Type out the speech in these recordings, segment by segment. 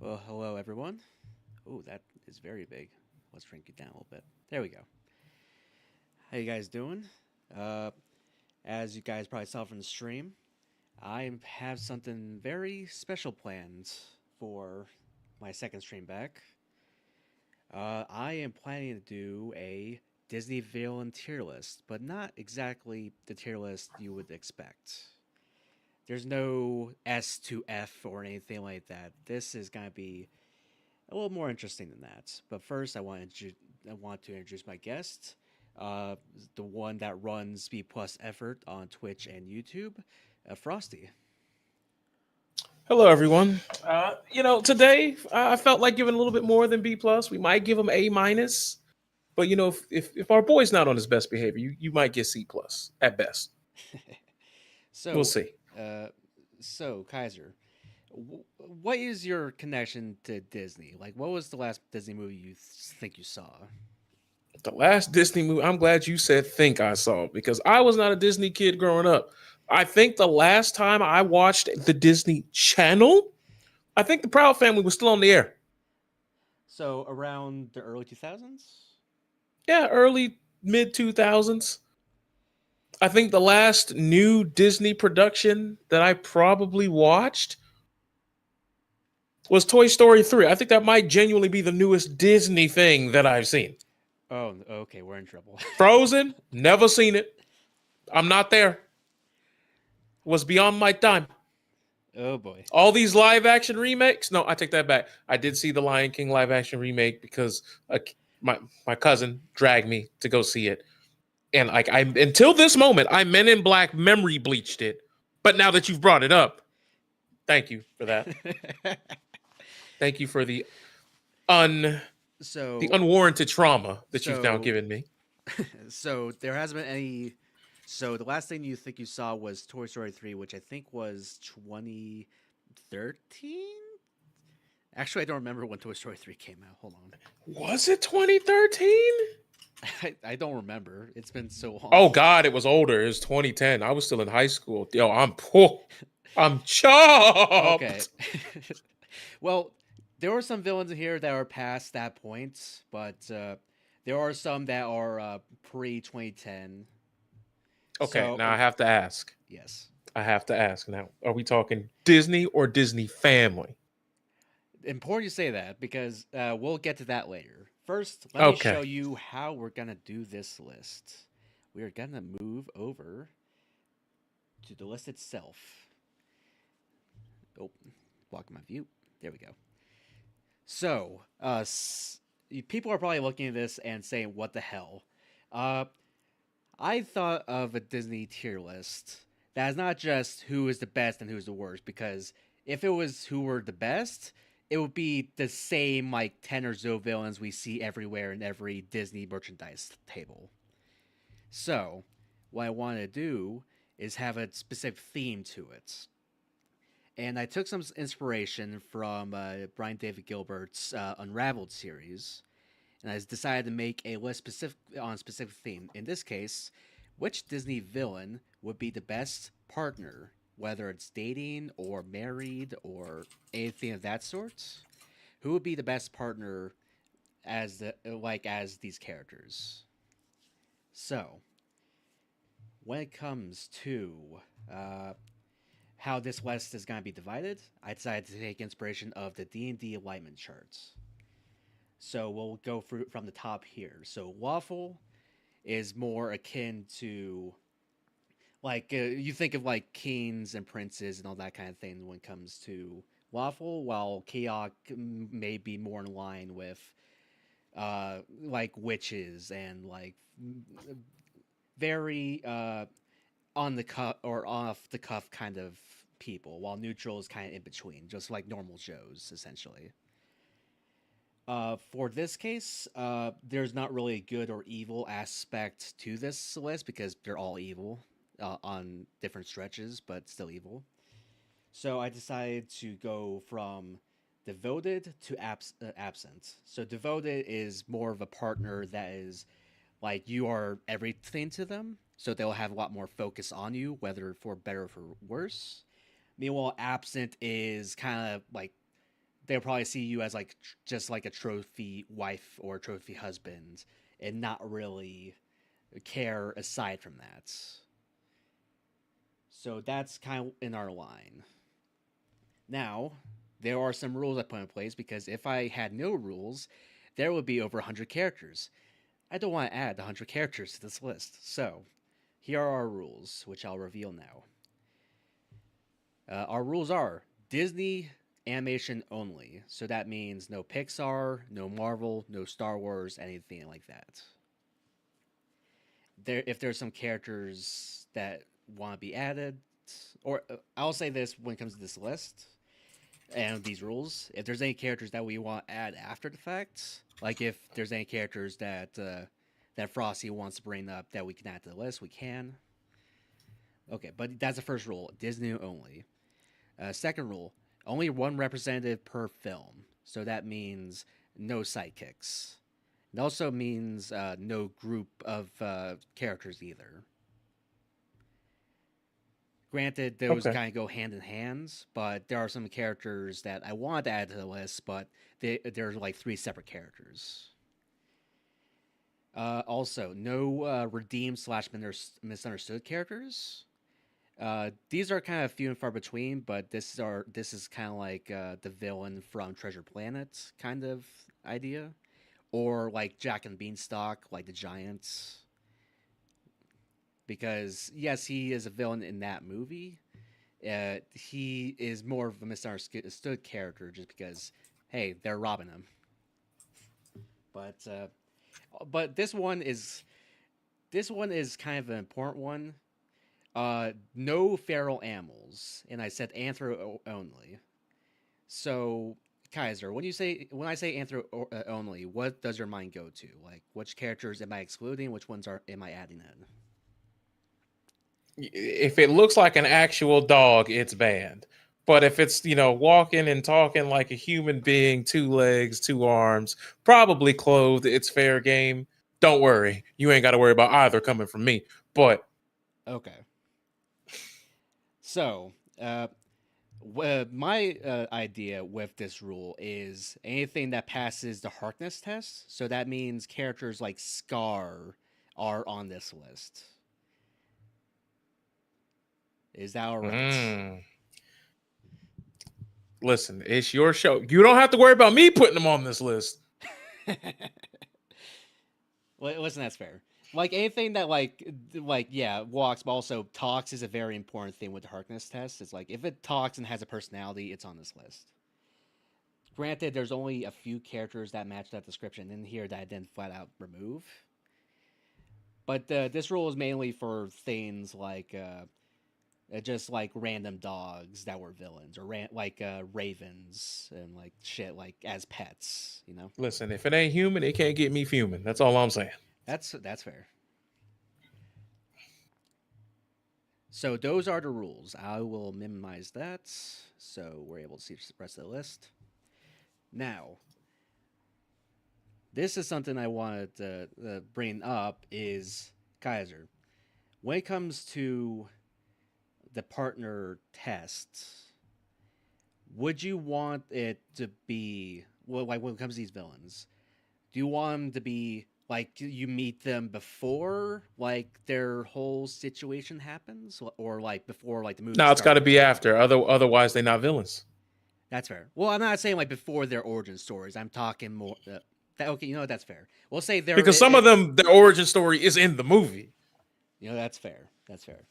Well, hello everyone. Oh, that is very big. Let's shrink it down a little bit. There we go. How you guys doing? Uh, as you guys probably saw from the stream, I have something very special planned for my second stream back. I am planning to do a Disney villain tier list, but not exactly the tier list you would expect. there's no S to F or anything like that. This is gonna be a little more interesting than that. But first, I want to introduce my guest, uh, the one that runs B Plus Effort on Twitch and YouTube, Frosty. Hello, everyone. Today I felt like giving a little bit more than B plus. We might give him A minus, but if our boy's not on his best behavior, you might get C plus at best. We'll so, see. uh, Kaiser, what is your connection to Disney? Like, what was the last Disney movie you think you saw? The last Disney movie. I'm glad you said think I saw because I was not a Disney kid growing up. I think the last time I watched the Disney Channel, I think the Proud Family was still on the air. So around the early 2000s. Yeah, early mid 2000s. I think the last new Disney production that I probably watched was Toy Story 3. I think that might genuinely be the newest Disney thing that I've seen. Oh, okay, we're in trouble. Frozen, never seen it. I'm not there. Was beyond my time. Oh boy. All these live action remakes? No, I take that back. I did see the Lion King live action remake because my cousin dragged me to go see it. And like I until this moment, I Men in Black memory bleached it. But now that you've brought it up, thank you for that. Thank you for the unwarranted trauma that you've now given me. So there hasn't been any. So the last thing you think you saw was Toy Story 3, which I think was 2013. Actually, I don't remember when Toy Story 3 came out. Hold on. Was it 2013? I don't remember. It's been so long. Oh God, it was older. It was 2010. I was still in high school. Yo, I'm poor. I'm chopped. Okay. Well, there were some villains in here that are past that point, but there are some that are pre 2010. Okay, So, now I have to ask. Yes. I have to ask now. Are we talking Disney or Disney Family? Important you say that because we'll get to that later. First, let me show you how we're going to do this list. We are going to move over to the list itself. Oh, blocking my view. There we go. So, people are probably looking at this and saying, what the hell? I thought of a Disney tier list that is not just who is the best and who's the worst, because if it was who were the best, it would be the same like 10 or so villains we see everywhere in every Disney merchandise table. So, what I want to do is have a specific theme to it. And I took some inspiration from Brian David Gilbert's Unraveled series, and I decided to make a list on a specific theme. In this case, which Disney villain would be the best partner, whether it's dating or married or anything of that sort? Who would be the best partner as these characters? So, when it comes to how this list is going to be divided, I decided to take inspiration of the D&D alignment charts. So we'll go from the top here. So Waffle is more akin to, like, you think of like kings and princes and all that kind of thing when it comes to Waffle, while Kiok may be more in line with, like, witches and like very on the cuff or off the cuff kind of people, while Neutral is kind of in between, just like normal Joes essentially. For this case, there's not really a good or evil aspect to this list because they're all evil on different stretches, but still evil. So I decided to go from devoted to absent. So devoted is more of a partner that is like you are everything to them, so they'll have a lot more focus on you, whether for better or for worse. Meanwhile, absent is kind of like they'll probably see you as like just like a trophy wife or trophy husband and not really care aside from that. So that's kind of in our line. Now, there are some rules I put in place because if I had no rules, there would be over 100 characters. I don't want to add 100 characters to this list. So, here are our rules, which I'll reveal now. Our rules are Disney animation only. So that means no Pixar, no Marvel, no Star Wars, anything like that. If there's some characters that want to be added, or I'll say this when it comes to this list and these rules, if there's any characters that we want to add after the fact, like if there's any characters that Frosty wants to bring up that we can add to the list, we can. Okay, but that's the first rule: Disney only. Second rule: only one representative per film. So that means no sidekicks. It also means no group of characters either. Granted, those Okay. kind of go hand in hand, but there are some characters that I want to add to the list, but there's like three separate characters. Also, no redeemed slash misunderstood characters. These are kind of few and far between, but this is kind of like the villain from Treasure Planet kind of idea, or like Jack and Beanstalk, like the Giants. Because yes, he is a villain in that movie. He is more of a misunderstood character just because, hey, they're robbing him. But this one is kind of an important one. No feral animals, and I said anthro only. So Kaiser, when I say anthro only, what does your mind go to? Like, which characters am I excluding? Which ones am I adding in? If it looks like an actual dog, it's banned. But if it's, walking and talking like a human being, two legs, two arms, probably clothed, it's fair game. Don't worry. You ain't got to worry about either coming from me. But Okay. So, my idea with this rule is anything that passes the Harkness test. So that means characters like Scar are on this list. Is that all right? Listen, it's your show. You don't have to worry about me putting them on this list. Listen, that's fair. Like anything that yeah walks but also talks is a very important thing with the Harkness test. It's like if it talks and has a personality, it's on this list. Granted, there's only a few characters that match that description in here that I didn't flat out remove. But this rule is mainly for things like just like random dogs that were villains, or ravens and like shit like as pets. Listen, if it ain't human, it can't get me fuming. That's all I'm saying. That's fair. So those are the rules. I will minimize that so we're able to see the rest of the list. Now, this is something I wanted to bring up is Kaiser. When it comes to the partner test, would you want it to be like when it comes to these villains? Do you want them to be like you meet them before like their whole situation happens, or like before like the movie No, it's got to starts? be after. Otherwise, they're not villains. That's fair. Well, I'm not saying like before their origin stories. I'm talking more. Okay, that's fair. We'll say they're Because some of them, their origin story is in the movie. That's fair. That's fair.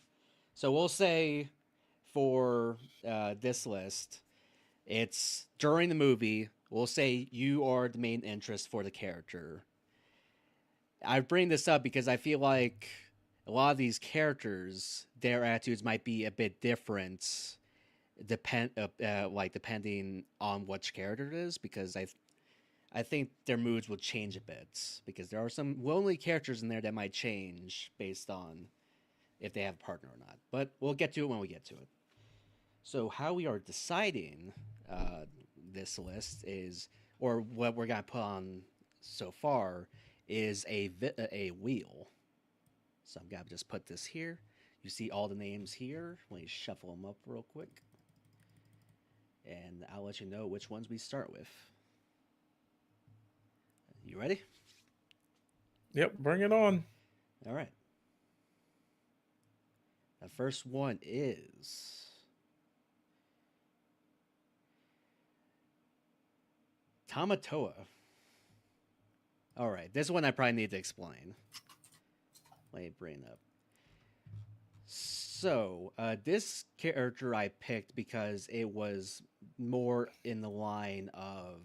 So we'll say for this list, it's during the movie. We'll say you are the main interest for the character. I bring this up because I feel like a lot of these characters, their attitudes might be a bit different, depending on which character it is. Because I think their moods will change a bit because there are some lonely characters in there that might change based on if they have a partner or not. But we'll get to it when we get to it. So how we are deciding this list is, or what we're gonna put on so far, is a wheel. So I'm gonna just put this here. You see all the names here. Let me shuffle them up real quick, and I'll let you know which ones we start with. You ready? Yep, bring it on. All right. The first one is Tamatoa. All right, this one I probably need to explain. Let me bring it up. So, this character I picked because it was more in the line of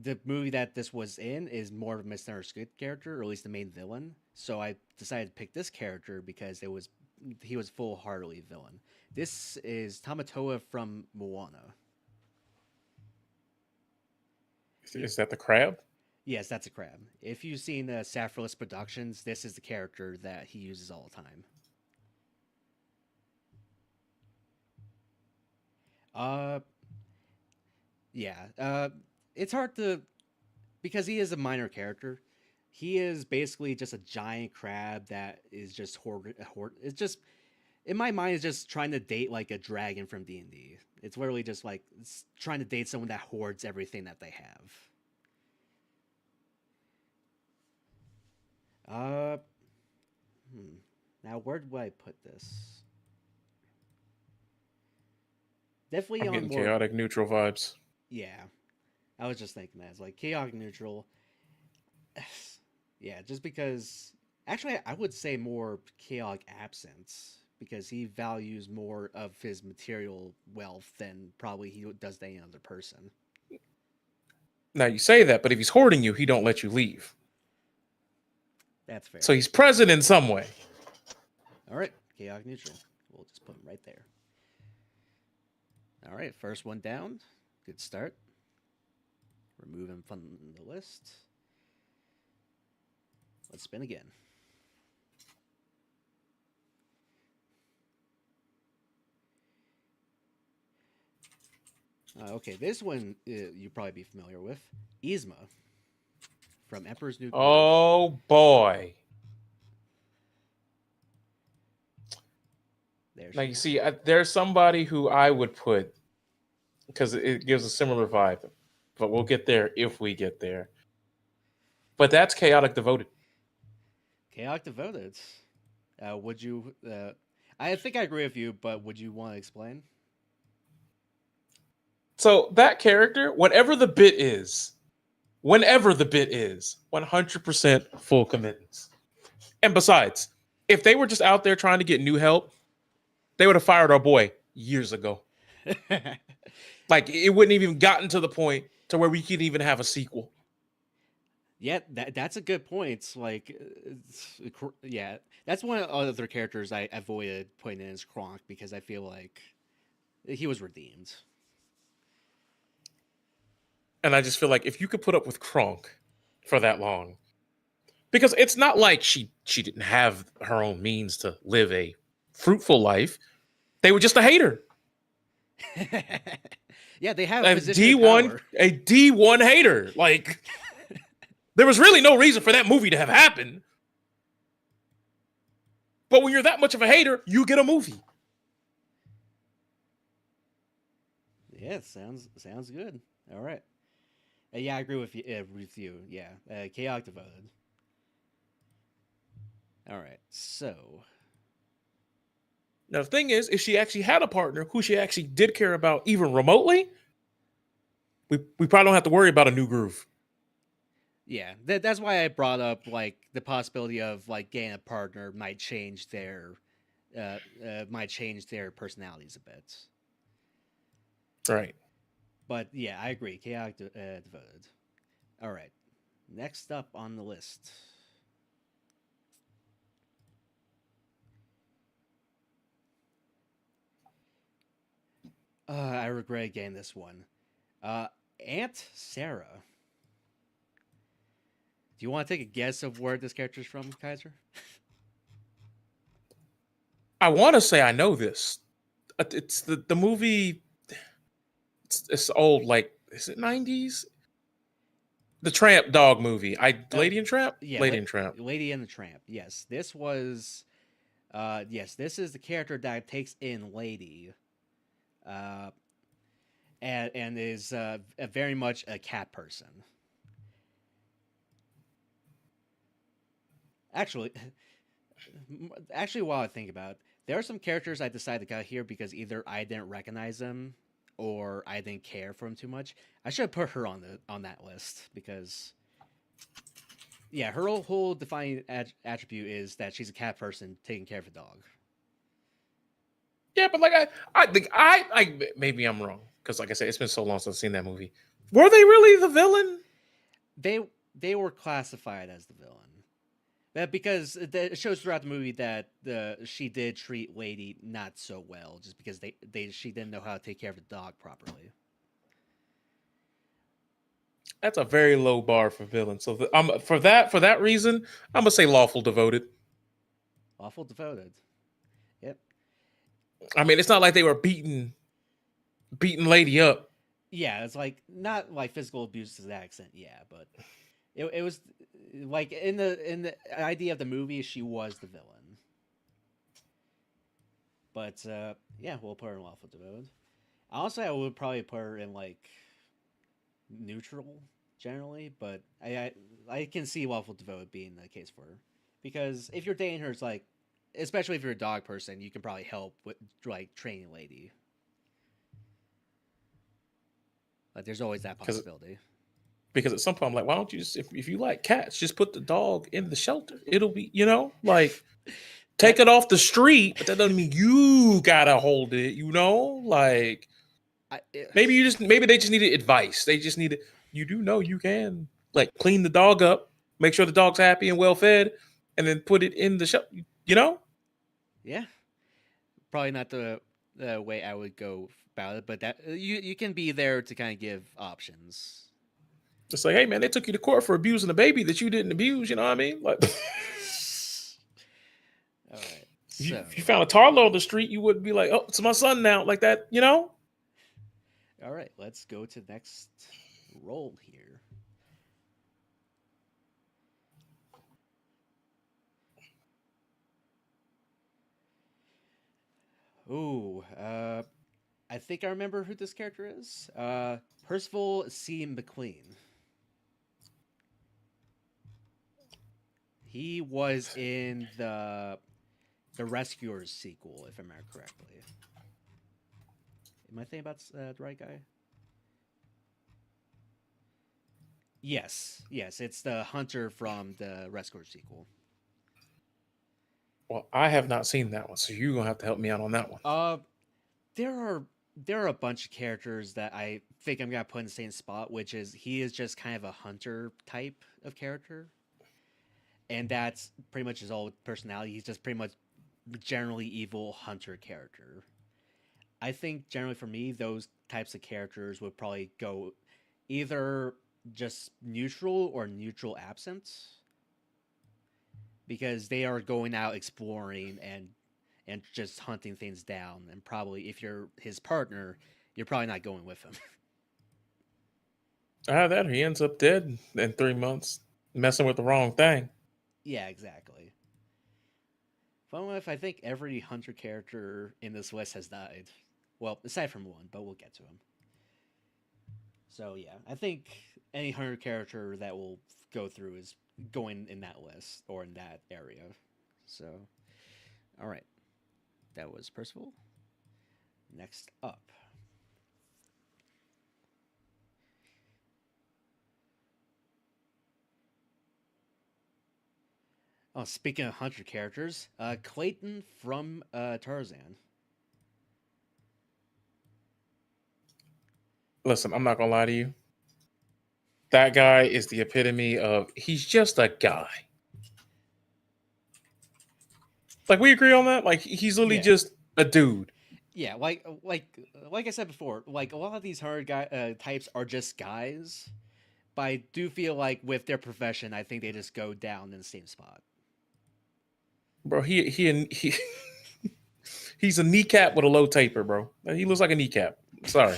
the movie that this was in is more of a misunderstood character, or at least the main villain. So I decided to pick this character because he was full heartedly villain. This is Tamatoa from Moana. Is that the crab? Yes, that's a crab. If you've seen Saffrolis Productions, this is the character that he uses all the time. Uh, yeah. It's hard to because he is a minor character. He is basically just a giant crab that is just It's just in my mind, it's just trying to date like a dragon from D&D. It's literally just like it's trying to date someone that hoards everything that they have. Uh, Now where do I put this? Definitely I'm on getting more. chaotic neutral vibes. Yeah, I was just thinking that it's like chaotic neutral. Yeah, just because. Actually, I would say more chaotic absence because he values more of his material wealth than probably he does to any other person. Now you say that, but if he's hoarding you, he don't let you leave. That's fair. So he's present in some way. All right, chaotic neutral. We'll just put him right there. All right, first one down. Good start. Remove him from the list. Let's spin again. Okay, this one you'll probably be familiar with. Yzma from Emperor's New Groove. Oh boy. Now you see, there's somebody who I would put because it gives a similar vibe, but we'll get there if we get there. But that's chaotic devoted. Chaotic devoted. Would you? I think I agree with you, but would you want to explain? So that character, whenever the bit is, 100% full commitments. And besides, if they were just out there trying to get new help, they would have fired our boy years ago. Like it wouldn't even gotten to the point to where we could even have a sequel. Yeah, that's a good point. It's like, yeah, that's one of the other characters I avoided putting in as Kronk because I feel like he was redeemed. And I just feel like if you could put up with Kronk for that long, because it's not like she didn't have her own means to live a fruitful life. They were just a hater. Yeah, they have A position of power. A D1 hater. Like there was really no reason for that movie to have happened. But when you're that much of a hater, you get a movie. Yeah, sounds good. All right. Yeah, I agree with you. Yeah, chaotic devoted. All right, so Now the thing is, if she actually had a partner who she actually did care about even remotely, we probably don't have to worry about a new groove. yeah, that's why I brought up like the possibility of like getting a partner might change their personalities a bit. Right. But yeah, I agree. Chaotic devoted. All right, next up on the list. I regret getting this one. Aunt Sarah. Do you want to take a guess of where this character is from, Kaiser? I want to say I know this. It's the movie. It's old. Like is it 90s? The Tramp Dog movie. Lady and Tramp. Yeah, Lady and Tramp. Lady and the Tramp. Yes, this was. Yes, this is the character that takes in Lady. And is very much a cat person. Actually, while I think about it, there are some characters I decided to cut here because either I didn't recognize them or I didn't care for them too much. I should have put her on that list because, yeah, her whole defining attribute is that she's a cat person taking care of a dog. Yeah, but like I think maybe I'm wrong because like I said, it's been so long since I've seen that movie. Were they really the villain? They were classified as the villain. Because it shows throughout the movie that she did treat Lady not so well, just because she didn't know how to take care of the dog properly. That's a very low bar for villain. So for that reason, I'm gonna say lawful devoted. Lawful devoted. Yep. I mean, it's not like they were beating Lady up. Yeah, it's like not like physical abuse to that extent. Yeah, but it was like in the idea of the movie, she was the villain. But yeah, we'll put her in lawful devoted. Honestly, I would probably put her in like neutral generally, but I can see lawful devoted being the case for her because if you're dating her, it's like, especially if you're a dog person, you can probably help with like training Lady. Like, there's always that possibility. Because at some point I'm like, why don't you just if you like cats, just put the dog in the shelter. It'll be, like take it off the street, but that doesn't mean you gotta hold it, like maybe they just needed advice. They just needed, you do know you can like clean the dog up, make sure the dog's happy and well fed, and then put it in the shelter, Yeah, probably not the way I would go about it, but that you can be there to kind of give options. It's like, hey man, they took you to court for abusing a baby that you didn't abuse. You know what I mean? Like, all right. So So if you found a toddler on the street, you wouldn't be like, oh, it's my son now, like that. All right, let's go to the next roll here. Ooh, I think I remember who this character is. Percival C. McLean. He was in the Rescuers sequel, if I remember correctly. Am I thinking about the right guy? Yes, it's the hunter from the Rescuers sequel. Well, I have not seen that one, so you're gonna have to help me out on that one. There are a bunch of characters that I think I'm gonna put in the same spot, which is he is just kind of a hunter type of character, and that's pretty much his whole personality. He's just pretty much generally evil hunter character. I think generally for me, those types of characters would probably go either just neutral or neutral absent, because they are going out exploring and just hunting things down, and probably if you're his partner, you're probably not going with him. That he ends up dead in 3 months, messing with the wrong thing. Yeah, exactly. Fun enough, I think every hunter character in this list has died. Well, aside from one, but we'll get to him. So yeah, I think any hunter character that will go through is going in that list or in that area. So, all right, that was Percival. Next up. Oh, speaking of hunter characters, Clayton from Tarzan. Listen, I'm not gonna lie to you. That guy is the epitome of he's just a guy. Like, we agree on that? Like, he's literally just a dude. Yeah, like I said before, like a lot of these hunter guy types are just guys, but I do feel like with their profession, I think they just go down in the same spot. Bro, he he's a kneecap with a low taper, bro. He looks like a kneecap. Sorry.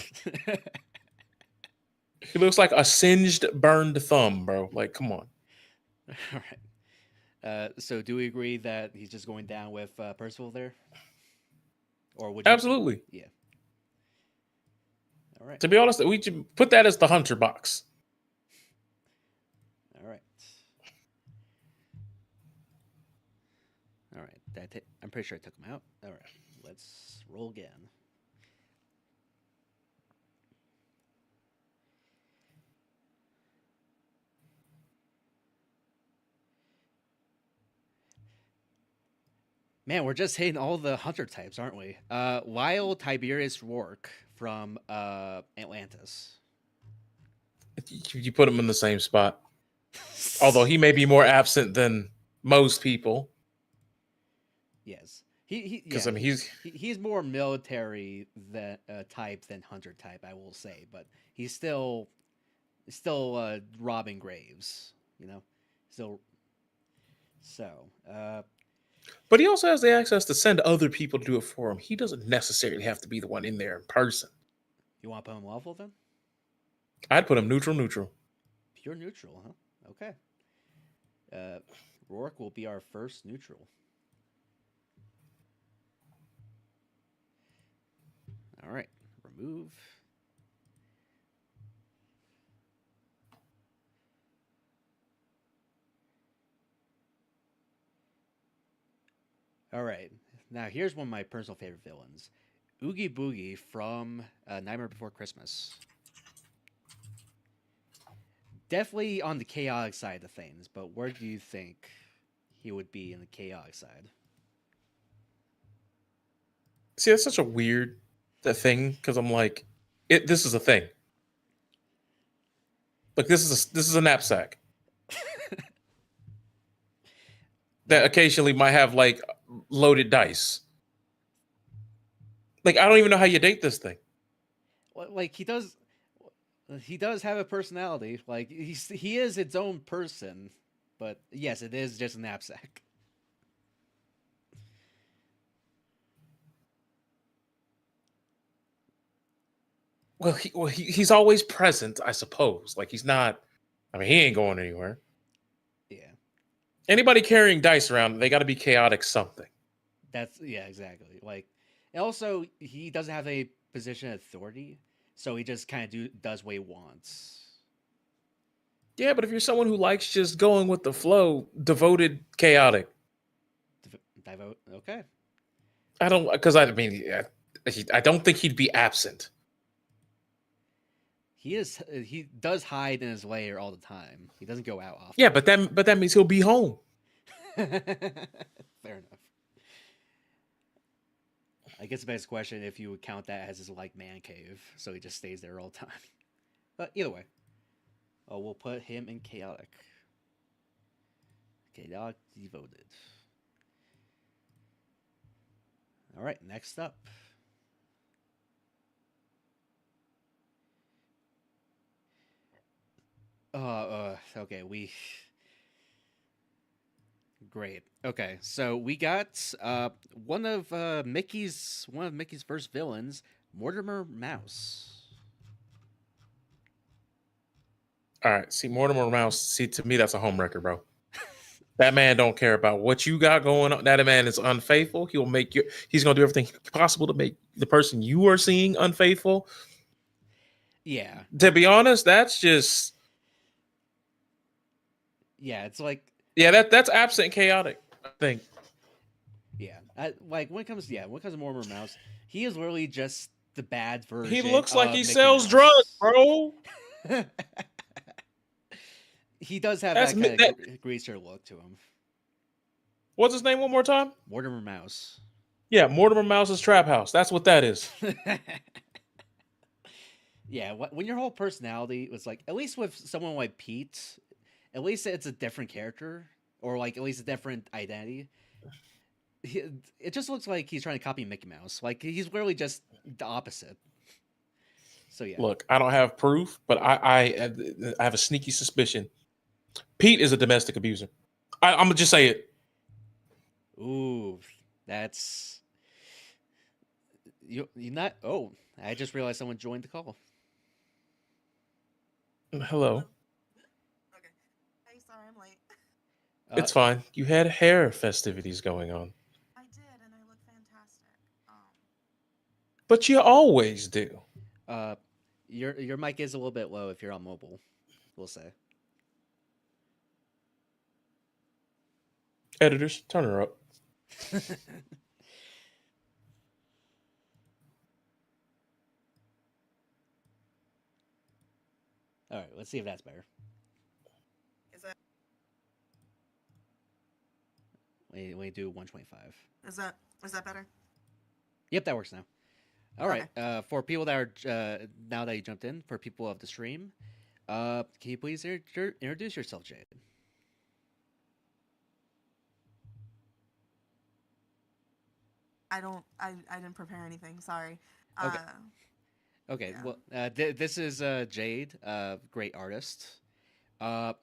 He looks like a singed, burned thumb, bro. Like, come on. All right. So do we agree that he's just going down with Percival there? Or would you... Absolutely. Yeah. All right. To be honest, we should put that as the hunter box. All right. All right. I'm pretty sure I took him out. All right. Let's roll again. Man, we're just hitting all the hunter types, aren't we? Lyle Tiberius Rourke from Atlantis. You put him in the same spot. Although he may be more absent than most people. Yes, he Because yeah, I mean, he's more military than type than hunter type, I will say, but he's still robbing graves, you know, still. So, but he also has the access to send other people to do it for him. He doesn't necessarily have to be the one in there in person. you want to put him lawful then? I'd put him neutral. Pure neutral, huh? Okay. Rourke will be our first neutral. All right, remove. All right, now here's one of my personal favorite villains, Oogie Boogie from Nightmare Before Christmas. Definitely on the chaotic side of things, but where do you think he would be in the chaotic side? See, that's such a weird thing because I'm like, this is a thing. Like this is a knapsack that occasionally might have like loaded dice. Like I don't even know how you date this thing. Like he does have a personality. Like he is its own person, but yes, it is just a knapsack. Well, he's always present, I suppose. Like he's not. I mean, he ain't going anywhere. Yeah. Anybody carrying dice around, they got to be chaotic something. Yeah, exactly. Like, and also he doesn't have a position of authority, so he just kind of does what he wants. Yeah, but if you're someone who likes just going with the flow, devoted, chaotic. Devote. Okay. I don't, because I mean, I don't think he'd be absent. He is. He does hide in his lair all the time. He doesn't go out often. Yeah, but that means he'll be home. Fair enough. I guess the best question if you would count that as his like man cave, so he just stays there all the time. But either way, we'll put him in chaotic. Chaotic devoted. All right, next up. Okay, great. Okay, so we got one of Mickey's first villains, Mortimer Mouse. All right, see, Mortimer Mouse, see, to me, that's a home wrecker, bro. That man don't care about what you got going on. That man is unfaithful. He's gonna do everything possible to make the person you are seeing unfaithful. Yeah. To be honest, that's just it's like that's absent and chaotic, I think. Yeah, like when it comes to Mortimer Mouse, he is literally just the bad version. He looks like of he Mickey sells Mouse. drugs, bro. He does have That's that kind of greaser look to him. What's his name one more time? Mortimer Mouse. Yeah, Mortimer Mouse's Trap House. That's what that is. Yeah, when your whole personality was like, at least with someone like Pete, at least it's a different character, or like at least a different identity. It just looks like he's trying to copy Mickey Mouse. Like he's literally just the opposite. So yeah. Look, I don't have proof, but I have a sneaky suspicion. Pete is a domestic abuser. I'm gonna just say it. Ooh, that's you not. Oh, I just realized someone joined the call. Hello. Okay. Hey, sorry I'm late. It's fine. You had hair festivities going on. I did, and I look fantastic. But you always do. Your mic is a little bit low if you're on mobile. We'll say. Editors, turn her up. All right, let's see if that's better. Is that when you do 125. Is that better? Yep, that works now. All Okay. right. For people that are now that you jumped in, for people of the stream, can you please introduce yourself, Jade? I didn't prepare anything. Sorry. Okay. Okay. Yeah. Well, this is Jade, great artist. Uh,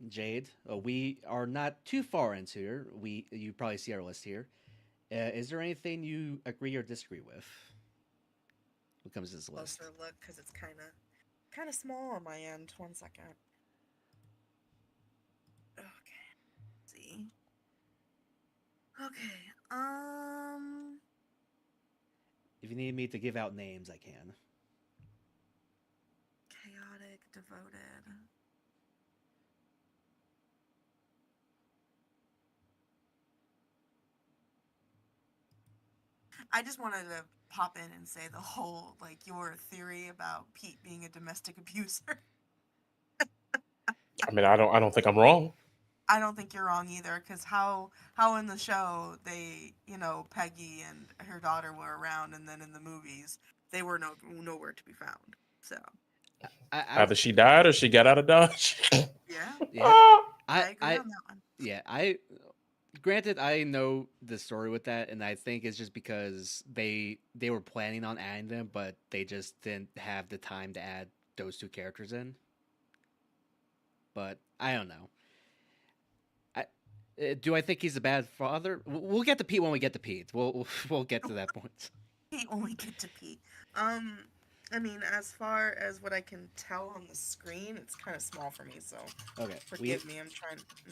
Jade, we are not too far into here. You probably see our list here. Is there anything you agree or disagree with? What comes to this list? Closer look because it's kind of small on my end. 1 second. Okay. Let's see. Okay. If you need me to give out names, I can. Chaotic, devoted. I just wanted to pop in and say the whole, like, your theory about Pete being a domestic abuser. I mean, I don't think I'm wrong. I don't think you're wrong either, because how in the show they, Peggy and her daughter were around, and then in the movies they were nowhere to be found. So Either she died or she got out of Dodge. yeah, Yeah. I agree on that one. Yeah, granted I know the story with that, and I think it's just because they were planning on adding them, but they just didn't have the time to add those two characters in. But I don't know. Do I think he's a bad father? We'll get to Pete when we get to Pete. We'll get to that point. Pete when we get to Pete. I mean, as far as what I can tell on the screen, it's kind of small for me, so Okay. forgive me. I'm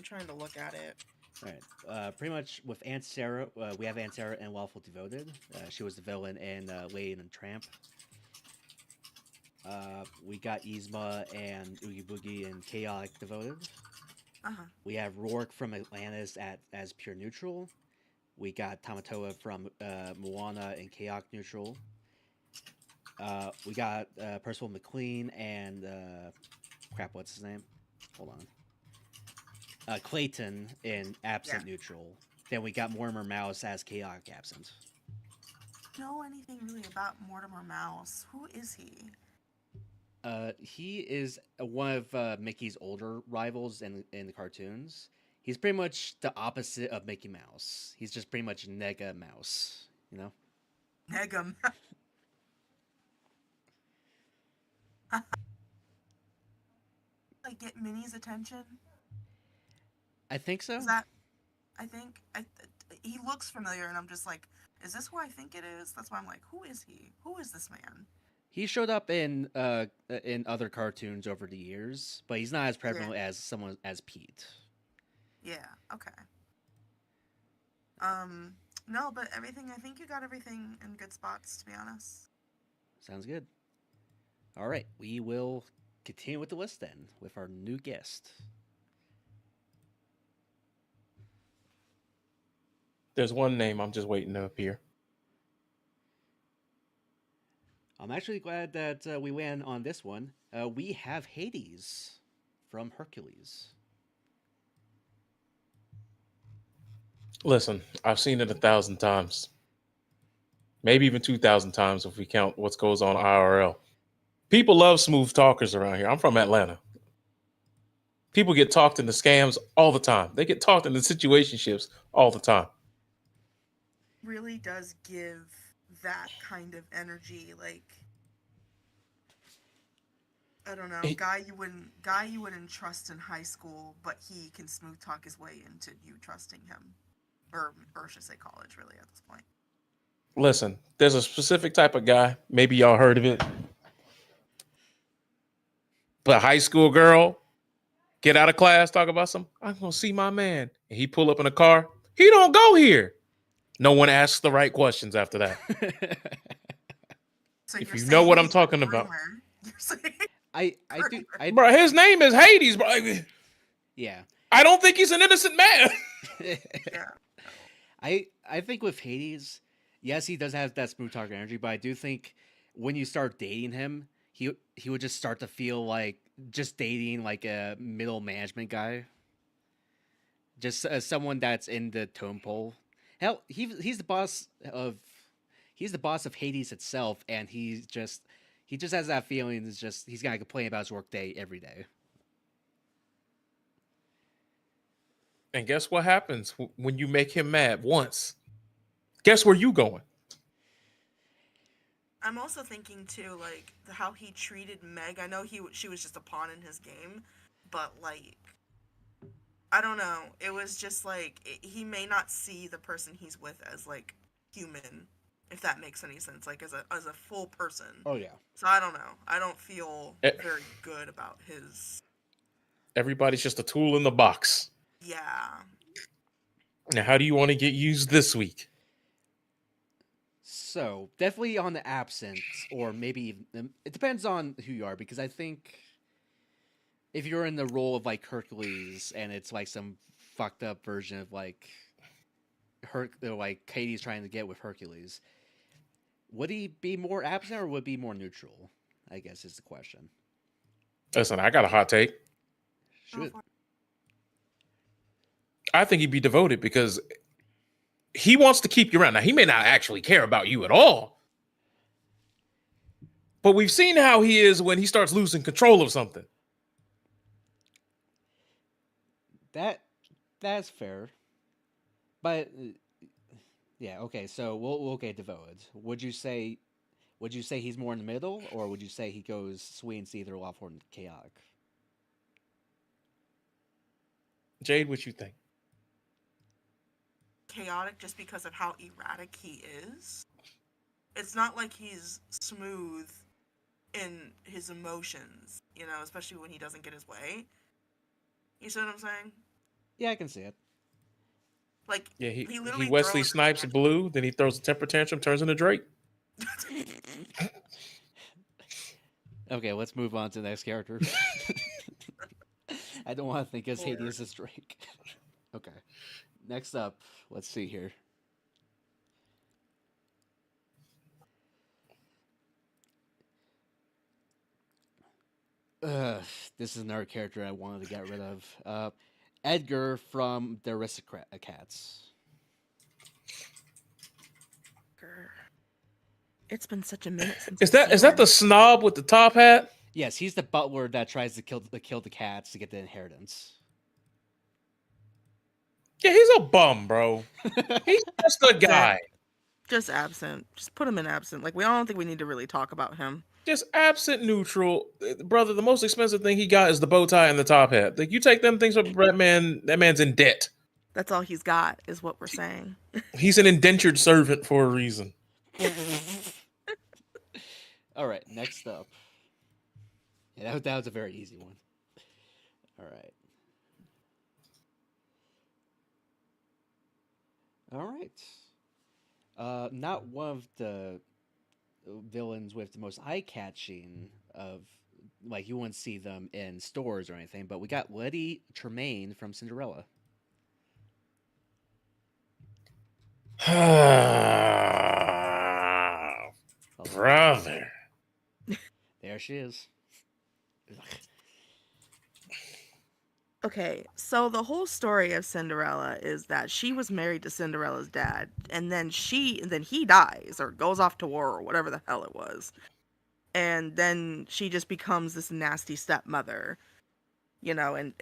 trying to look at it. All right. Pretty much with Aunt Sarah, we have Aunt Sarah and Lawful Devoted. She was the villain in Lady and the Tramp. We got Yzma and Oogie Boogie and Chaotic Devoted. Uh-huh. We have Rourke from Atlantis as pure neutral. We got Tamatoa from Moana and Chaotic neutral. We got Percival McLean and crap, what's his name? Hold on. Clayton in absent neutral. Then we got Mortimer Mouse as Chaotic absent. Know anything really about Mortimer Mouse? Who is he? He is one of Mickey's older rivals in the cartoons. He's pretty much the opposite of Mickey Mouse. He's just pretty much Nega Mouse, you know? Negum. Like, get Minnie's attention? I think so. Is that... he looks familiar, and I'm just like, is this who I think it is? That's why I'm like, who is he? Who is this man? He showed up in other cartoons over the years, but he's not as prevalent as someone as Pete. Yeah, okay. No, but I think you got everything in good spots, to be honest. Sounds good. All right, we will continue with the list then, with our new guest. There's one name I'm just waiting to appear. I'm actually glad that we went on this one. We have Hades from Hercules. Listen, I've seen it 1,000 times. Maybe even 2,000 times if we count what goes on IRL. People love smooth talkers around here. I'm from Atlanta. People get talked into scams all the time. They get talked into situationships all the time. Really does give that kind of energy, like, I don't know, guy you wouldn't trust in high school, but he can smooth talk his way into you trusting him, or I should say college, really, at this point. Listen, there's a specific type of guy. Maybe y'all heard of it. But high school girl, get out of class, talk about I'm gonna see my man, and he pull up in a car. He don't go here. No one asks the right questions after that. So if you know what I'm talking about. Bro, his name is Hades, bro. Yeah. I don't think he's an innocent man. Yeah. I think with Hades, yes, he does have that smooth talker energy, but I do think when you start dating him, he would just start to feel like just dating like a middle management guy. just someone that's in the tone pole. Hell, he's the boss of Hades itself, and he just has that feeling. It's just he's gonna complain about his workday every day. And guess what happens when you make him mad once? Guess where you going? I'm also thinking too, like how he treated Meg. I know she was just a pawn in his game, but like, I don't know. It was just like he may not see the person he's with as like human, if that makes any sense. Like as a full person. Oh yeah. So I don't know. I don't feel very good about his. Everybody's just a tool in the box. Yeah. Now, how do you want to get used this week? So definitely on the absence, or maybe it depends on who you are, because I think if you're in the role of like Hercules and it's like some fucked up version of like like Katie's trying to get with Hercules, would he be more absent or would he be more neutral? I guess is the question. Listen, I got a hot take. Shoot. I think he'd be devoted because he wants to keep you around. Now, he may not actually care about you at all, but we've seen how he is when he starts losing control of something. That's fair, but yeah, okay. So we'll get devoted. Would you say he's more in the middle, or would you say he goes sweet and either lawful and chaotic? Jade, what you think? Chaotic just because of how erratic he is. It's not like he's smooth in his emotions, especially when he doesn't get his way. You see what I'm saying? Yeah, I can see it. Like, yeah, he literally Wesley Snipes Blue, then he throws a temper tantrum, turns into Drake. Okay, let's move on to the next character. I don't want to think as Hades as Drake. Okay. Next up, let's see here. This is another character I wanted to get rid of. Edgar from the Aristocats. It's been such a minute since. Is that the snob with the top hat? Yes, he's the butler that tries to kill the cats to get the inheritance. Yeah, he's a bum, bro. He's just a guy. Just absent. Just put him in absent. Like, I don't think we need to really talk about him. Just absent neutral. Brother, the most expensive thing he got is the bow tie and the top hat. Like, you take them things from that man's in debt. That's all he's got, is what we're saying. He's an indentured servant for a reason. All right, next up. Yeah, that was a very easy one. All right. Not one of the villains with the most eye-catching of, like, you wouldn't see them in stores or anything, but we got Letty Tremaine from Cinderella. Brother. There she is. Okay, so the whole story of Cinderella is that she was married to Cinderella's dad, and then he dies or goes off to war or whatever the hell it was. And then she just becomes this nasty stepmother. And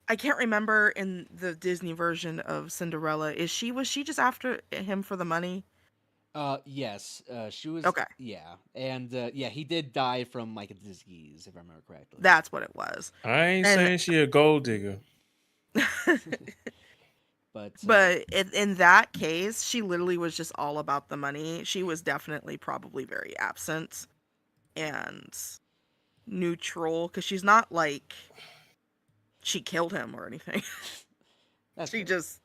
I can't remember in the Disney version of Cinderella, was she just after him for the money? Yes, she was. Okay. Yeah, and yeah, he did die from like a disease, if I remember correctly. That's what it was. I ain't saying she a gold digger. But in that case, she literally was just all about the money. She was definitely probably very absent and neutral, because she's not like she killed him or anything. She just,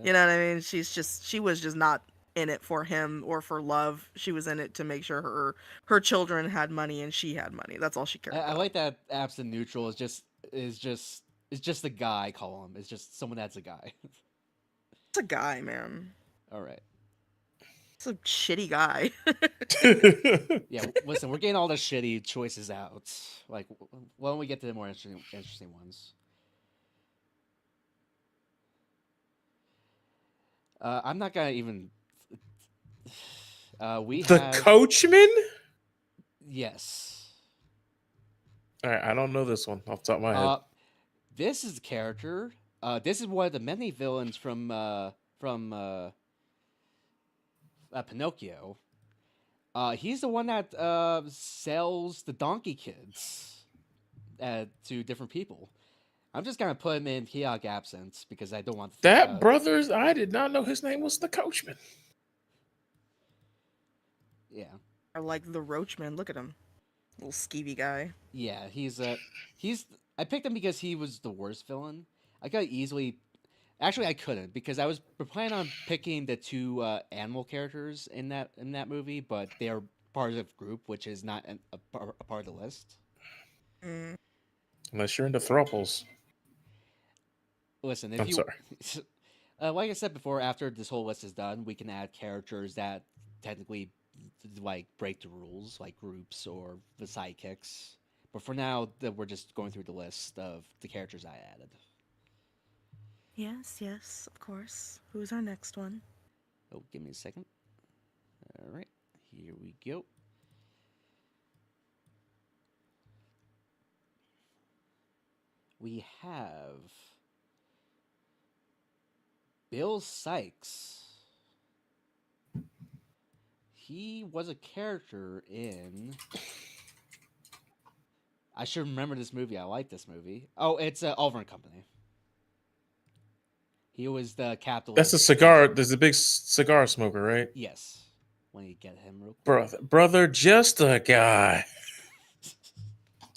you know what I mean? She was just not in it for him or for love. She was in it to make sure her children had money and she had money. That's all she cared about. I like that absent neutral is just a guy column. It's just someone that's a guy. It's a guy, man. All right. It's a shitty guy. Yeah, listen, we're getting all the shitty choices out. Like, why don't we get to the more interesting ones? I'm not gonna even. We The have Coachman? yes. All right, I don't know this one off the top of my head. This is the character. This is one of the many villains from Pinocchio. He's the one that sells the donkey kids to different people. I'm just gonna put him in chaotic absence because I don't want to. That brothers, I did not know his name was the Coachman. Yeah, I like the Roachman. Look at him, little skeevy guy. yeah. He's. I picked him because he was the worst villain. I could easily. Actually, I couldn't because I was planning on picking the two animal characters in that movie, but they are part of the group, which is not a part of the list. Mm. Unless you're into thruples. Listen, if I'm you, sorry. like I said before, after this whole list is done, we can add characters that technically like break the rules, like groups or the sidekicks. But for now, we're just going through the list of the characters I added. Yes, yes, of course. Who's our next one? Oh, give me a second. All right, here we go. We have Bill Sykes. He was a character in. I should remember this movie. I like this movie. Oh, it's Oliver and Company. He was the capitalist. That's a cigar. There's a big cigar smoker, right? Yes. Let me get him real quick. Brother, just a guy.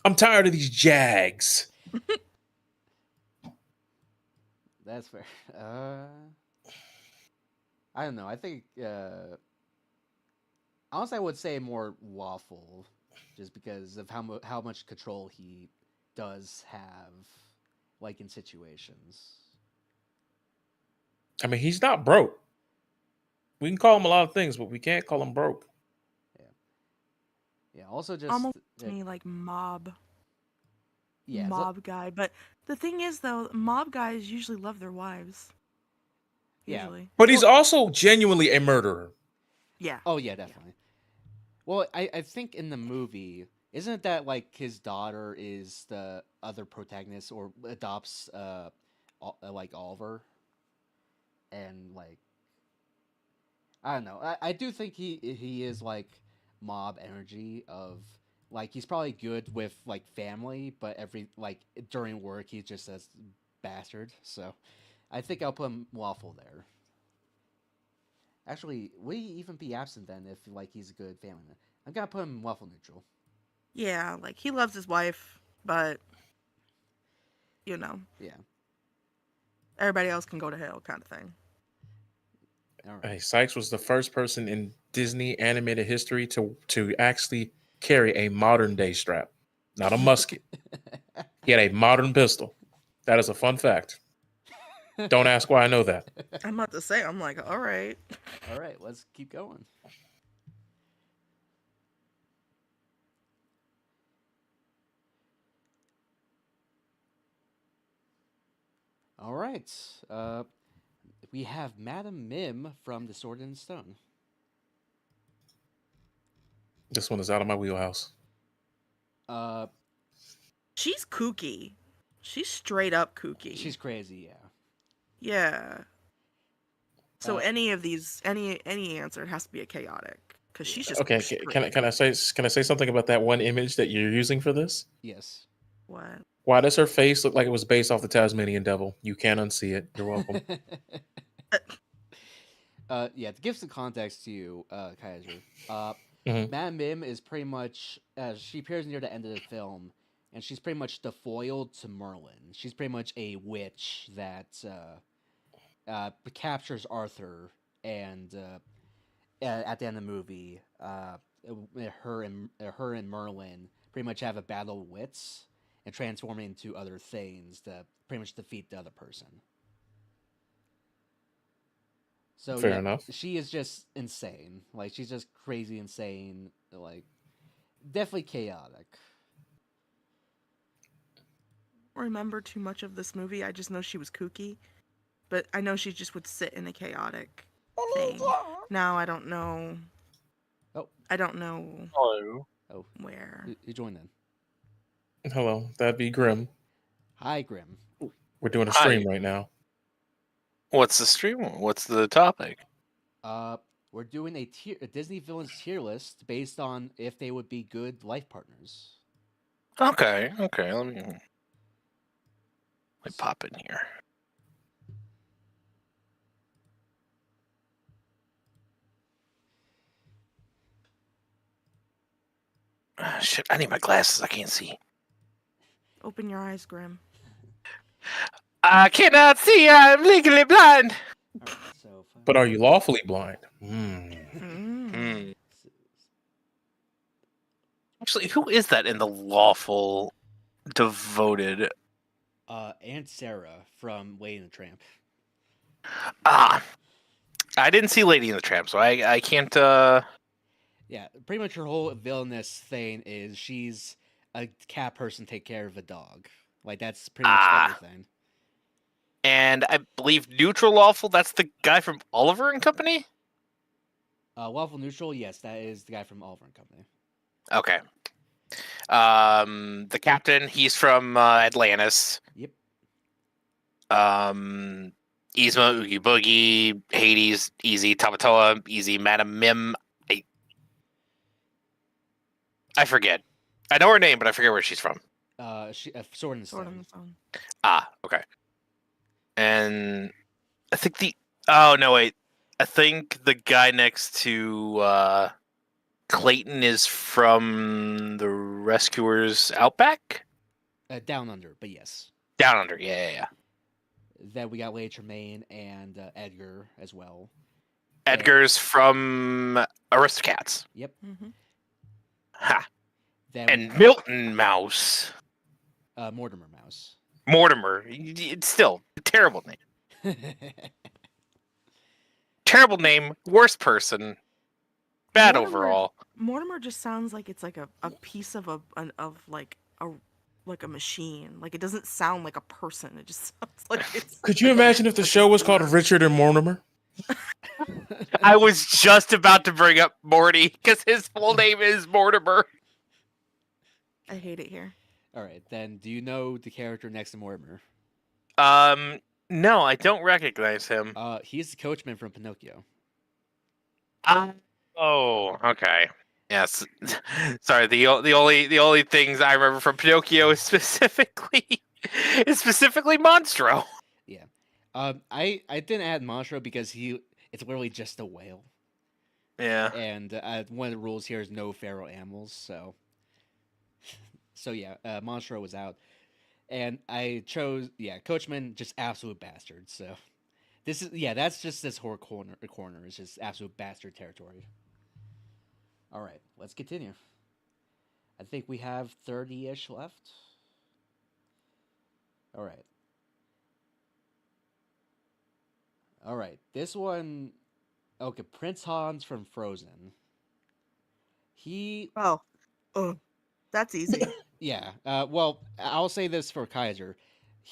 I'm tired of these Jags. That's fair. I don't know. I think honestly, I would say more lawful, just because of how much control he does have, like in situations. I mean, he's not broke. We can call him a lot of things, but we can't call him broke. Yeah. Also, just Almost to me like mob. Yeah, mob guy. But the thing is, though, mob guys usually love their wives. Yeah. Usually. But he's also genuinely a murderer. Yeah. Oh yeah, definitely. Well, I think in the movie, isn't it that like his daughter is the other protagonist or adopts like Oliver, and like I don't know. I do think he is like mob energy of like he's probably good with like family, but every like during work he's just a bastard. So I think I'll put him lawful there. Actually, would he even be absent then if like he's a good family man? I'm gonna put him lawful neutral. Yeah, like he loves his wife, but Yeah. everybody else can go to hell, kind of thing. All right. Hey, Sykes was the first person in Disney animated history to actually carry a modern day strap, not a musket. He had a modern pistol. That is a fun fact. Don't ask why I know that. I'm about to say, I'm like, all right. All right, let's keep going. All right. We have Madame Mim from The Sword and Stone. This one is out of my wheelhouse. She's kooky. She's straight up kooky. She's crazy, yeah. Yeah. So any of these, any answer has to be a chaotic, because she's just okay. Can I say something about that one image that you're using for this? Yes. What? Why does her face look like it was based off the Tasmanian Devil? You can't unsee it. You're welcome. Yeah, to give some context to you, Kaiser, Mhm. Madame Mim is pretty much she appears near the end of the film, and she's pretty much the foil to Merlin. She's pretty much a witch that captures Arthur, and at the end of the movie, her and Merlin pretty much have a battle of wits and transform into other things to pretty much defeat the other person. So Fair enough. she is just insane. Like she's just crazy insane. Like definitely chaotic. Remember too much of this movie. I just know she was kooky. but I know she just would sit in a chaotic thing. Now I don't know. Oh. I don't know Hello. Oh, where. you joined in. Hello, that'd be Grim. Hi, Grim. We're doing a Hi. stream right now. What's the stream? What's the topic? We're doing a Disney villains tier list based on if they would be good life partners. Okay. Let me pop in here. Shit, I need my glasses. I can't see. Open your eyes, Grim. I cannot see. I'm legally blind. All right, so. But are you lawfully blind? Actually, who is that in the lawful devoted? Aunt Sarah from Lady and the Tramp. I didn't see Lady and the Tramp, so I can't. Yeah, pretty much her whole villainous thing is she's a cat person take care of a dog. Like that's pretty much everything. And I believe neutral lawful. That's the guy from Oliver and Company. Lawful neutral, yes, that is the guy from Oliver and Company. Okay. The captain, he's from Atlantis. Yep. Yzma, Oogie Boogie, Hades, easy. Tamatoa, easy. Madam Mim, I forget. I know her name, but I forget where she's from. She Sword in the Sword Stone. on the Stone. Okay. And I think oh no, wait. I think the guy next to Clayton is from the Rescuers Outback? Down Under, but yes. Down Under, yeah. Then we got Lady Tremaine and Edgar as well. Edgar's from Aristocats. Yep. Mm-hmm. Ha. Then And Milton Mouse. Mortimer Mouse. Mortimer. It's still a terrible name. Terrible name. Worst person. Bad overall. Mortimer just sounds like it's like a piece of like a machine. Like it doesn't sound like a person. It just sounds like it's. Could you imagine if the show was called Richard and Mortimer? I was just about to bring up Morty because his full name is Mortimer. I hate it here. All right, then do you know the character next to Mortimer? No, I don't recognize him. He's the coachman from Pinocchio. Oh, okay. Yes. Sorry. The only things I remember from Pinocchio is specifically Monstro. Yeah. I didn't add Monstro because it's literally just a whale. Yeah. And one of the rules here is no feral animals, so yeah, Monstro was out. And I chose Coachman, just absolute bastard. So that's just this whole corner is just absolute bastard territory. All right, let's continue. I think we have 30-ish left. All right. This one, okay, Prince Hans from Frozen. That's easy. Yeah. Well, I'll say this for Kaiser.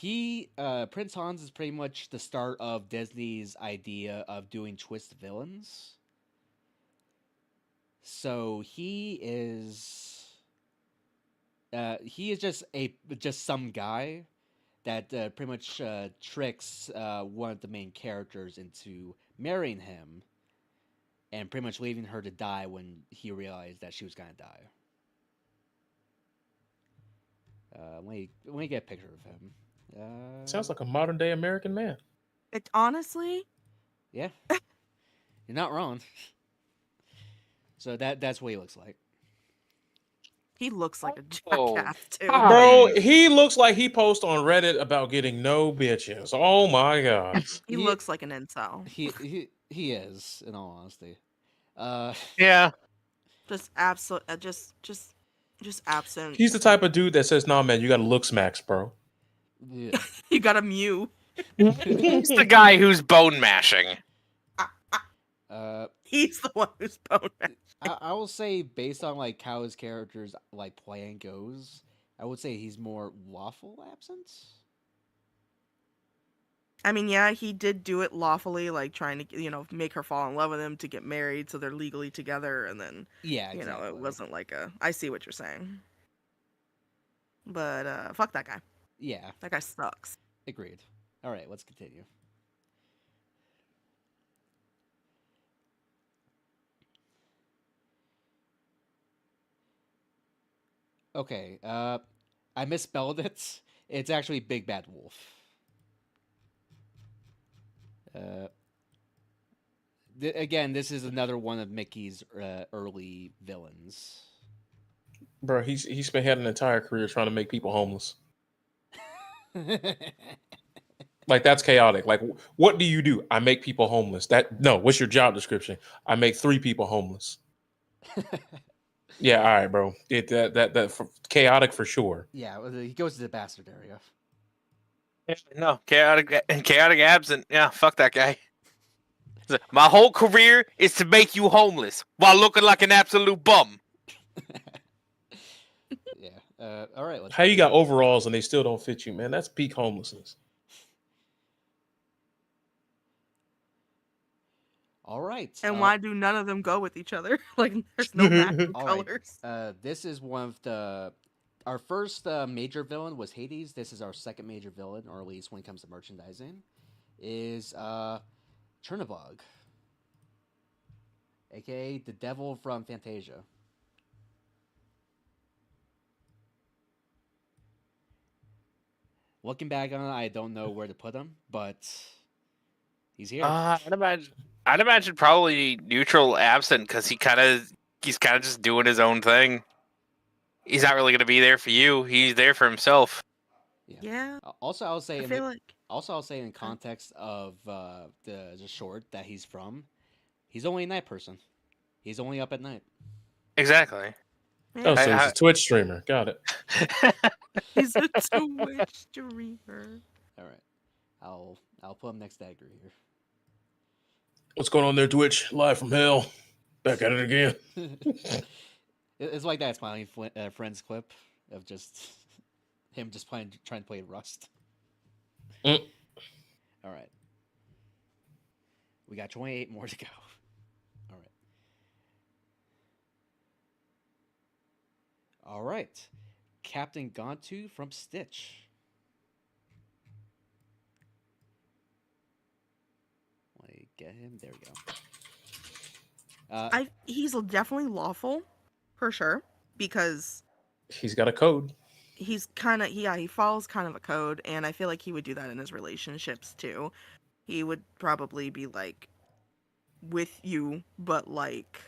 Prince Hans is pretty much the start of Disney's idea of doing twist villains. So he is just some guy that pretty much tricks one of the main characters into marrying him, and pretty much leaving her to die when he realized that she was gonna die. Let me get a picture of him. Sounds like a modern day American man. It honestly. Yeah, you're not wrong. So that's what he looks like. He looks like a Oh. jackass too. Bro, he looks like he posts on Reddit about getting no bitches. Oh my god. He looks like an incel. He is, in all honesty. Yeah. Just absolute. Just absent. He's the type of dude that says, "Nah, man, you got to look smacks, bro." Yeah. You got a Mew. He's the guy who's bone mashing. He's the one who's bone. I will say, based on like how his character's like plan goes, I would say he's more lawful absence. I mean, yeah, he did do it lawfully, like trying to, make her fall in love with him to get married, so they're legally together, and then, Yeah, it exactly. wasn't like a. I see what you're saying, but fuck that guy. Yeah, That guy sucks. agreed. All right, let's continue. Okay, I misspelled it. It's actually Big Bad Wolf. Uh, again, this is another one of Mickey's early villains. Bro, he spent had an entire career trying to make people homeless. Like that's chaotic. Like, what do you do? I make people homeless. What's your job description? I make 3 people homeless. Yeah, all right, bro. Chaotic for sure. Yeah, well, he goes to the bastard area. No, chaotic absent. Yeah, fuck that guy. My whole career is to make you homeless while looking like an absolute bum. Yeah. All right. How you got overalls and they still don't fit you, man? That's peak homelessness. All right. And why do none of them go with each other? Like, there's no matching All right. colors. This is one of our first major villain was Hades. This is our second major villain, or at least when it comes to merchandising, is Chernabog, aka the devil from Fantasia. Looking back on it, I don't know where to put him, but he's here. I'd imagine probably neutral absent because he's kind of just doing his own thing. He's not really going to be there for you. He's there for himself. Yeah. Also, I'll say I'll say in context of the short that he's from, he's only a night person. He's only up at night. Exactly. Oh, so he's a Twitch streamer. Got it. He's a Twitch streamer. All right, I'll put him next to Edgar here. What's going on there, Twitch? Live from hell. Back at it again. It's like that Smiling Friends clip of just him just trying to play Rust. Mm. All right. We got 28 more to go. All right. All right. Captain Gontu from Stitch. Let me get him. There we go. He's definitely lawful, for sure, because he's got a code. He's kind of he follows kind of a code, and I feel like he would do that in his relationships too. He would probably be like with you, but like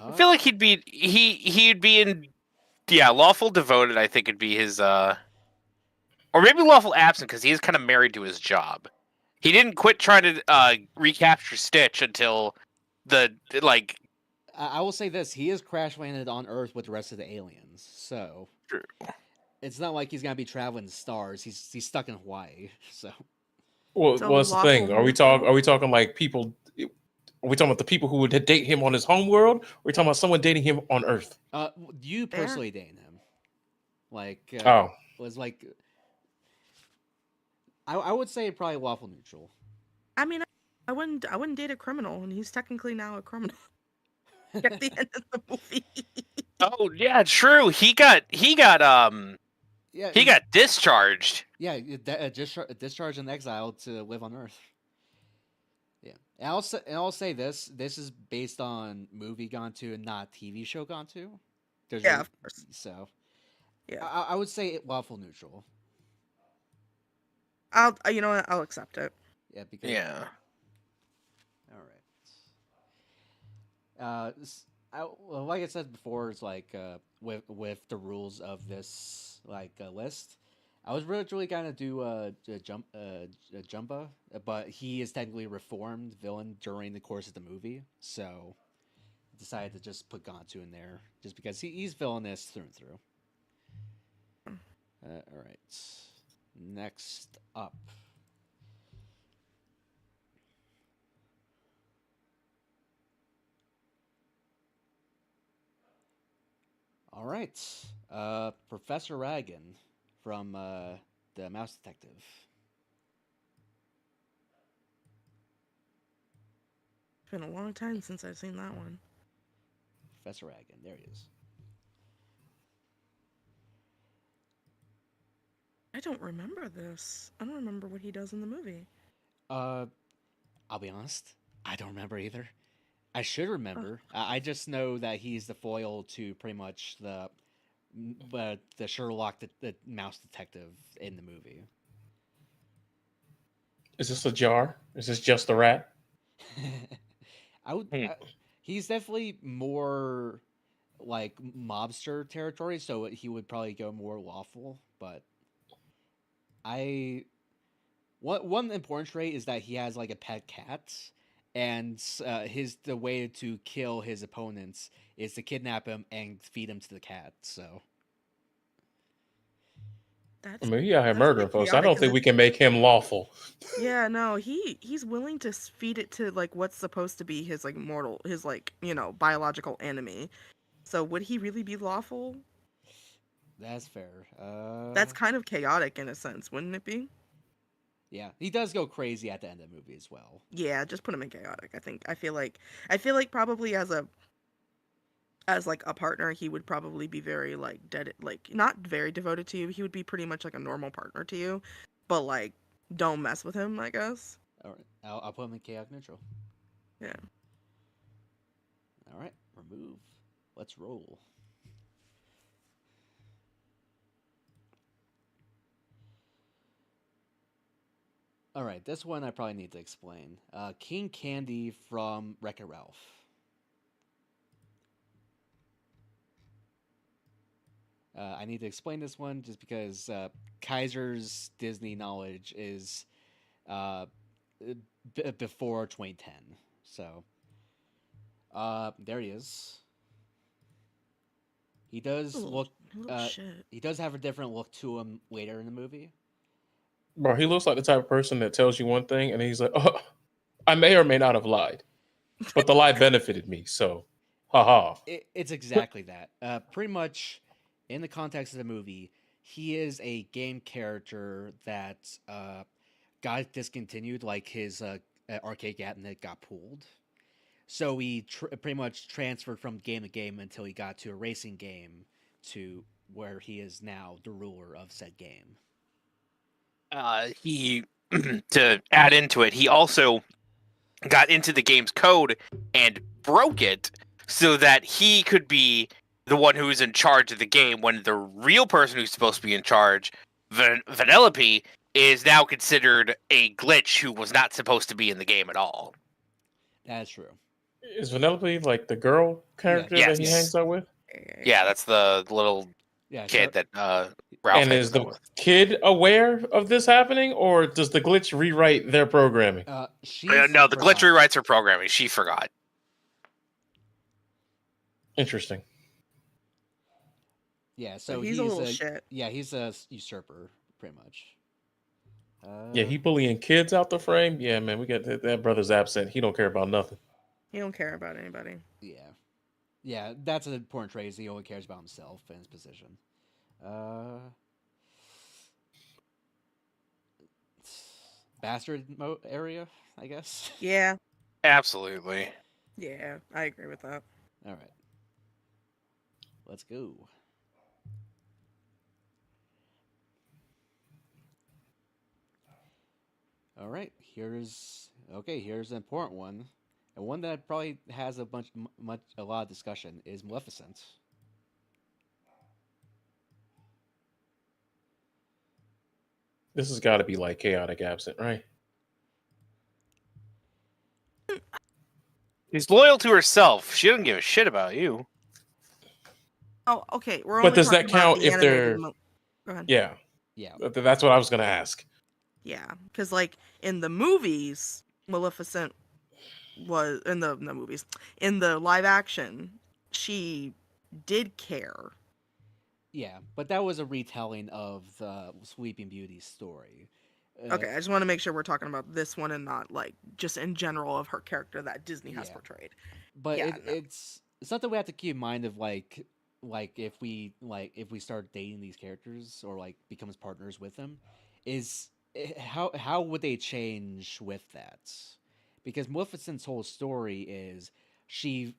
I feel like he'd be in lawful devoted. I think it'd be his or maybe lawful absent because he is kind of married to his job. He didn't quit trying to recapture Stitch until I will say this: he is crash landed on Earth with the rest of the aliens, so True. It's not like he's gonna be traveling the stars. He's stuck in Hawaii, so. Well, what's the thing? Are we talking like people? Are we talking about the people who would date him on his home world? Or are we talking about someone dating him on Earth? You personally dating him? Like, was like, I would say probably lawful neutral. I mean, I wouldn't date a criminal, and he's technically now a criminal at the end of the movie. Oh yeah, true. He got discharged. Yeah, discharged and exiled to live on Earth. Yeah, and I'll say this is based on movie Gontu and not TV show Gontu. Of course. So, yeah, I would say lawful neutral. I'll accept it. Yeah, because all right. Like I said before, it's like with the rules of this list. I was originally gonna do Jumba, but he is technically a reformed villain during the course of the movie, so decided to just put Gontu in there just because he's villainous through and through. All right, next up. All right, Professor Ragan from the Mouse Detective. It's been a long time since I've seen that one. Professor Agon. There he is. I don't remember this. I don't remember what he does in the movie. I'll be honest. I don't remember either. I should remember. I just know that he's the foil to pretty much the Sherlock, the mouse detective in the movie. Is this a jar? Is this just a rat? He's definitely more like mobster territory, so he would probably go more lawful. But one important trait is that he has like a pet cat, and the way to kill his opponents is to kidnap him and feed him to the cat. So. I mean, he out here murdering folks. I don't think we can make him lawful. Yeah, no, he's willing to feed it to like what's supposed to be his like biological enemy. So would he really be lawful? That's fair. That's kind of chaotic in a sense, wouldn't it be? Yeah, he does go crazy at the end of the movie as well. Yeah, just put him in chaotic. I feel like probably as like a partner, he would probably be very like not very devoted to you. He would be pretty much like a normal partner to you, but like don't mess with him, I guess. All right, I'll put him in chaotic neutral. Yeah. All right, remove. Let's roll. All right, this one I probably need to explain. King Candy from Wreck-It Ralph. I need to explain this one just because Kaiser's Disney knowledge is before 2010. So, there he is. He does look. He does have a different look to him later in the movie. Bro, he looks like the type of person that tells you one thing and he's like, "Oh, I may or may not have lied, but the lie benefited me." So, haha. It's exactly that. Pretty much, in the context of the movie, he is a game character that got discontinued, like his arcade cabinet got pulled. So he pretty much transferred from game to game until he got to a racing game, to where he is now the ruler of said game. He to add into it, he also got into the game's code and broke it so that he could be the one who's in charge of the game when the real person who's supposed to be in charge, Vanellope, is now considered a glitch who was not supposed to be in the game at all. That's true. Is Vanellope like the girl character that he hangs out with? Yeah, that's the little kid that Ralph. And is the kid aware of this happening, or does the glitch rewrite their programming? No, the glitch rewrites her programming. She forgot. Interesting. Yeah, so he's a little shit. Yeah, he's a usurper, pretty much. Yeah, he bullying kids out the frame. Yeah, man, we got that brother's absent. He don't care about nothing. He don't care about anybody. Yeah, that's an important trait. He only cares about himself and his position. Bastard area, I guess. Yeah. Absolutely. Yeah, I agree with that. All right. Let's go. All right, here's an important one, and one that probably has a lot of discussion is Maleficent. This has got to be like chaotic absent, right? She's loyal to herself. She doesn't give a shit about you. Oh, okay. But does that count if they're? Go ahead. Yeah. That's what I was gonna ask. Yeah, because like in the movies, Maleficent was in the movies. In the live action, she did care. Yeah, but that was a retelling of the Sleeping Beauty's story. Okay, I just want to make sure we're talking about this one and not like just in general of her character that Disney has portrayed. But it's something we have to keep in mind of like if we start dating these characters or like become partners with them, is how would they change with that? because Maleficent's whole story is she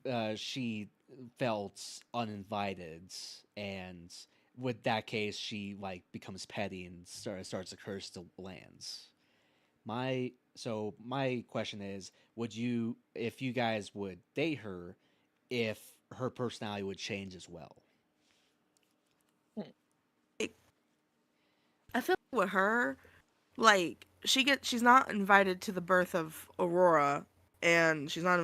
felt uninvited, and with that case, she like becomes petty and starts to curse the lands. My question is, would you, if you guys would date her, if her personality would change as well? I feel like with her, like she's not invited to the birth of Aurora, and she's not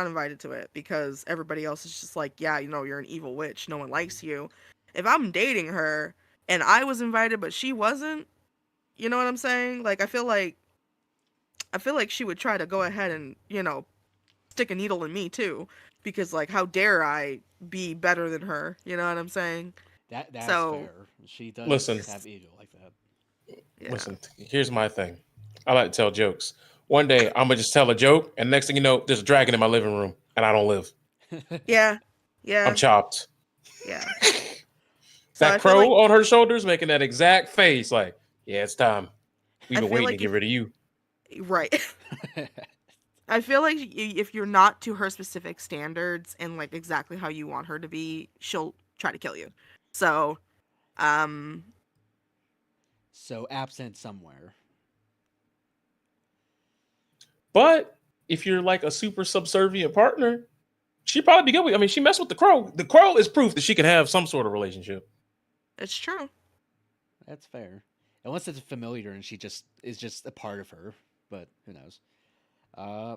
invited to it because everybody else is just like, yeah, you're an evil witch, no one likes you. If I'm dating her and I was invited but she wasn't, you know what I'm saying? Like I feel like she would try to go ahead and, stick a needle in me too, because like how dare I be better than her, you know what I'm saying? That's So, fair. She does Listen, have ego like that. yeah. listen. Here's my thing. I like to tell jokes. One day I'm gonna just tell a joke, and next thing you know, there's a dragon in my living room, and I don't live. Yeah. I'm Yeah. chopped. Yeah. So That I feel crow like on her shoulders making that exact face, like, yeah, it's time. We've I been feel waiting like to get rid of you. right. I feel like if you're not to her specific standards and like exactly how you want her to be, she'll try to kill you. So, um, So absent somewhere. But if you're like a super subservient partner, she'd probably be good with you. I mean, she messed with the crow. The crow is proof that she can have some sort of relationship. it's true. That's fair. Unless it's familiar and she just is just a part of her, but who knows? Uh,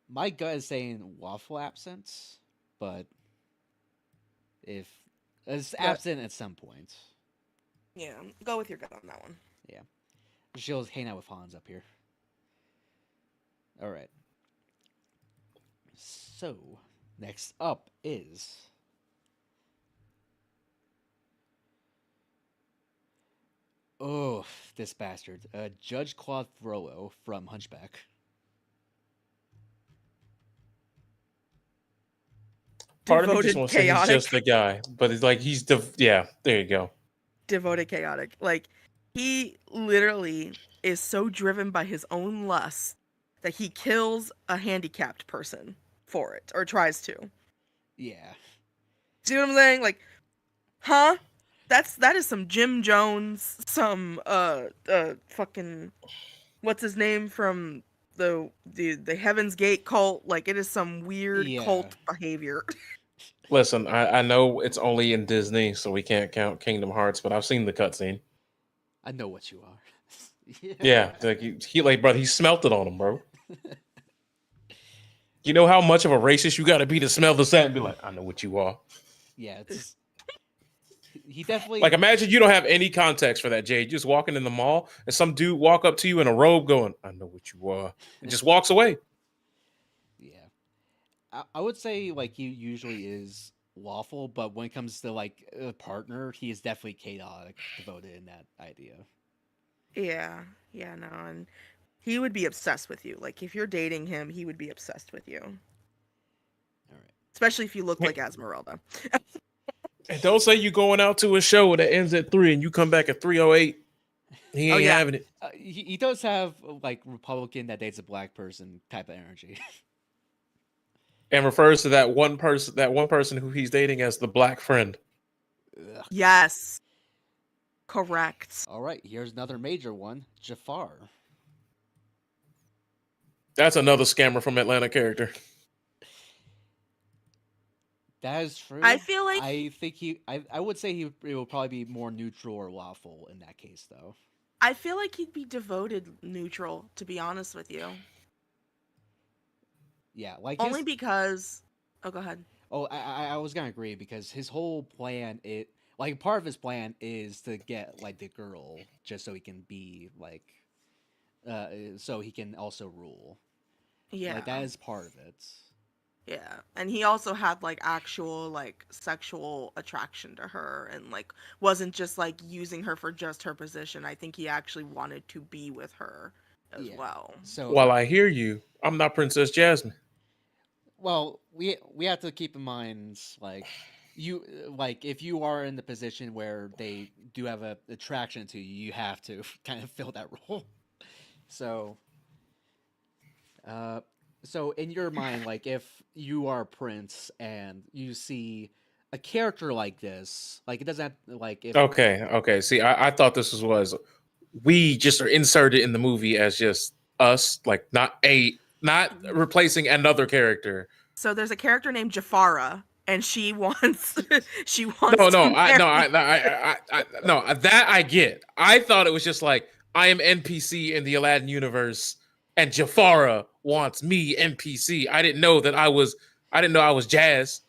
my gut is saying waffle absence, but if it's But absent at some point, yeah, go with your gut on that one. yeah, she'll hang out with Hans up here. All right. So next up is this bastard, Judge Claude Frollo from Hunchback. Part of me just Devoted wants to say he's chaotic. just a guy, but it's like yeah, there you go. Devoted chaotic. Like he literally is so driven by his own lust that he kills a handicapped person for it or tries to. Yeah. See what I'm saying? Like, huh? That is some Jim Jones, some fucking what's his name from the Heaven's Gate cult. Like it is some weird Yeah. cult behavior. Listen, I know it's only in Disney, so we can't count Kingdom Hearts, but I've seen the cutscene. I know what you are. Yeah, like he like, bro, he smelt it on him, bro. You know how much of a racist you got to be to smell the scent and be like, I know what you are. Yeah, it's he definitely Like, imagine you don't have any context for that, Jay. You're just walking in the mall and some dude walk up to you in a robe going, I know what you are, and just walks away. Yeah. I would say like he usually is lawful, but when it comes to like a partner, he is definitely chaotic, devoted in that idea. Yeah, yeah, no, and he would be obsessed with you. Like if you're dating him, he would be obsessed with you. All right. Especially if you look like Esmeralda. And don't say you going out to a show that ends at 3 and you come back at 3:08. He ain't having it. He does have like Republican that dates a black person type of energy. And refers to that one person who he's dating as the black friend. Ugh. Yes. Correct. All right, here's another major one, Jafar. That's another scammer from Atlanta character. That is true. I feel like I think I would say it will probably be more neutral or lawful in that case, though. I feel like he'd be devoted neutral, to be honest with you. Yeah, like Only because oh, go ahead. Oh, I was gonna agree because his whole plan, like part of his plan is to get like the girl just so he can be like, so he can also rule. Yeah. Like that is part of it. Yeah. And he also had like actual like sexual attraction to her and like wasn't just like using her for just her position. I think he actually wanted to be with her as Yeah. well. So While I hear you, I'm not Princess Jasmine. well, we have to keep in mind like if you are in the position where they do have a attraction to you, you have to kind of fill that role. So So in your mind, like if you are Prince and you see a character like this, like it doesn't have, like if Okay. See, I thought this was we just are inserted in the movie as just us, like not replacing another character. So there's a character named Jafara, and she wants she No, wants no, to marry. no, that I get. I thought it was just like I am NPC in the Aladdin universe, and Jafara wants me NPC. I didn't know I was Jazz.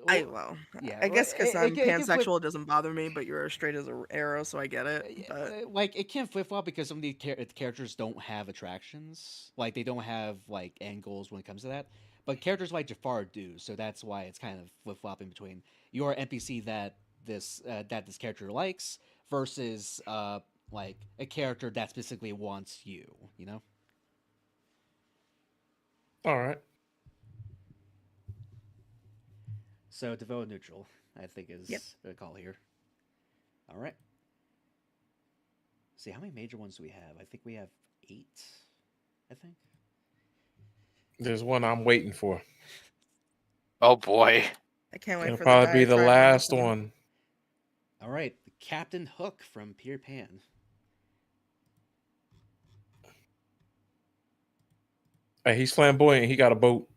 Well, yeah, I guess because I'm it can flip- pansexual, it doesn't bother me. But you're as straight as an arrow, so I get it. But like it can flip flop because some of the characters don't have attractions, like they don't have like end goals when it comes to that. But characters like Jafar do, so that's why it's kind of flip flopping between your NPC that this character likes versus like a character that specifically wants you. You know. All right. So devoted neutral, I think is Yep. the call here. All right. See, how many major ones do we have? I think we have 8. I think. There's one I'm waiting for. Oh boy. I can't wait It'll for probably be the diatribe on last this one. All right, Captain Hook from Peter Pan. Hey, he's flamboyant. He got a boat.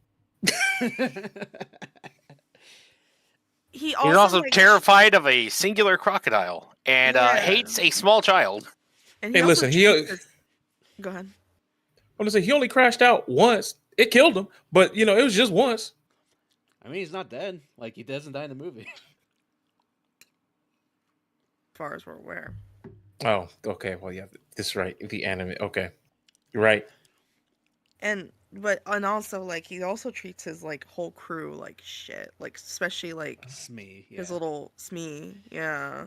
He He's also like, terrified of a singular crocodile and Yeah. hates a small child. And Hey, also listen, treats his- Go ahead. I'm gonna say he only crashed out once. It killed him, but it was just once. I mean, he's not dead. Like he doesn't die in the movie. As far as we're aware. Oh, okay. Well, yeah, this is right. The anime. Okay, you're right. And also like he also treats his like whole crew like shit, like especially like Smee. Yeah. his little Smee, yeah.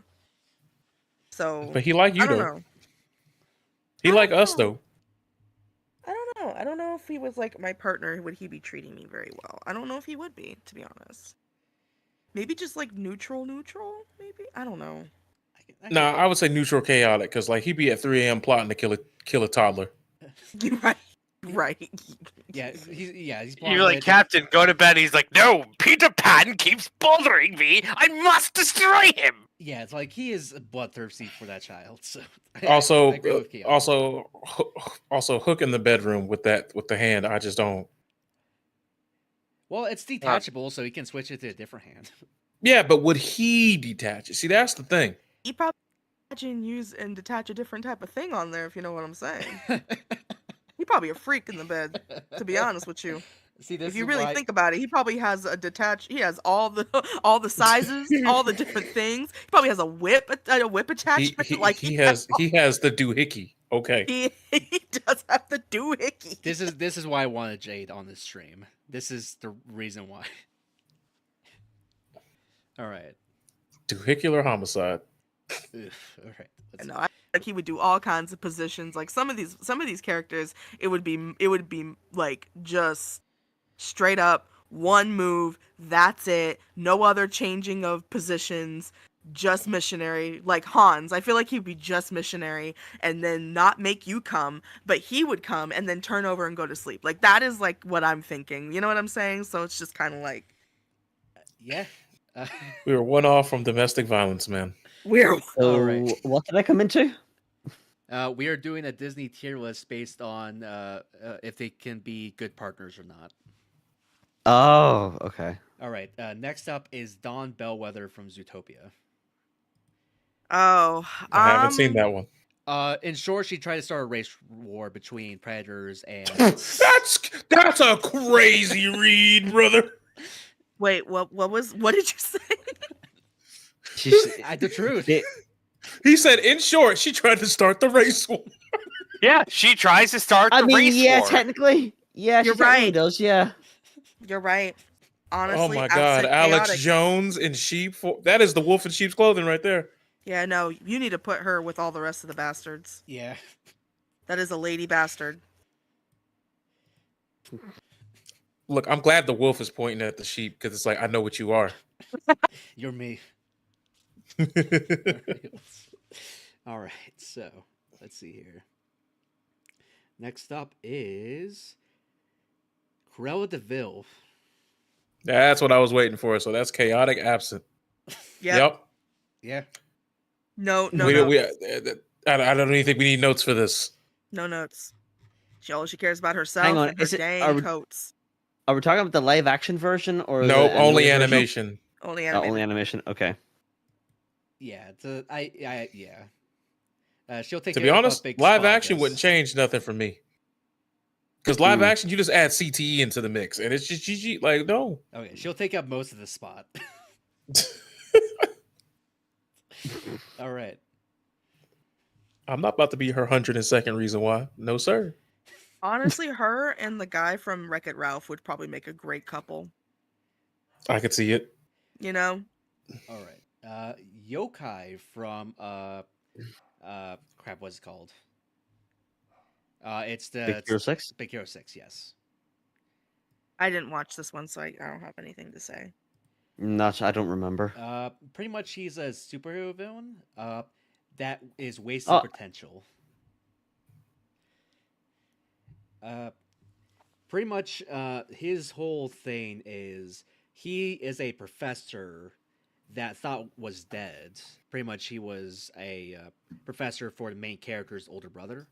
So But he like you I don't though. know. He I like don't us know. though. I don't know if he was like my partner, would he be treating me very well? I don't know if he would be, to be honest. Maybe just like neutral, maybe? I don't know. Nah, I would say neutral chaotic because like he'd be at 3 a.m. plotting to kill a toddler. Right. Yeah, he's You're like, Captain, go to bed. He's like, no, Peter Pan keeps bothering me. I must destroy him. Yeah, it's like he is bloodthirsty for that child. So Also, I agree with Keanu. also Hook in the bedroom with the hand. I just don't. Well, it's detachable, so he can switch it to a different hand. Yeah, but would he detach it? See, that's the thing. He probably imagine use and detach a different type of thing on there, if you know what I'm saying. He probably a freak in the bed, to be honest with you. See, this If you is really why... think about it, he probably has a detached. He has all the sizes, all the different things. He probably has a whip attachment. He has the doohickey. Okay. He does have the doohickey. This is why I wanted Jade on this stream. This is the reason why. All right. Doohicular homicide. Oof, all right. No, I like he would do all kinds of positions. Like some of these characters, it would be like just straight up one move. That's it. No other changing of positions. Just missionary. Like Hans, I feel like he'd be just missionary and then not make you come, but he would come and then turn over and go to sleep. Like that is like what I'm thinking. You know what I'm saying? So it's just kind of like, yeah. We were one off from domestic violence, man. we're So, All right. what did I come into? We are doing a Disney tier list based on if they can be good partners or not. Oh, okay. All right. Next up is Dawn Bellwether from Zootopia. oh, I haven't seen that one. In short, she tried to start a race war between predators and. That's a crazy read, brother. Wait, what did you say? The truth. He said, in short, she tried to start the race war. Yeah, she tries to start the I mean, race yeah, war. technically. Yeah, You're she technically right. does, yeah. You're right. Honestly, Oh my I God, said Alex chaotic. Jones in sheep. That is the wolf in sheep's clothing right there. Yeah, no, you need to put her with all the rest of the bastards. Yeah. That is a lady bastard. Look, I'm glad the wolf is pointing at the sheep because it's like, I know what you are. You're me. All right, so let's see here. Next up is Cruella de Vil. That's what I was waiting for. So that's chaotic absent. Yep. Yeah. No we notes. I don't even think we need notes for this. No notes. All she cares about herself Hang on, and her is it- dang are we- coats. Are we talking about the live action version or Nope, the only animated version? animation. Only Oh, animated. only animation. Okay. Yeah. She'll take To a be honest, big live spot, I action guess. wouldn't change nothing for me. Because live Hmm. action, you just add CTE into the mix, and it's just GG. Like, no. Okay, she'll take up most of the spot. All right. I'm not about to be her 102nd reason why. No, sir. Honestly, her and the guy from Wreck-It Ralph would probably make a great couple. I could see it. You know? All right. Yokai from crap, what's it called? It's the Big Hero 6? Big Hero 6, yes. I didn't watch this one, so I don't have anything to say. I don't remember. Pretty much he's a superhero villain. That is wasted Oh. potential. Pretty much, his whole thing is he is a professor that thought was dead. Pretty much, he was a professor for the main character's older brother.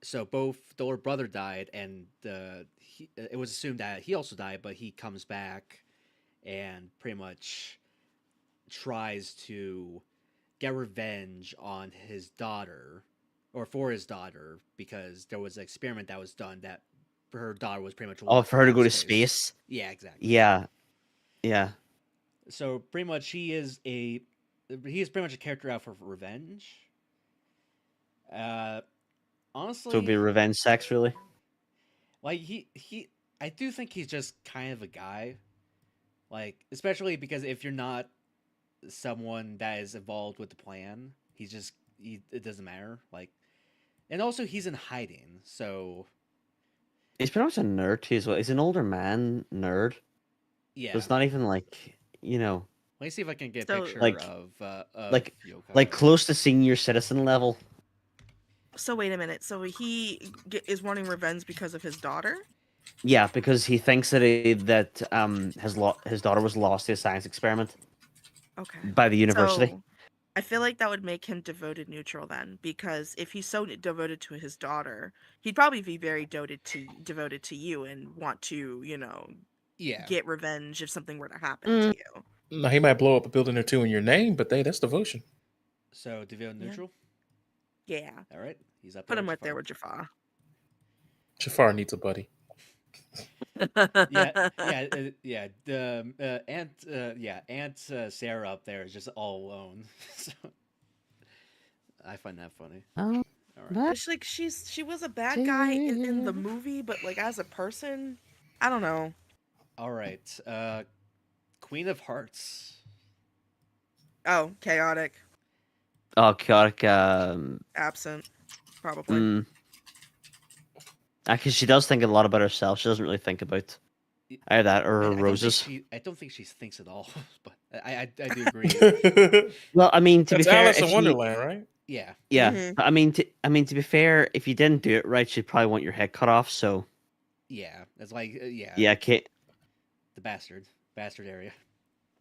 So both the older brother died, and it was assumed that he also died, but he comes back and pretty much tries to get revenge on his daughter, or for his daughter, because there was an experiment that was done that her daughter was pretty much Oh, for her to lost go in to space? Yeah, exactly. Yeah. Yeah. So pretty much he is pretty much a character out for revenge. Honestly, So it'd be revenge sex, really? like I do think he's just kind of a guy. Like, especially because if you're not someone that is involved with the plan, it doesn't matter. Like, and also he's in hiding, so He's pretty much a nerd too as well. He's an older man nerd. yeah. So it's not even like, Let me see if I can get a So, picture like- of like- Yokai. like close to senior citizen level. So wait a minute. So he is wanting revenge because of his daughter? Yeah, because he thinks that his daughter was lost to a science experiment Okay. by the university. So, I feel like that would make him devoted neutral then, because if he's so devoted to his daughter, he'd probably be very devoted to you and want to, yeah. get revenge if something were to happen Mm. to you. No, he might blow up a building or two in your name, but that's devotion. So Deville neutral. Yeah. All right, he's up. Put him with right there Jafar. with Jafar. Jafar needs a buddy. Yeah. The Aunt Sarah up there is just all alone. So I find that funny. Oh, All right. that- It's like she was a bad guy in the movie, but like as a person, I don't know. All right. Queen of Hearts. Oh, chaotic, Oh, chaotic. absent, probably. Mm. Actually, she does think a lot about herself. She doesn't really think about either that or her I don't think roses. I don't think she thinks at all, but I do agree. Well, I mean, to That's be fair, Alice if in she- Wonderland, right? Yeah. yeah, Mhm. I mean, to be fair, if you didn't do it right, she'd probably want your head cut off. So Yeah. It's like yeah, Kate. the bastard area.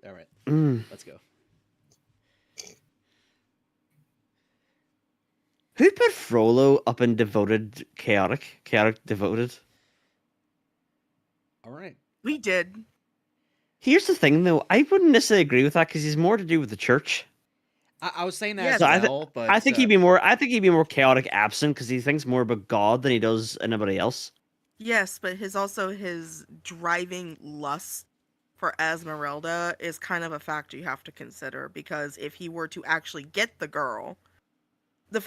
All right. Mm. Let's go. Who put Frollo up in devoted, chaotic, devoted? All right. We did. Here's the thing, though. I wouldn't necessarily agree with that because he's more to do with the church. I was saying that Yeah, as So well, but I think he'd be more. I think he'd be more chaotic absent because he thinks more about God than he does anybody else. Yes, but his driving lust for Esmeralda is kind of a factor you have to consider, because if he were to actually get the girl, the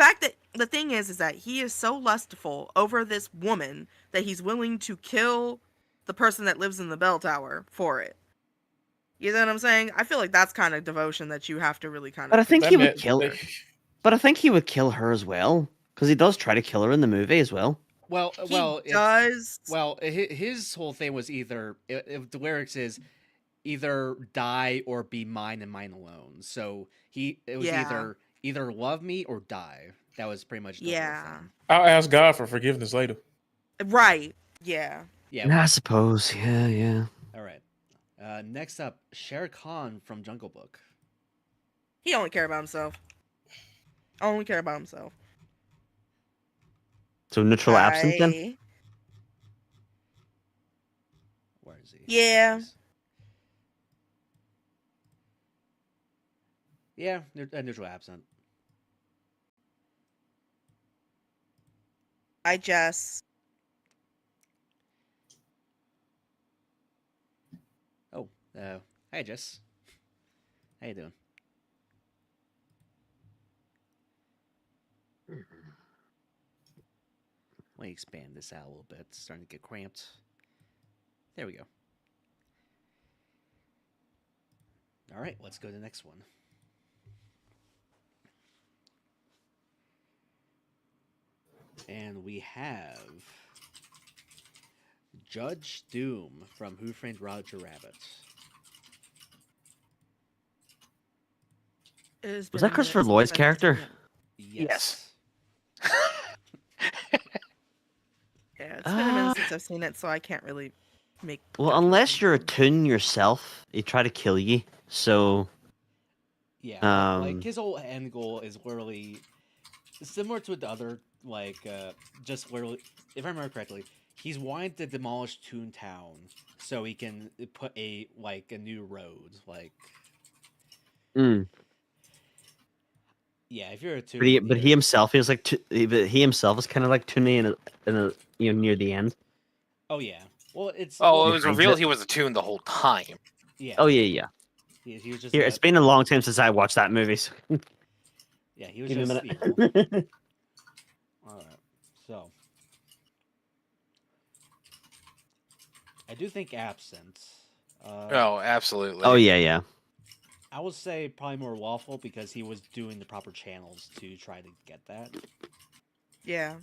thing is that he is so lustful over this woman that he's willing to kill the person that lives in the bell tower for it. You know what I'm saying? I feel like that's kind of devotion that you have to really kind But I of. think That he would meant- kill her. But I think he would kill her as well because he does try to kill her in the movie as well. well, He it's- does. Well, his whole thing was either if the lyrics is either die or be mine and mine alone. So it was Yeah. either love me or die. That was pretty much the Yeah. whole thing. I'll ask God for forgiveness later. Right. Yeah. Yeah. I suppose. Yeah. All right. Next up, Shere Khan from Jungle Book. He only care about himself. Only care about himself. So neutral absent then? I- Where is he? Yeah. There he is. Yeah, neutral absent. I just. Oh, hey Jess. How you doing? Let me expand this out a little bit. It's starting to get cramped. There we go. All right, let's go to the next one. And we have Judge Doom from Who Framed Roger Rabbit. Was that Christopher Lloyd's character? Yes. Yeah, it's been a minute since I've seen it, so I can't really make. Well, unless you're a toon yourself, he try to kill you. So Yeah, like his whole end goal is literally similar to the other, like, just literally, if I remember correctly, he's wanting to demolish Toontown so he can put a new road, like. Yeah, if you're a toon, but he himself is like, he himself is kind of like Toonie in a near the end. Oh yeah, well it's. Oh, well, it was revealed he was a tune the whole time. Yeah. Oh yeah. He was just. Here, it's been a long time since I watched that movie. So. Yeah, he was Give me just. a minute. All right, so I do think absent. Oh, absolutely. Oh yeah. I would say probably more Waffle because he was doing the proper channels to try to get that. Yeah.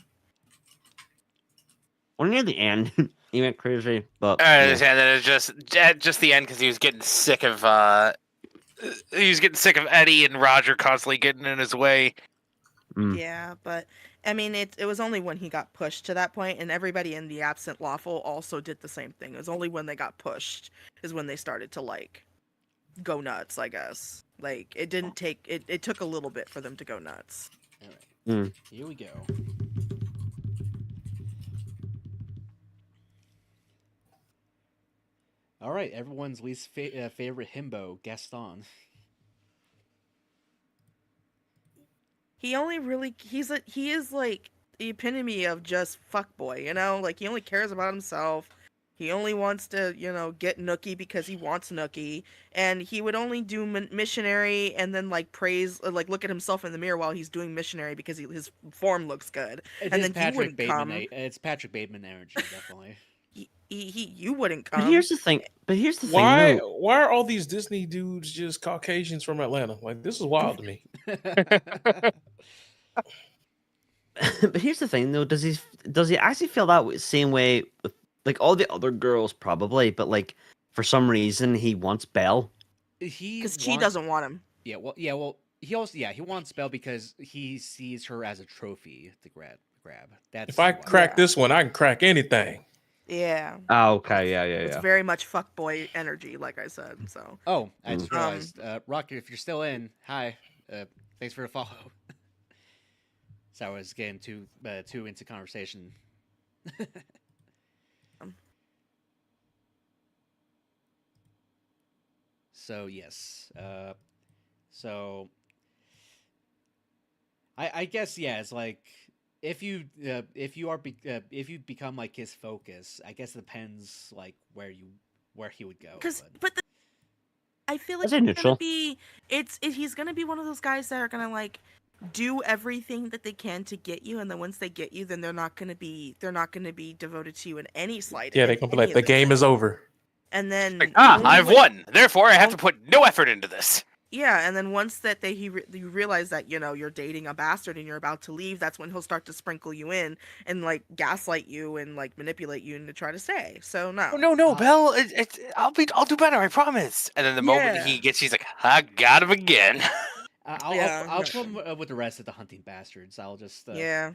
Or near the end, he went crazy. But And then it's just the end because he was getting sick of Eddie and Roger constantly getting in his way. Yeah, but I mean, it was only when he got pushed to that point, and everybody in the absent Lawful also did the same thing. It was only when they got pushed is when they started to go nuts, I guess. Like it didn't take it took a little bit for them to go nuts. All right, here we go. All right, everyone's least favorite himbo, Gaston. He only really he is like the epitome of just fuckboy, you know? Like he only cares about himself. He only wants to, get Nookie because he wants Nookie, and he would only do missionary and then praise, look at himself in the mirror while he's doing missionary because his form looks good. It and is then Patrick you wouldn't Bateman. come. It's Patrick Bateman energy, definitely. You wouldn't come. But here's the thing. Why though. why are all these Disney dudes just Caucasians from Atlanta? Like this is wild to me. But here's the thing, though. Does he actually feel that same way with all the other girls? Probably, but for some reason he wants Belle. Because she doesn't want him. Yeah, well, he also he wants Belle because he sees her as a trophy to grab. That's If I why. crack this one, I can crack anything. Yeah. Oh, okay, yeah. It's very much fuckboy energy, like I said. So. Oh, I just realized, Rocket, if you're still in, hi. Thanks for the follow. So I was getting too into conversation. So yes, so I guess it's if you become his focus, I guess it depends where he would go. I feel like Is it neutral? he's gonna be one of those guys that are gonna do everything that they can to get you, and then once they get you, then they're not gonna be devoted to you in any slight. Yeah, they're gonna be like, the game is over. And then I've won. Therefore, I have to put no effort into this. Yeah, and then once that you realize that you're dating a bastard and you're about to leave, that's when he'll start to sprinkle you in and gaslight you and manipulate you to try to stay. So no. Oh, no, Belle. I'll do better. I promise. And then the moment he gets, she's like, I got him again. I'll put him with the rest of the hunting bastards. I'll just Yeah.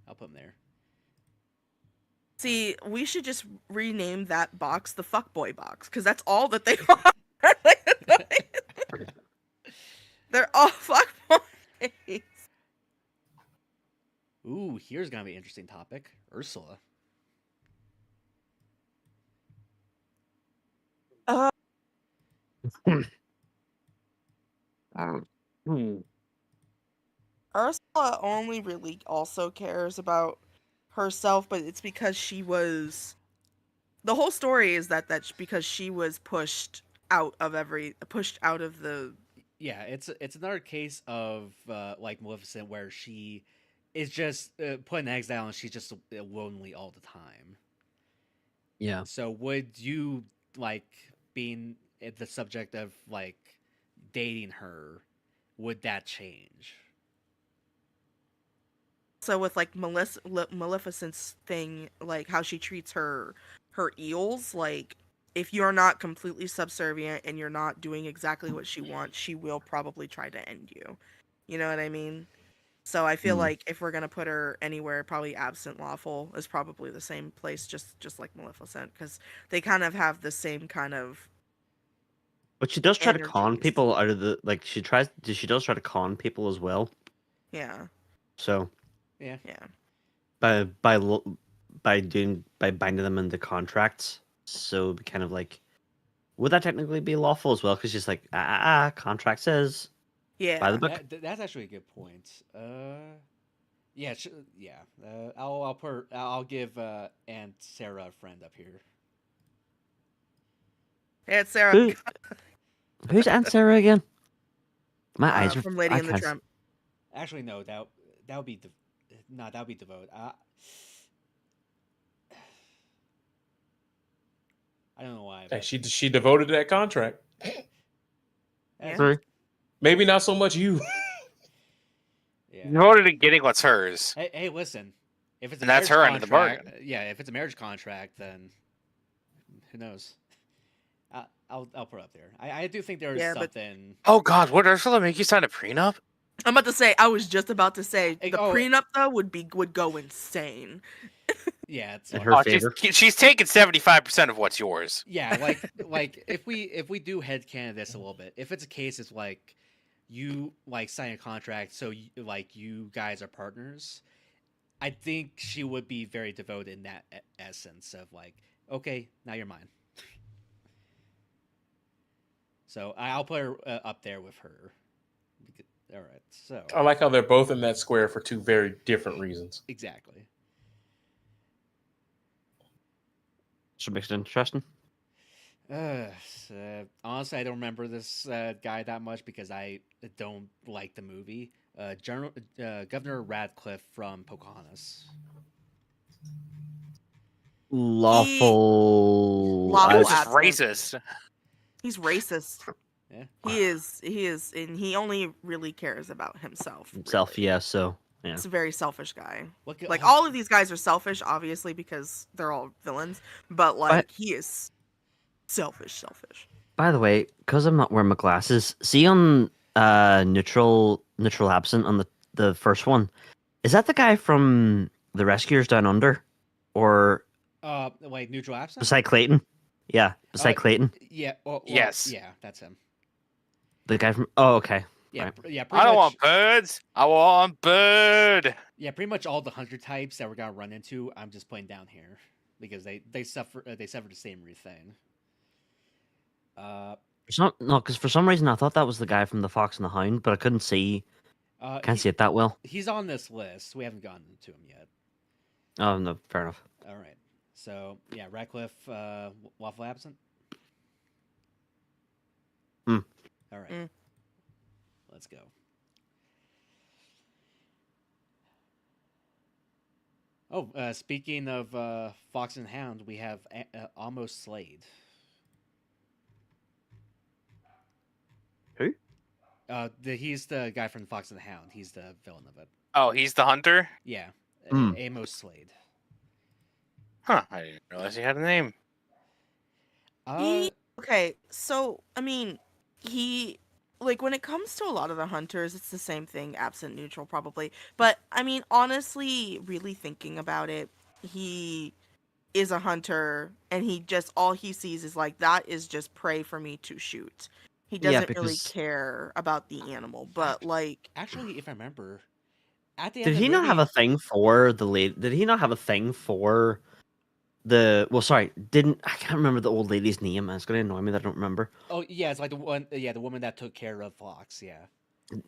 I'll put him there. See, we should just rename that box the fuckboy box, because that's all that they are. They're all fuckboys. Ooh, here's gonna be an interesting topic. Ursula. Ursula only really also cares about herself, but it's because she was. The whole story is that's because she was pushed out of the. Yeah, it's another case of like Maleficent, where she is just putting eggs down and she's just lonely all the time. Yeah. So would you like being the subject of like dating her? Would that change? So with like Maleficent's thing, like how she treats her eels, like if you're not completely subservient and you're not doing exactly what she wants, she will probably try to end you. You know what I mean? So I feel like if we're gonna put her anywhere, probably absent lawful is probably the same place, just like Maleficent, because they kind of have the same kind of. But she does try to con energies. people out of the like. She does try to con people as well. Yeah. So Yeah. Yeah. by binding them into contracts, so it'd be kind of like, would that technically be lawful as well? Because she's like, contract says Yeah. by the book. That's actually a good point. Yeah, yeah. I'll give Aunt Sarah a friend up here. Hey, it's Sarah. Who's Aunt Sarah again? My eyes are from Lady and the Tramp. Actually, no. That would be that would be devoted. I don't know why. Hey, she devoted to that contract. Yeah. Maybe not so much you. Yeah. Devoted to getting what's hers. Hey, listen. If it's And that's her end of the bargain. Yeah, if it's a marriage contract, then who knows? I'll put it up there. I do think there is something. Oh God, would Ursula make you sign a prenup? I'm about to say. I was just about to say the Oh. prenup though would go insane. Yeah, it's In her favor. She's taking 75% of what's yours. Yeah, like if we do headcanon this a little bit, if it's a case, it's like you like sign a contract, so you guys are partners. I think she would be very devoted in that essence of like, okay, now you're mine. So I'll put her up there with her. All right, so I like how they're both in that square for two very different reasons. Exactly. So it makes it interesting. Honestly, I don't remember this guy that much because I don't like the movie. Governor Radcliffe from Pocahontas. Lawful. Lawful Just racist. He's racist. Yeah. He is, and he only really cares about himself. Himself, really. yeah. So yeah. He's a very selfish guy. Like all of these guys are selfish, obviously, because they're all villains. But like, he is selfish. By the way, because I'm not wearing my glasses, see on neutral absent on the first one, is that the guy from the Rescuers Down Under, or like neutral absent beside Clayton? Yeah, beside Clayton. Yeah. Yes. Yeah, that's him. The guy from. Oh, okay. Yeah. Right. Yeah. I don't want birds. I want bird. Yeah, pretty much all the hunter types that we're gonna run into, I'm just putting down here because they suffer the same thing. Because for some reason I thought that was the guy from the Fox and the Hound, but I couldn't see. Can't see it that well. He's on this list. We haven't gotten to him yet. Oh no, fair enough. All right. So yeah, Radcliffe, lawful absent. All right. Let's go. Oh, speaking of Fox and Hound, we have Almost Slade. Who? He's the guy from Fox and the Hound. He's the villain of it. Oh, he's the hunter? Yeah, Amos Slade. Huh, I didn't realize he had a name. Okay, so I mean, he like when it comes to a lot of the hunters, it's the same thing, absent neutral probably. But I mean, honestly, really thinking about it, he is a hunter and he just all he sees is like that is just prey for me to shoot. He Yeah, doesn't really because care about the animal, but like Actually, if I remember, at the did end of he the not have movie, a thing for the lady? Did he not have a thing for the? Well, sorry, didn't I can't remember the old lady's name. It's gonna annoy me that I don't remember. oh yeah, it's like the one, yeah, the woman that took care of Fox, yeah.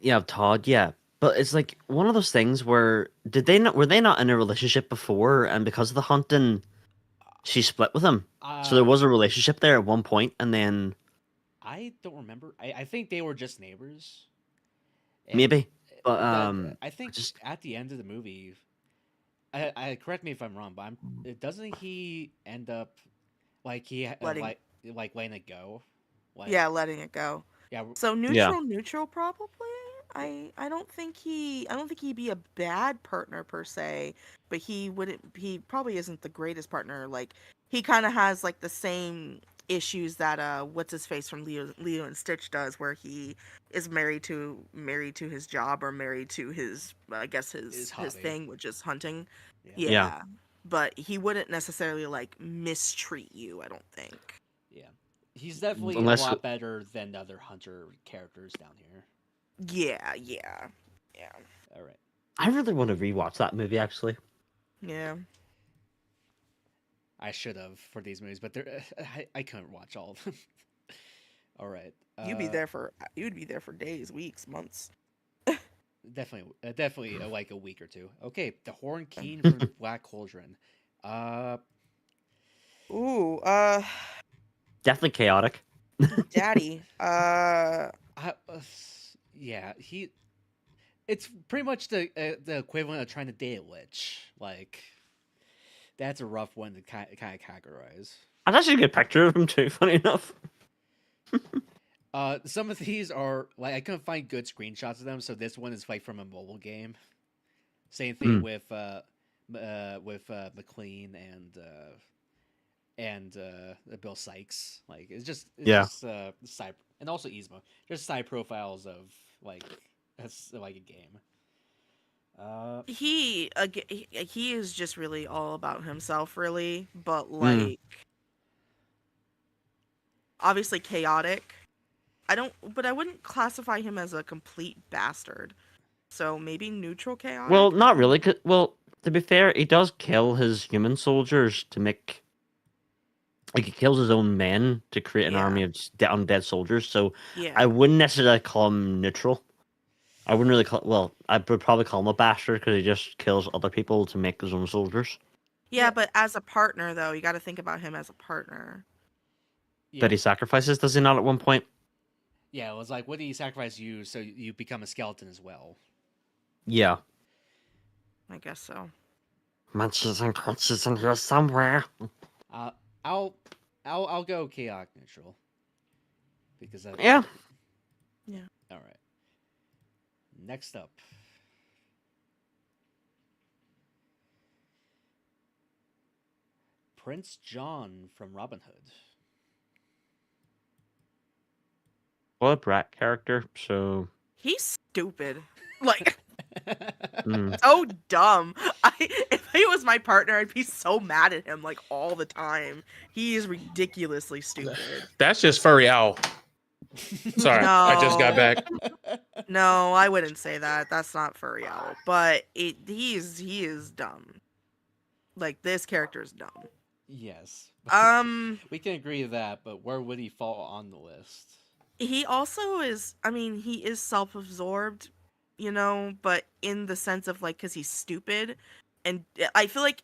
Yeah, Todd. Yeah, but it's like one of those things where did they not were they not in a relationship before, and because of the hunting, she split with him. So Uh, there was a relationship there at one point, and then I don't remember. I think they were just neighbors. And maybe, but I I think just at the end of the movie, correct me if I'm wrong, but doesn't he end up like letting like letting it go? Like yeah, letting it go. yeah, So yeah. neutral probably. I don't think he'd be a bad partner per se, but he probably isn't the greatest partner. Like he kind of has like the same issues that what's his face from Leo and Stitch does, where he is married to his job or married to his I guess his his hobby. thing, which is hunting. Yeah, Yeah. Yeah. But he wouldn't necessarily like mistreat you, I don't think. yeah. He's definitely a Unless lot better than the other hunter characters down here. Yeah, yeah. Yeah. All right. I really want to rewatch that movie actually. Yeah. I should have for these movies, but I couldn't watch all of them. All right. You'd be there for days, weeks, months. Definitely like a week or two. Okay, the Horn Keen from the Black Cauldron. Uh, Ooh, Definitely chaotic. Daddy. I, yeah, it's pretty much the equivalent of trying to date a lich. Like, that's a rough one to kind of categorize. That's actually a good picture of him too. Funny enough. Some of these are like I couldn't find good screenshots of them, so this one is like from a mobile game. Same thing with McLean and Bill Sykes. Like it's Yeah. just side and also Yzma. Just side profiles of like that's like a game. He is just really all about himself, really. But Mm. like, obviously chaotic. But I wouldn't classify him as a complete bastard. So maybe neutral chaotic. Well, not really. Well, to be fair, he does kill his human soldiers to make. Like he kills his own men to create an Yeah. army of undead soldiers. So Yeah. I wouldn't necessarily call him neutral. I wouldn't really call. Well, I would probably call him a bastard because he just kills other people to make his own soldiers. Yeah, but as a partner, though, you got to think about him as a partner. Yeah, That he sacrifices, does he not? At one point. yeah. It was like, what do you sacrifice you so you become a skeleton as well? Yeah. I guess so. Munchies and crunchies in here somewhere. Uh, I'll go chaotic neutral because Yeah. All right. Next up. Prince John from Robin Hood. Well, a brat character, so. He's stupid. Like, Mm. so dumb. If he was my partner, I'd be so mad at him like all the time. He is ridiculously stupid. That's just furry owl. Sorry, I just got No. back. No, I wouldn't say that. That's not furry owl. But he is dumb. Like this character is dumb. Yes. Um, We can agree to that, but where would he fall on the list? he also is. I mean, he is self-absorbed, you know, but in the sense of like, cause he's stupid, and I feel like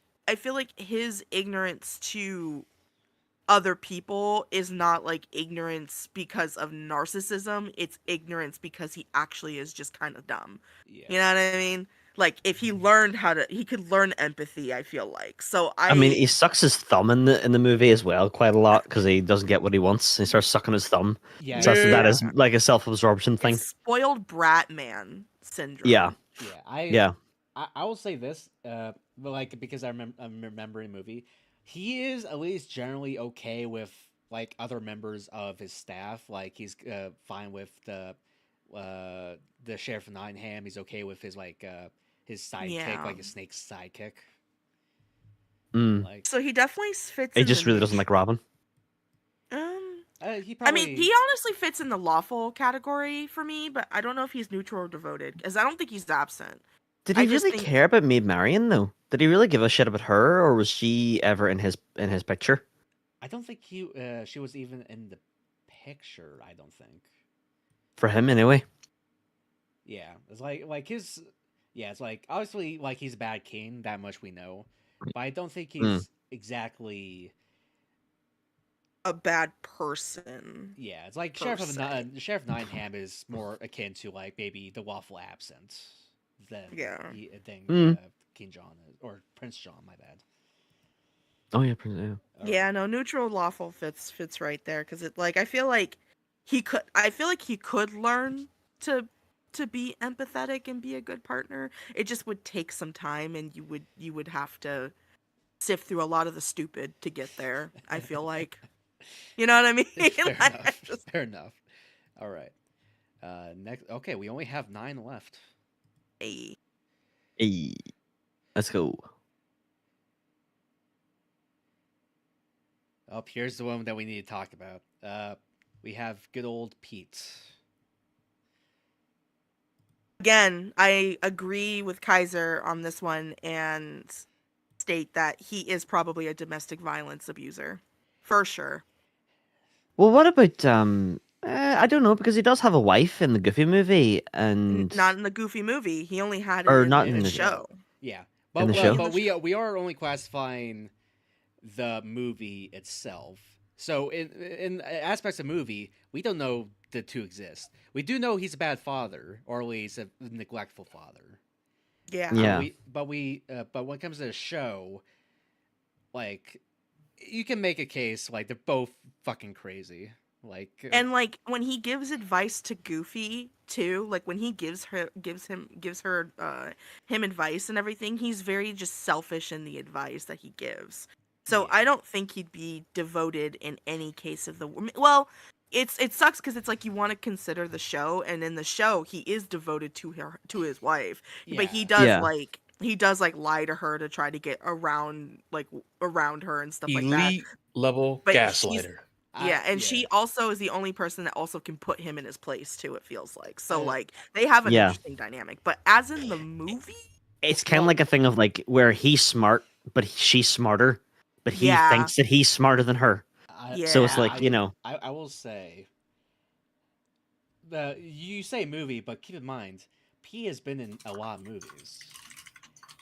his ignorance to other people is not like ignorance because of narcissism. It's ignorance because he actually is just kind of dumb. Yeah. You know what I mean? Like if he learned he could learn empathy. I feel like so. I mean, he sucks his thumb in the movie as well quite a lot because he doesn't get what he wants. He starts sucking his thumb. Yeah. So that Yeah. is like a self-absorption thing. It's spoiled brat man syndrome. Yeah. Yeah. Yeah. I will say this, but like because I'm remembering the movie, he is at least generally okay with like other members of his staff. Like he's fine with the the Sheriff of Nottingham. He's okay with his his sidekick, Yeah. like a snake's sidekick. Mm. Like So he definitely fits. He in just the really doesn't like Robin. he I probably. mean, he honestly fits in the lawful category for me, but I don't know if he's neutral or devoted because I don't think he's absent. Did I he just really think- care about Maid Marian though? Did he really give a shit about her, or was she ever in his picture? I don't think she was even in the picture. I don't think. For him, anyway. Yeah, it's like his. Yeah, it's like obviously like he's a bad king. That much we know, but I don't think he's exactly. A bad person. Yeah, it's like per Sheriff of se. Sheriff Nottingham is more akin to like maybe the lawful absent than Yeah. King John or Prince John. My bad. Oh yeah, yeah. Yeah, no, neutral lawful fits right there because it like I feel like he could learn to be empathetic and be a good partner. It just would take some time and you would have to sift through a lot of the stupid to get there. I feel like. You know what I mean? Fair Like, enough. Fair enough. All right. Next. Okay, we only have 9 left. Hey. Hey, let's go. Oh, here's the one that we need to talk about. We have good old Pete. Again, I agree with Kaiser on this one and state that he is probably a domestic violence abuser. For sure. Well, what about I don't know, because he does have a wife in the Goofy movie, and Not in the Goofy movie. He only had it Or in, not in in the the show. Yeah, In the but show? but we are only classifying the movie itself. So in aspects of movie, we don't know the two exist. We do know he's a bad father, or at least a neglectful father. Yeah. Yeah. But when it comes to the show, like you can make a case like they're both fucking crazy. Like And like when he gives advice to Goofy too, like when he gives her him advice and everything, he's very just selfish in the advice that he gives. So Yeah. I don't think he'd be devoted in any case of the well. It sucks because it's like you want to consider the show, and in the show he is devoted to his wife, but he does Yeah. like lie to her to try to get around her and stuff like that. Elite level But gaslighter. Yeah, and she also is the only person that also can put him in his place too, it feels like. So like they have an Yeah. interesting dynamic. But as in the movie, it's kind of like a thing of like where he's smart, but she's smarter, but he Yeah. thinks that he's smarter than her. So it's like, you know. I will say, you say movie, but keep in mind, P has been in a lot of movies.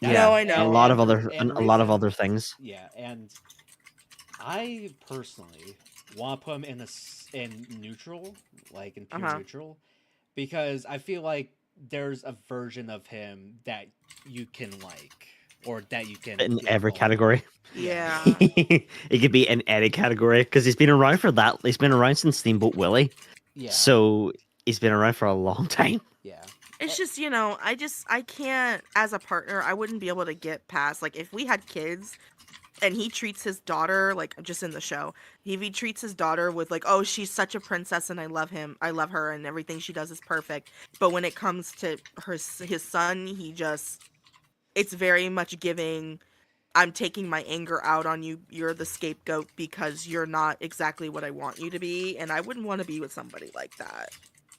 Yeah, No, I know. a lot of And other things. Yeah, and I personally want to put him in neutral, like in pure neutral, because I feel like there's a version of him that you can like, or that you can In get every involved category. yeah. It could be in any category because he's been around for that. He's been around since Steamboat Willie. with. Yeah. So he's been around for a long time. Yeah. It's just, I can't, as a partner, I wouldn't be able to get past, like, if we had kids and he treats his daughter, like, just in the show, if he treats his daughter with, like, oh, she's such a princess and I love her and everything she does is perfect. But when it comes to his son, it's very much giving, I'm taking my anger out on you. You're the scapegoat because you're not exactly what I want you to be. And I wouldn't want to be with somebody like that.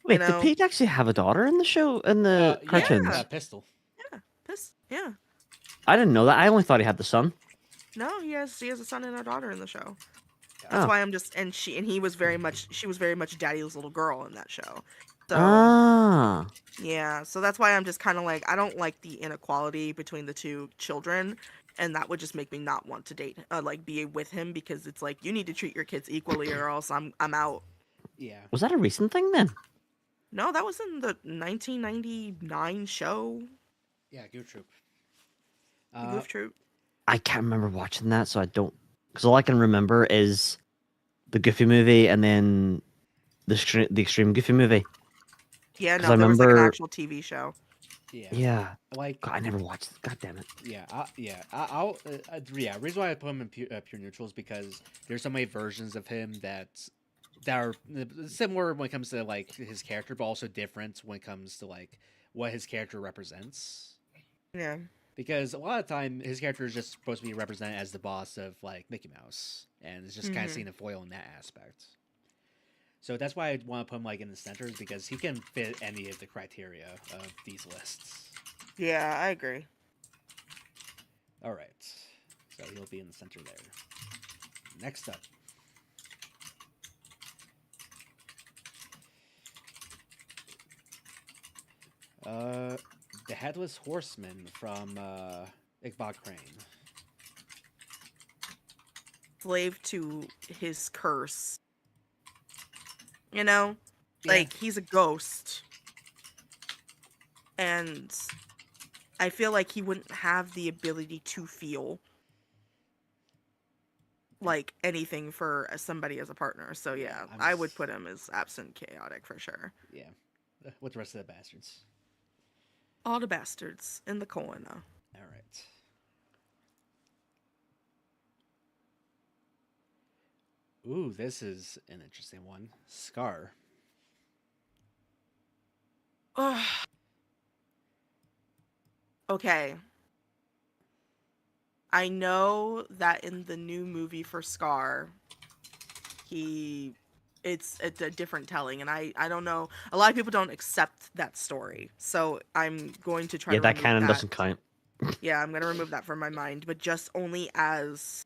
Wait, know? did Pete actually have a daughter in the show, in the cartoons? Yeah. Pistol. Yeah. I didn't know that. I only thought he had the son. No, he has a son and a daughter in the show. Oh. That's why I'm just she was very much daddy's little girl in that show. So Ah. yeah, so that's why I'm just kind of like I don't like the inequality between the two children, and that would just make me not want to date be with him because it's like you need to treat your kids equally or else I'm out. Yeah. Was that a recent thing then? No, that was in the 1999 show. Yeah, Goof Troop. Goof Troop. I can't remember watching that, so I don't. Because all I can remember is the Goofy movie and then the Extreme Goofy movie. Yeah, 'Cause no, I there was like an remember- actual TV show. Yeah. Yeah. Like God, I never watched it. God damn it. Yeah, I'll reason why I put him in pure neutral is because there's so many versions of him that that are similar when it comes to like his character, but also different when it comes to like what his character represents. Yeah. Because a lot of time his character is just supposed to be represented as the boss of like Mickey Mouse, and it's just kind of Mhm. seen a foil in that aspect. So that's why I want to put him like in the center, because he can fit any of the criteria of these lists. Yeah, I agree. All right, so he'll be in the center there. Next up, the Headless Horseman from Ichabod Crane. Slave to his curse. You know? Yeah. Like, he's a ghost. And I feel like he wouldn't have the ability to feel like anything for somebody as a partner. So yeah, I'm I would just- put him as absent chaotic for sure. Yeah, with the rest of the bastards. All the bastards in the corner. All right. Ooh, this is an interesting one. Scar. Ugh. Okay. I know that in the new movie for Scar, it's a different telling, and I don't know. A lot of people don't accept that story, so I'm going to try Yeah, to that remove canon that. doesn't count. Yeah, I'm gonna remove that from my mind, but just only as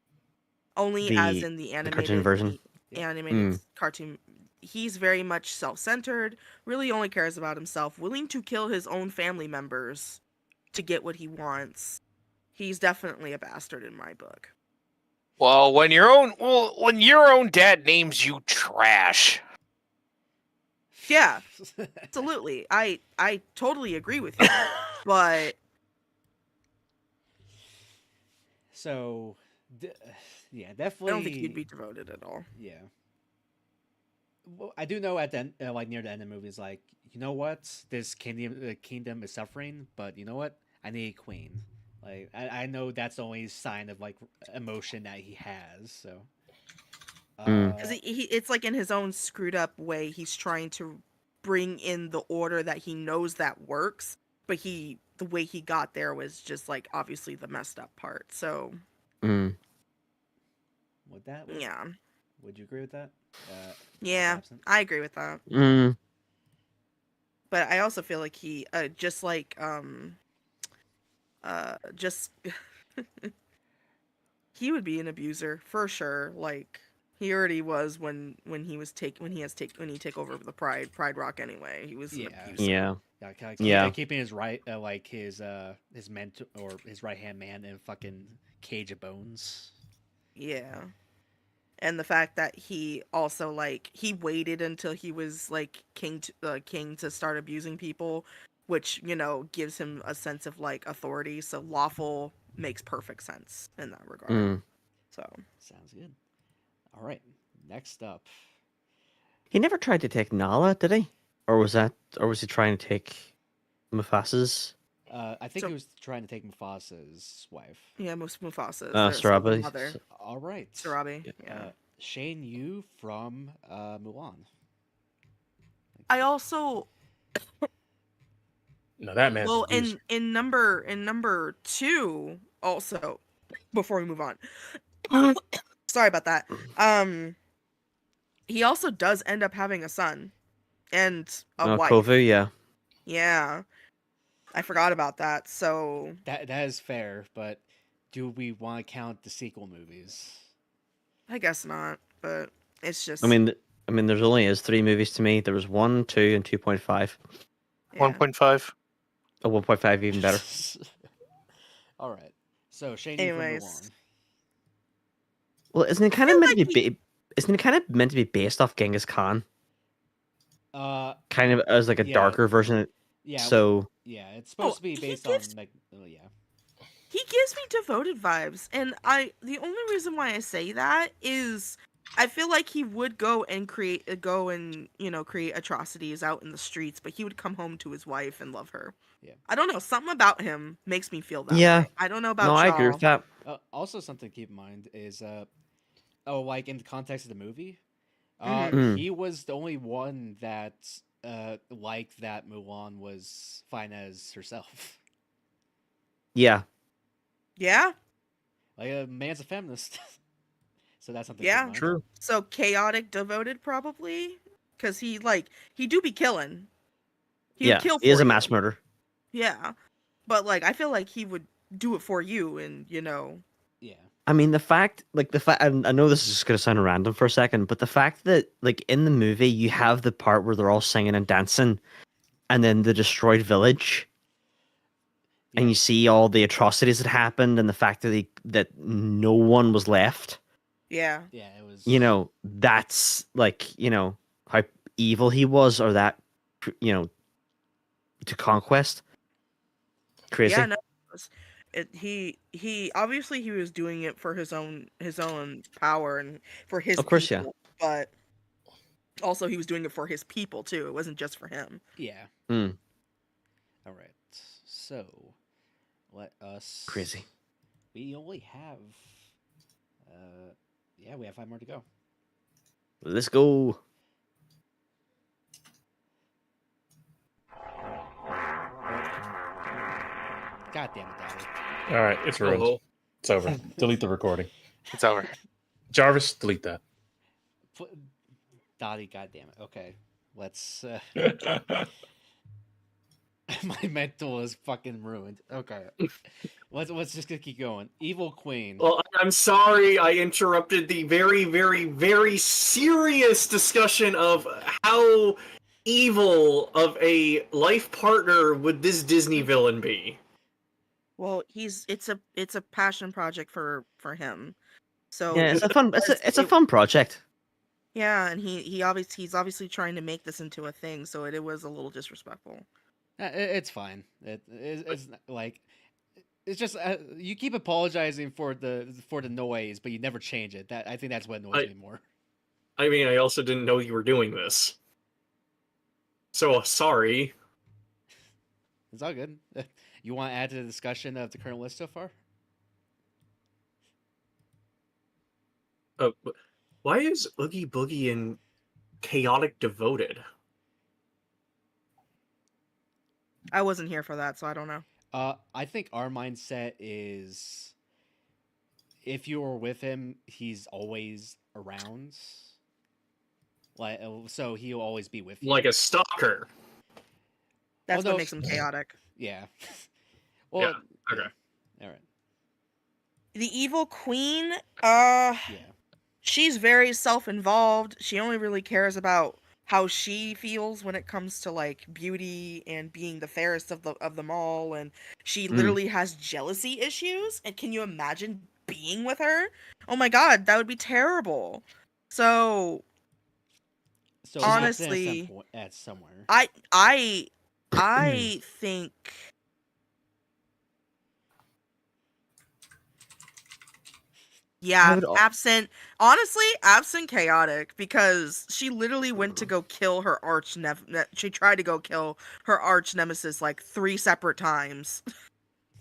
The- in the the animated cartoon version? the animated Mm. cartoon. He's very much self-centered, really only cares about himself, willing to kill his own family members to get what he wants. He's definitely a bastard in my book. Well, when your own dad names you trash. Yeah, absolutely. I totally agree with you. But So, yeah, I definitely. don't think he'd be devoted at all. Yeah. Well, I do know at the end, like near the end of the movie, is like, you know what? This kingdom is suffering, but you know what? I need a queen. Like, I know that's the only sign of like emotion that he has. So, Because it's like in his own screwed up way, he's trying to bring in the order that he knows that works, but the way he got there was just like obviously the messed up part. So Mm. would that? yeah, Would you agree with that? yeah, Absent? I agree with that. Mm. But I also feel like he just he would be an abuser for sure. Like he already was when he took over the Pride Rock anyway. He was an Yeah. abuser. Yeah. Yeah, Yeah. keeping his like his mentor or his right hand man in a fucking cage of bones. Yeah. And the fact that he also like he waited until he was like king to start abusing people, which gives him a sense of like authority. So lawful makes perfect sense in that regard. Mm. So Sounds good. All right, next up. He never tried to take Nala, did he? Or was he trying to take Mufasa's? I think So- he was trying to take Mufasa's wife. yeah, Mufasa. Sarabi. Mother. All right. Sarabi. Yeah. Shane Yu from Mulan. I also No, that man's well abusive. in number 2 also before we move on. Sorry about that. He also does end up having a son and a wife. Kovu, yeah. Yeah. I forgot about that. So That is fair, but do we want to count the sequel movies? I guess not, but it's just I mean, there's only 3 movies to me. There was 1, 2, and 2.5. yeah. 1.5. Oh, 1.5 even better. All right. So Shane Yu from Anyways. Mulan. Well, isn't it kind feel of meant like to be? Isn't it kind of meant to be based off Genghis Khan? Kind of as like a Yeah. darker version. Yeah. So Yeah, it's supposed to be he based gives- on like. Oh yeah. He gives me devoted vibes, and the only reason why I say that is I feel like he would go and create atrocities out in the streets, but he would come home to his wife and love her. Yeah. I don't know, something about him makes me feel that Yeah. way. I don't know about no, I agree y'all. with that. Also, something to keep in mind is like in the context of the movie, Mm. He was the only one that liked that Mulan was fine as herself. Yeah. Yeah. Like a man's a feminist, so that's something. Yeah. To mind. True. So chaotic devoted probably, because he do be killing. He would kill for He is a you. mass murderer. Yeah, but like I feel like he would do it for you, and Yeah. I mean, the fact, I know this is just going to sound random for a second, but the fact that, like, in the movie, you have the part where they're all singing and dancing, and then the destroyed village, and Yeah. you see all the atrocities that happened, and the fact that that no one was left. Yeah. Yeah, it was. That's like, how evil he was, or that, to conquest. Crazy. Yeah, no. He obviously he was doing it for his own power and for his Of course, yeah. people, but also he was doing it for his people too. It wasn't just for him. Yeah. Mm. All right. So, let us. Crazy. We only have. Yeah, we have 5 more to go. Let's go. God damn it, Daddy. All right, it's ruined. Oh, It's over. Delete the recording. It's over. Jarvis, delete that. Dottie, God damn it. Okay, let's. My mental is fucking ruined. Okay, let's just keep going. Evil Queen. well, I'm sorry I interrupted the very, very, very serious discussion of how evil of a life partner would this Disney villain be. Well, it's a passion project for him. So Yeah, it's a fun. It's a it- fun project. Yeah, and he's obviously trying to make this into a thing, so it was a little disrespectful. It's fine. It's not, like it's just you keep apologizing for the noise, but you never change it. I think that's what annoys me more. I mean, I also didn't know you were doing this. So, sorry. It's all good. You want to add to the discussion of the current list so far? Why is Oogie Boogie in Chaotic Devoted? I wasn't here for that, so I don't know. I think our mindset is if you're with him, he's always around. Like, so he'll always be with you. Like a stalker. That's no, what makes him chaotic. Yeah. Well, okay. All right. The evil queen, Yeah. she's very self-involved. She only really cares about how she feels when it comes to like beauty and being the fairest of them all, and she literally has jealousy issues. And can you imagine being with her? Oh my god, that would be terrible. So honestly, at somewhere. I think yeah, absent chaotic, because she literally went to go kill her she tried to go kill her arch nemesis like 3 separate times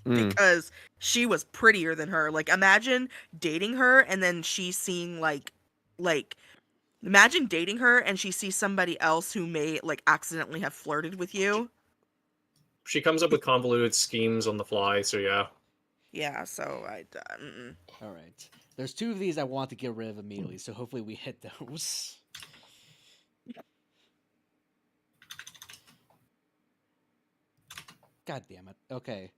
because she was prettier than her. Like, imagine dating her and then she's seeing imagine dating her and she sees somebody else who may like accidentally have flirted with you. She comes up with convoluted schemes on the fly, so yeah. Yeah, so All right. There's 2 of these I want to get rid of immediately, so hopefully we hit those. God damn it. Okay.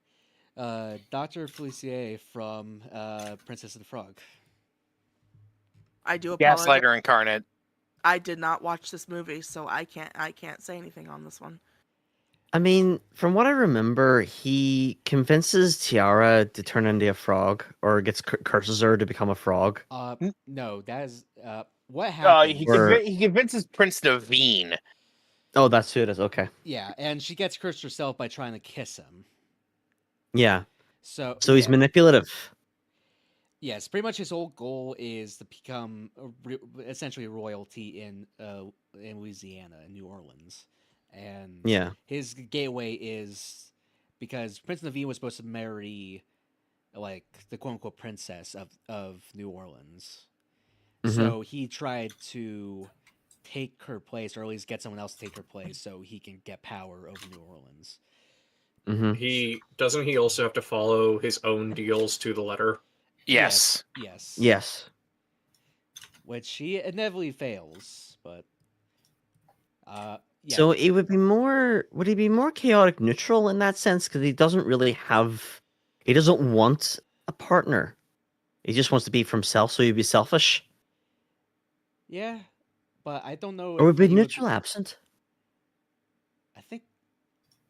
Dr. Felicia from Princess and the Frog. I do apologize. Gaslighter incarnate. I did not watch this movie, so I can't say anything on this one. I mean, from what I remember, he convinces Tiara to turn into a frog, or curses her to become a frog. No, that is what happened. He convinces Prince Naveen. Oh, that's who it is. Okay. Yeah, and she gets cursed herself by trying to kiss him. Yeah. So he's manipulative. Yes, pretty much his whole goal is to become essentially royalty in Louisiana, in New Orleans. And yeah, his gateway is because Prince Naveen was supposed to marry like the quote unquote princess of New Orleans. Mm-hmm. So he tried to take her place, or at least get someone else to take her place, so he can get power over New Orleans. Mm-hmm. He also have to follow his own deals to the letter? Yes. Yes. Yes. Which he inevitably fails, but yeah. So it would be more. Would he be more chaotic neutral in that sense? Because he doesn't really have. He doesn't want a partner. He just wants to be for himself. So he'd be selfish. Yeah, but I don't know. Or would be he neutral absent. I think.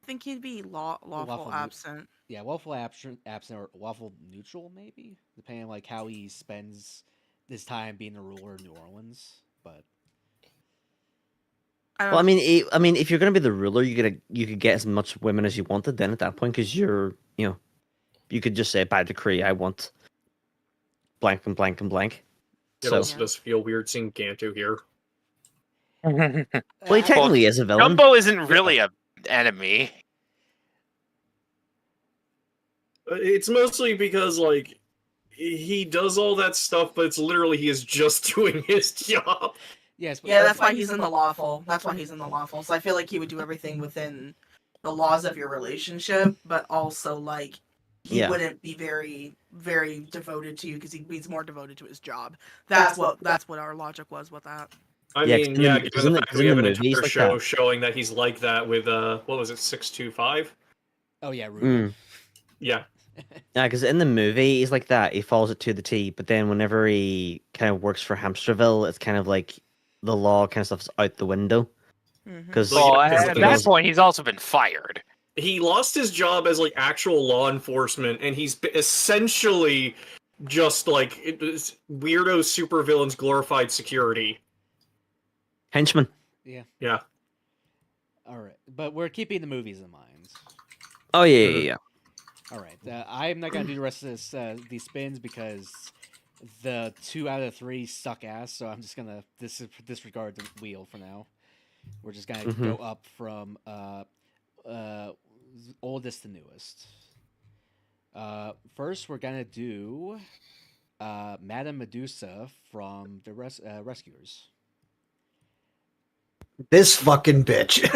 I think he'd be lawful Lawful absent. Yeah, lawful absent, or lawful neutral, maybe, depending on like how he spends his time being the ruler of New Orleans. But Well, I mean, if you're gonna be the ruler, you could get as much women as you wanted. Then at that point, because you could just say by decree, I want blank and blank and blank. It also does feel weird seeing Gantu here. Well, he technically is a villain. Gumbo isn't really a enemy. It's mostly because like he does all that stuff, but it's literally he is just doing his job. yes, but Yeah, that's why he's in the lawful. That's why he's in the lawful. So I feel like he would do everything within the laws of your relationship, but also like he wouldn't be very, very devoted to you because he's more devoted to his job. That's what our logic was with that. I mean, given the fact we have an entire show showing that he's like that with what was it, 625? Oh yeah, Ruben. Yeah. Yeah, because in the movie he's like that. He follows it to the T. But then whenever he kind of works for Hamsterville, it's kind of like the law kind of stuff's out the window. Because at that point, he's also been fired. He lost his job as like actual law enforcement, and he's essentially just like weirdo supervillains glorified security. Henchman. Yeah. All right, but we're keeping the movies in mind. Oh yeah. All right, I'm not gonna do the rest of these spins because the 2 out of 3 suck ass. So I'm just gonna disregard the wheel for now. We're just gonna go up from oldest to newest. First, we're gonna do Madame Medusa from the Rescuers. This fucking bitch.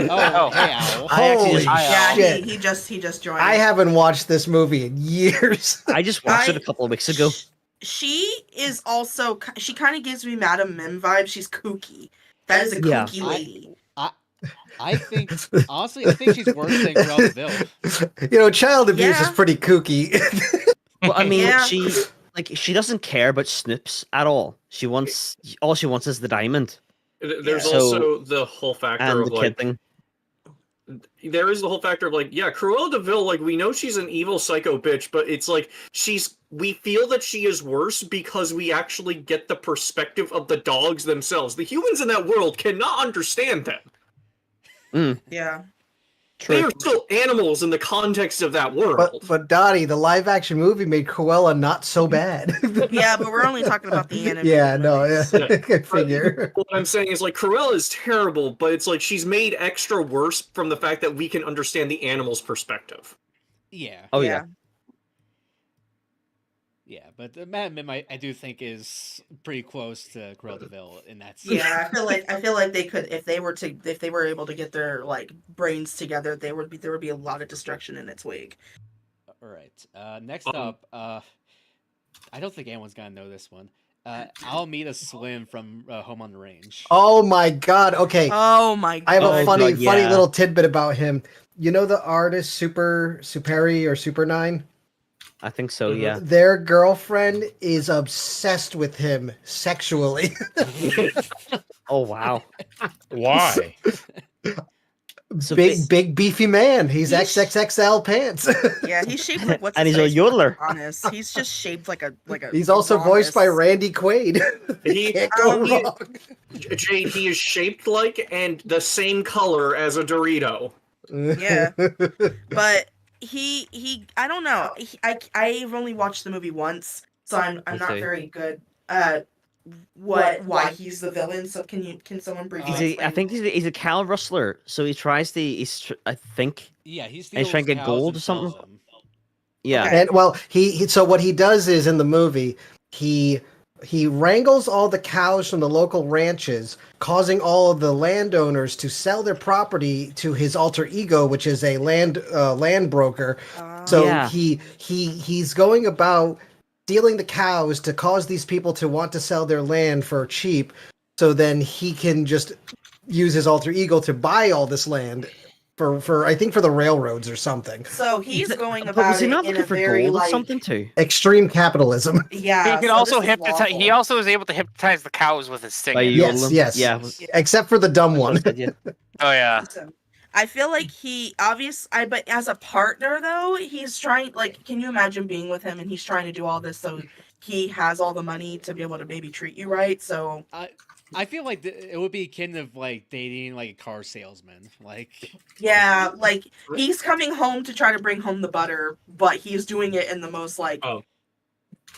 Oh, hey, Owl. Holy shit. He just joined. I haven't watched this movie in years. I just watched it a couple of weeks ago. She is also. She kind of gives me Madame Mim vibes. She's kooky. That is a kooky lady. I think, honestly, I think she's worse than Cruella de Vil. Child abuse is pretty kooky. Well, I mean, she doesn't care about Snoops at all. All she wants is the diamond. There's also the whole factor of the like kid thing. There is the whole factor of like, yeah, Cruella de Vil, like we know she's an evil psycho bitch, but it's like we feel that she is worse because we actually get the perspective of the dogs themselves. The humans in that world cannot understand them. Yeah. True. They are still animals in the context of that world. But Dottie, the live action movie made Cruella not so bad. Yeah, but we're only talking about the animated. Yeah, no, I figure. What I'm saying is like Cruella is terrible, but it's like she's made extra worse from the fact that we can understand the animal's perspective. Yeah. Oh yeah. Yeah, but Madame Mim, I do think is pretty close to Cruella de Vil in that sense. Yeah, I feel like they could if they were able to get their like brains together, there would be a lot of destruction in its wake. All right. Next up, I don't think anyone's gonna know this one. Alameda Slim from Home on the Range. Oh my god. Okay. Oh my god. I have a funny little tidbit about him. You know the artist Superi or Super 9? I think so, yeah. Their girlfriend is obsessed with him sexually. Oh wow. Why? So big beefy man. He's XXXL pants. Yeah, he's shaped like what's and his he's a face? yodeler. Honest. He's just shaped like a He's also voiced by Randy Quaid. He Can't go wrong. Jade, he is shaped like and the same color as a Dorito. Yeah. But he I don't know. I've only watched the movie once, so I'm not very good why he's the villain. So can someone briefly explain? I think he's a cow rustler. So he tries to I think he's trying to get gold or something. Them. Yeah. Okay. And well, so what he does is in the movie, he he wrangles all the cows from the local ranches, causing all of the landowners to sell their property to his alter ego, which is a land broker. So Yeah. he's going about stealing the cows to cause these people to want to sell their land for cheap. So then he can just use his alter ego to buy all this land for I think for the railroads or something. So he's going But about was he it not in looking a for very gold or like something too? Extreme capitalism. yeah. He can so also this is hypnotize. lawful. He also is able to hypnotize the cows with his By singing. yodeling? Yes, Yeah. Except for the dumb one. Yeah. Oh yeah. Listen, I feel like but as a partner though, he's trying. Like, can you imagine being with him and he's trying to do all this so he has all the money to be able to maybe treat you right? So I feel like it would be akin of like dating like a car salesman. Like, yeah, like he's coming home to try to bring home the butter, but he's doing it in the most like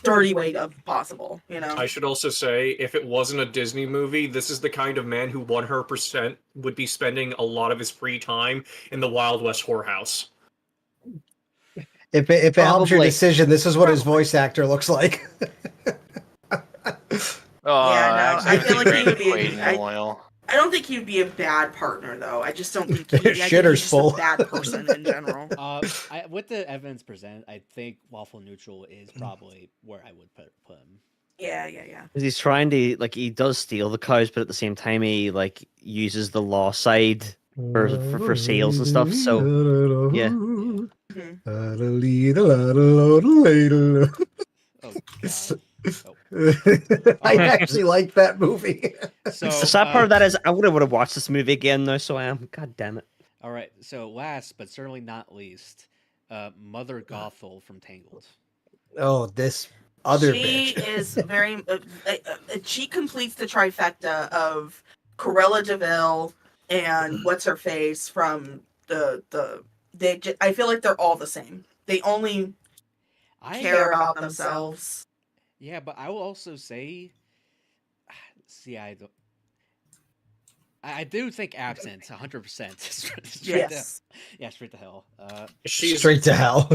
dirty way of possible. You know. I should also say, if it wasn't a Disney movie, this is the kind of man who 100% would be spending a lot of his free time in the Wild West whorehouse. If it helps your Probably. decision, this is what his voice actor looks like. I feel like he would be. Quaiding oil. I don't think he'd be a bad partner though. I just don't think I think Shitter's he's just full. a bad person in general. with the evidence presented, I think Waffle Neutral is probably where I would put him. Yeah. Because he's trying to he does steal the cows, but at the same time he uses the law side for sales and stuff. So yeah. Oh, God. I actually like that movie. So The sad part of that is I would have watched this movie again now, so I am. God damn it. all right. So last but certainly not least, Mother Gothel from Tangled. Oh, this other She bitch. is very. She completes the trifecta of Corella Deville and what's her face from I feel like they're all the same. They only care about themselves. Yeah, but I will also say, see, I do think Absent 100%. Yes. Straight to hell. She's Straight to hell.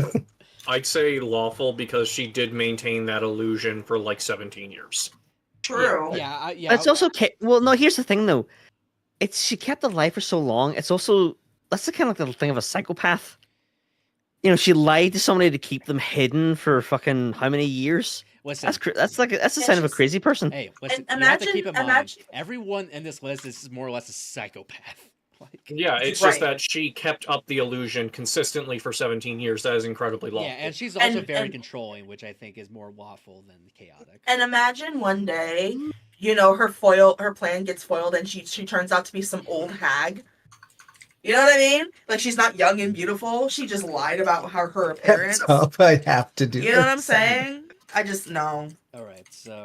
I'd say lawful because she did maintain that illusion for like 17 years. True. Yeah. It's also well. No, here's the thing though. She kept alive for so long. It's also that's the kind of the thing of a psychopath. You know, she lied to somebody to keep them hidden for fucking how many years? Listen, That's the sign of a crazy person. Hey, listen, And you have to keep in mind, imagine- everyone in this list is more or less a psychopath. Like, Yeah, it's Right. just that she kept up the illusion consistently for 17 years. That is incredibly lawful. yeah, and she's also And- very and- controlling, which I think is more lawful than chaotic. And imagine one day, her plan gets foiled, and she turns out to be some old hag. You know what I mean? Like, she's not young and beautiful. She just lied about her appearance. That's all I have to do. You know what I'm saying? I just know. All right, so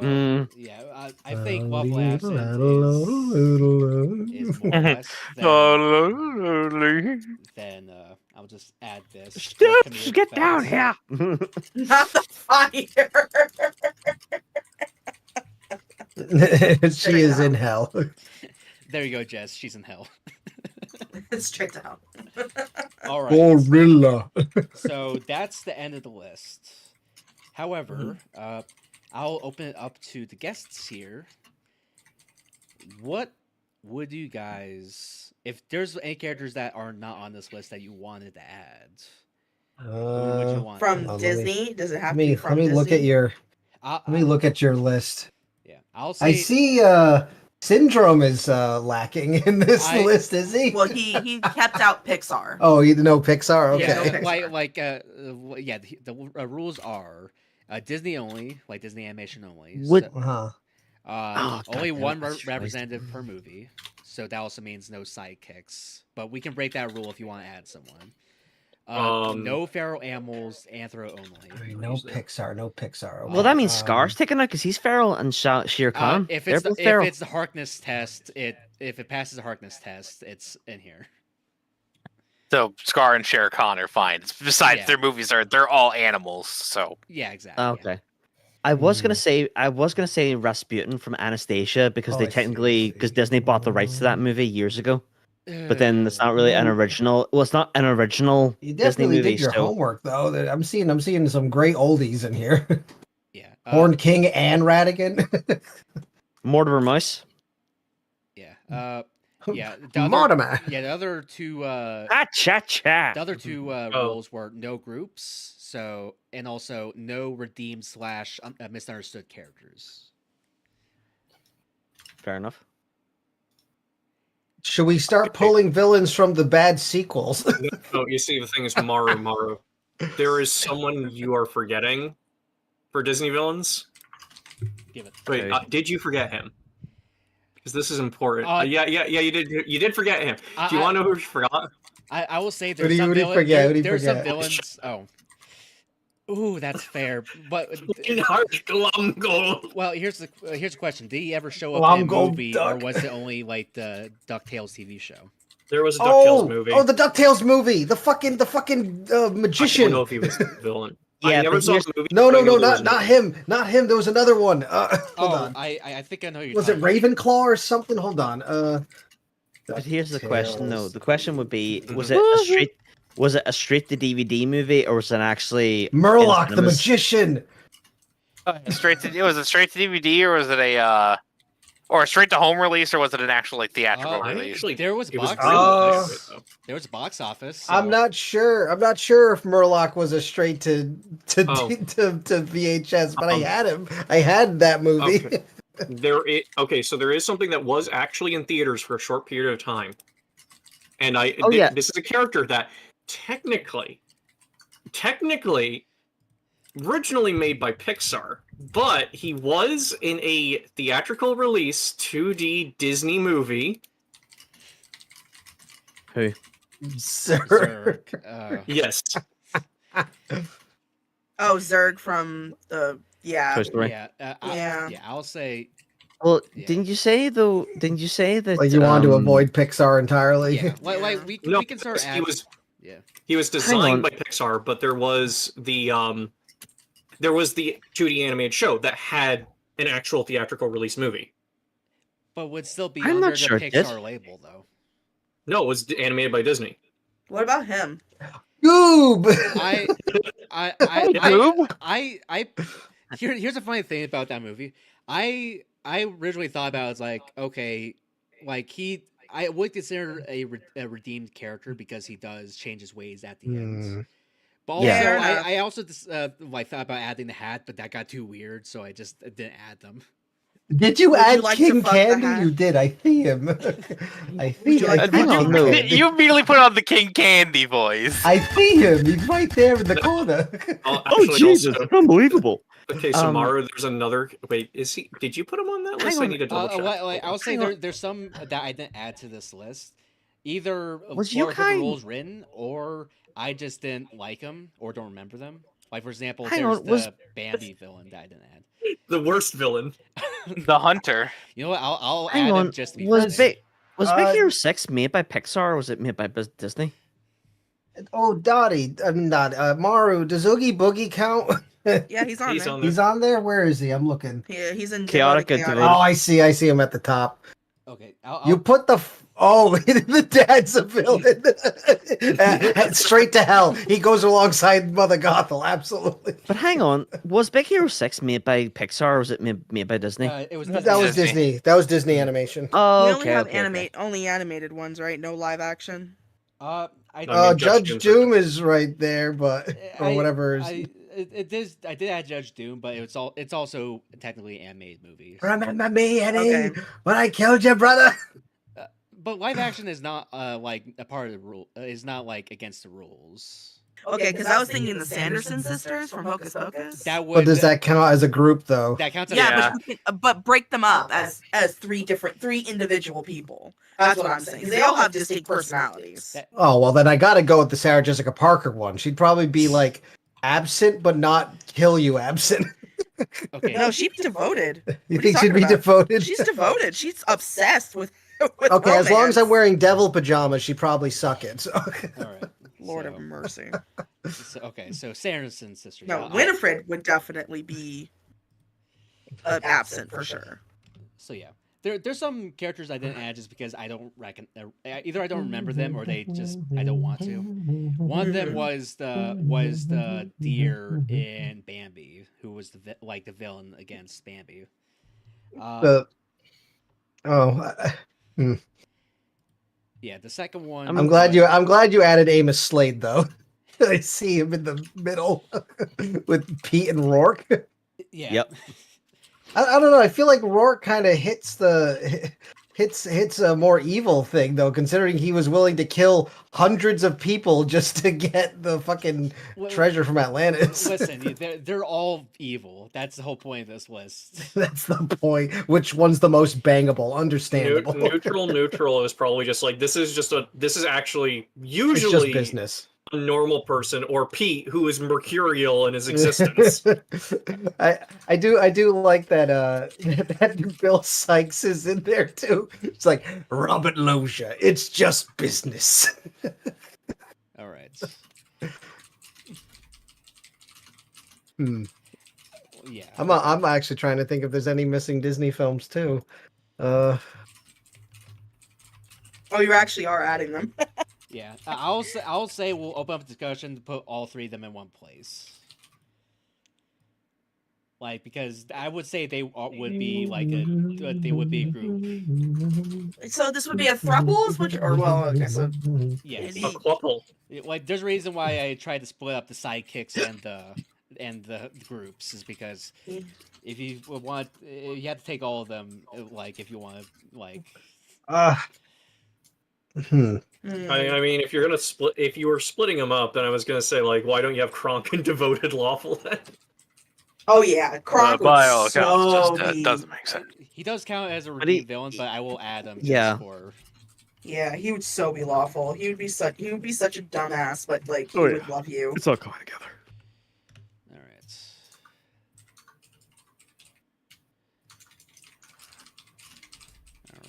yeah, I Uh, think Waffle Absent is more or less than I'll just add this. for comedic Get down effect. here. Not the fire. She is in hell. There you go, Jess. She's in hell. Straight to hell. All right. Gorilla. So that's the end of the list. However, I'll open it up to the guests here. What would you guys, if there's any characters that are not on this list that you wanted to add, who would you want? From let me- Disney? Does it have Let to me be from let me look at Disney? your I'll, let me look at your list. Yeah, I'll say. I see Syndrome is lacking in this I- list, is he? Well, he kept out Pixar. Oh, you know Pixar? Yeah, Okay. the rules are Disney only, like Disney animation only. Would- Uh-huh. Oh, only goddamn, one that's representative per movie, so that also means no sidekicks. But we can break that rule if you want to add someone. No feral animals, anthro only. No Pixar, no Pixar. Well, that means Um, Scar's taken out because he's feral and Shere Khan. If They're it's both if feral. it's the Harkness test, if it passes the Harkness test, it's in here. So Scar and Shere Khan are fine. Besides, Yeah. their movies they're all animals. So Yeah, exactly. Oh, okay. I was gonna say Rasputin from Anastasia because Oh, they I see, technically because Disney bought the rights to that movie years ago, Yeah. but then it's not really an original. Well, it's not an original You Disney definitely movie. did your So homework though. I'm seeing some great oldies in here. Yeah. Horn King and Radigan. Mortimer Mouse. Yeah. Yeah. The other, Mortimer. yeah. The other two. Cha. The other two Oh. rules were no groups, so and also no redeemed / misunderstood characters. Fair enough. Should we start pulling villains from the bad sequels? No, you see, the thing is, Maru. There is someone you are forgetting for Disney villains. Give it. Wait, Okay. did you forget him? Because this is important. Uh, Yeah, you did. You did forget him. Do you want to know who you forgot? I will say Who there's do you- some who do you villains. forget? Who do you There's some forget? villains. Oh. Ooh, that's fair. But well, here's the question: did he ever show up in a Glomgold movie, duck. or was it only like the DuckTales TV show? There was a DuckTales Oh, movie. oh, the DuckTales movie. The fucking I don't magician. know if he was the villain. Yeah, I never but saw here's- the movie. No, but I know there was not him. Not him. There was another one. Hold on. I think I know who you're Was it talking about. Ravenclaw or something? Hold on. But here's the question, though. DuckTales. The question would be: Mhm. was it a straight to DVD movie, or was it actually Murloc in the cinemas? magician. Was it straight to DVD or was it or a straight to home release or was it an actual like theatrical Oh, I release? actually, There was it was box really office. good, though. There was a box office. I'm so- not sure. I'm not sure if Murloc was a straight to Oh. to VHS, but I had him. I had that movie. Okay. So there is something that was actually in theaters for a short period of time, and yeah. this is a character that technically, originally made by Pixar, but he was in a theatrical release 2D Disney movie. Who? Sir. Zerg, Yes, Oh, Zerg from the Toy Story. yeah, Yeah. I'll say Well, Yeah. didn't you say though? Didn't you say that? Like you wanted to avoid Pixar entirely. yeah. Like we no, we can start. he was Yeah. he was on. designed by Pixar, but there was the 2D animated show that had an actual theatrical release movie. But would still be I'm under not the sure it Pixar did. label though. No, it was animated by Disney. What about him? Goob. Here's a funny thing about that movie. I originally thought about it as like, okay, like I would consider a redeemed character because he does change his ways at the end. But also, Yeah. Fair enough. I also just like thought about adding the hat, but that got too weird, so I just didn't add them. Did you Would you add like to King fuck the Candy? hat? You did. I see him. I see. you like I to see fuck King the hat? Candy. You immediately put on the King Candy voice. I see him. He's right there in the corner. unbelievable! Okay, so Um, Maru, there's another. Wait, is he? Did you put him on that Hang list? I on. need to double check. I would say Hang on. there's some that I didn't add to this list. Either Was for the Yokai- rules written, or I just didn't like them or don't remember them. Like for example, Hang there's on, was- the Bambi villain that I didn't add. The worst villain. The Hunter. You know what? I'll Hang add on. him just to be Was funny. Big Hero 6 made by Pixar or was it made by Disney? Oh, Dottie. I mean, not Maru. Does Oogie Boogie count? Yeah, he's on He's there. on there. He's on there. Where is he? I'm looking. Yeah, he's in Chaotic Devoted and Oh, Chaotic. I see. I see him at the top. Okay, You put the. The dad's a villain. Straight to hell. He goes alongside Mother Gothel. Absolutely. But hang on, was Big Hero 6 made by Pixar or was it made by Disney? it was That was Disney. Disney. That was Disney animation. Oh, We okay, only have okay. only animated ones, right? No live action. I I mean, Judge Judge Doom is right there, but or whatever. I did add Judge Doom, but it's also technically an animated movie. Remember me, Eddie, Okay. when I killed your brother? But live action is not like a part of the rule. Is not like against the rules. Okay, because I was thinking the Sanderson sisters from Hocus Pocus. That would. But does that count as a group, though? That counts as Yeah, Yeah. but, you can, but break them up as three individual people. That's what I'm saying. 'Cause they all have distinct personalities. That- Oh, well, then I gotta go with the Sarah Jessica Parker one. She'd probably be like absent, but not kill you absent. Okay. No, she'd be devoted. You What are think she'd talking be about? devoted? She's devoted. She's obsessed with Okay, as long as I'm romance. wearing devil pajamas, she'd probably suck it. So. All right. Lord so, of mercy. okay, so Sanderson sisters. No, Winifred would definitely be absent for sure. So yeah, there's some characters I didn't add just because I don't reckon either I don't remember them or they just I don't want to. One of them was the deer in Bambi, who was the villain against Bambi. Yeah, the second one. I'm glad you added Amos Slade though. I see him in the middle with Pete and Rourke. Yeah. Yep. I don't know. I feel like Rourke kind of hits a more evil thing though, considering he was willing to kill hundreds of people just to get the fucking treasure from Atlantis. Listen, they're all evil. That's the whole point of this list. That's the point. Which one's the most bangable? Understandable. Neutral is probably just like this is actually It's usually just business. a normal person, or Pete, who is mercurial in his existence. I do like that that Bill Sykes is in there too. It's like Robert Loggia. It's just business. All right. Yeah. I'm actually trying to think if there's any missing Disney films too. Oh, you actually are adding them. Yeah, I'll say we'll open up a discussion to put all three of them in one place. Like, because I would say they would be they would be a group. So this would be a throuple, I guess Yes. A couple. Like, there's a reason why I tried to split up the sidekicks and the groups is because if you want, you have to take all of them. Like, if you want to, like. I mean, if you were splitting them up, then I was gonna say, like, why don't you have Kronk and Devoted Lawful then? Oh yeah, Kronk by all accounts, just doesn't make sense. He does count as a redeemed villain, but I will add him. Yeah. For... Yeah, he would so be lawful. He would be such a dumbass, but like he would love you. It's all coming together. All right.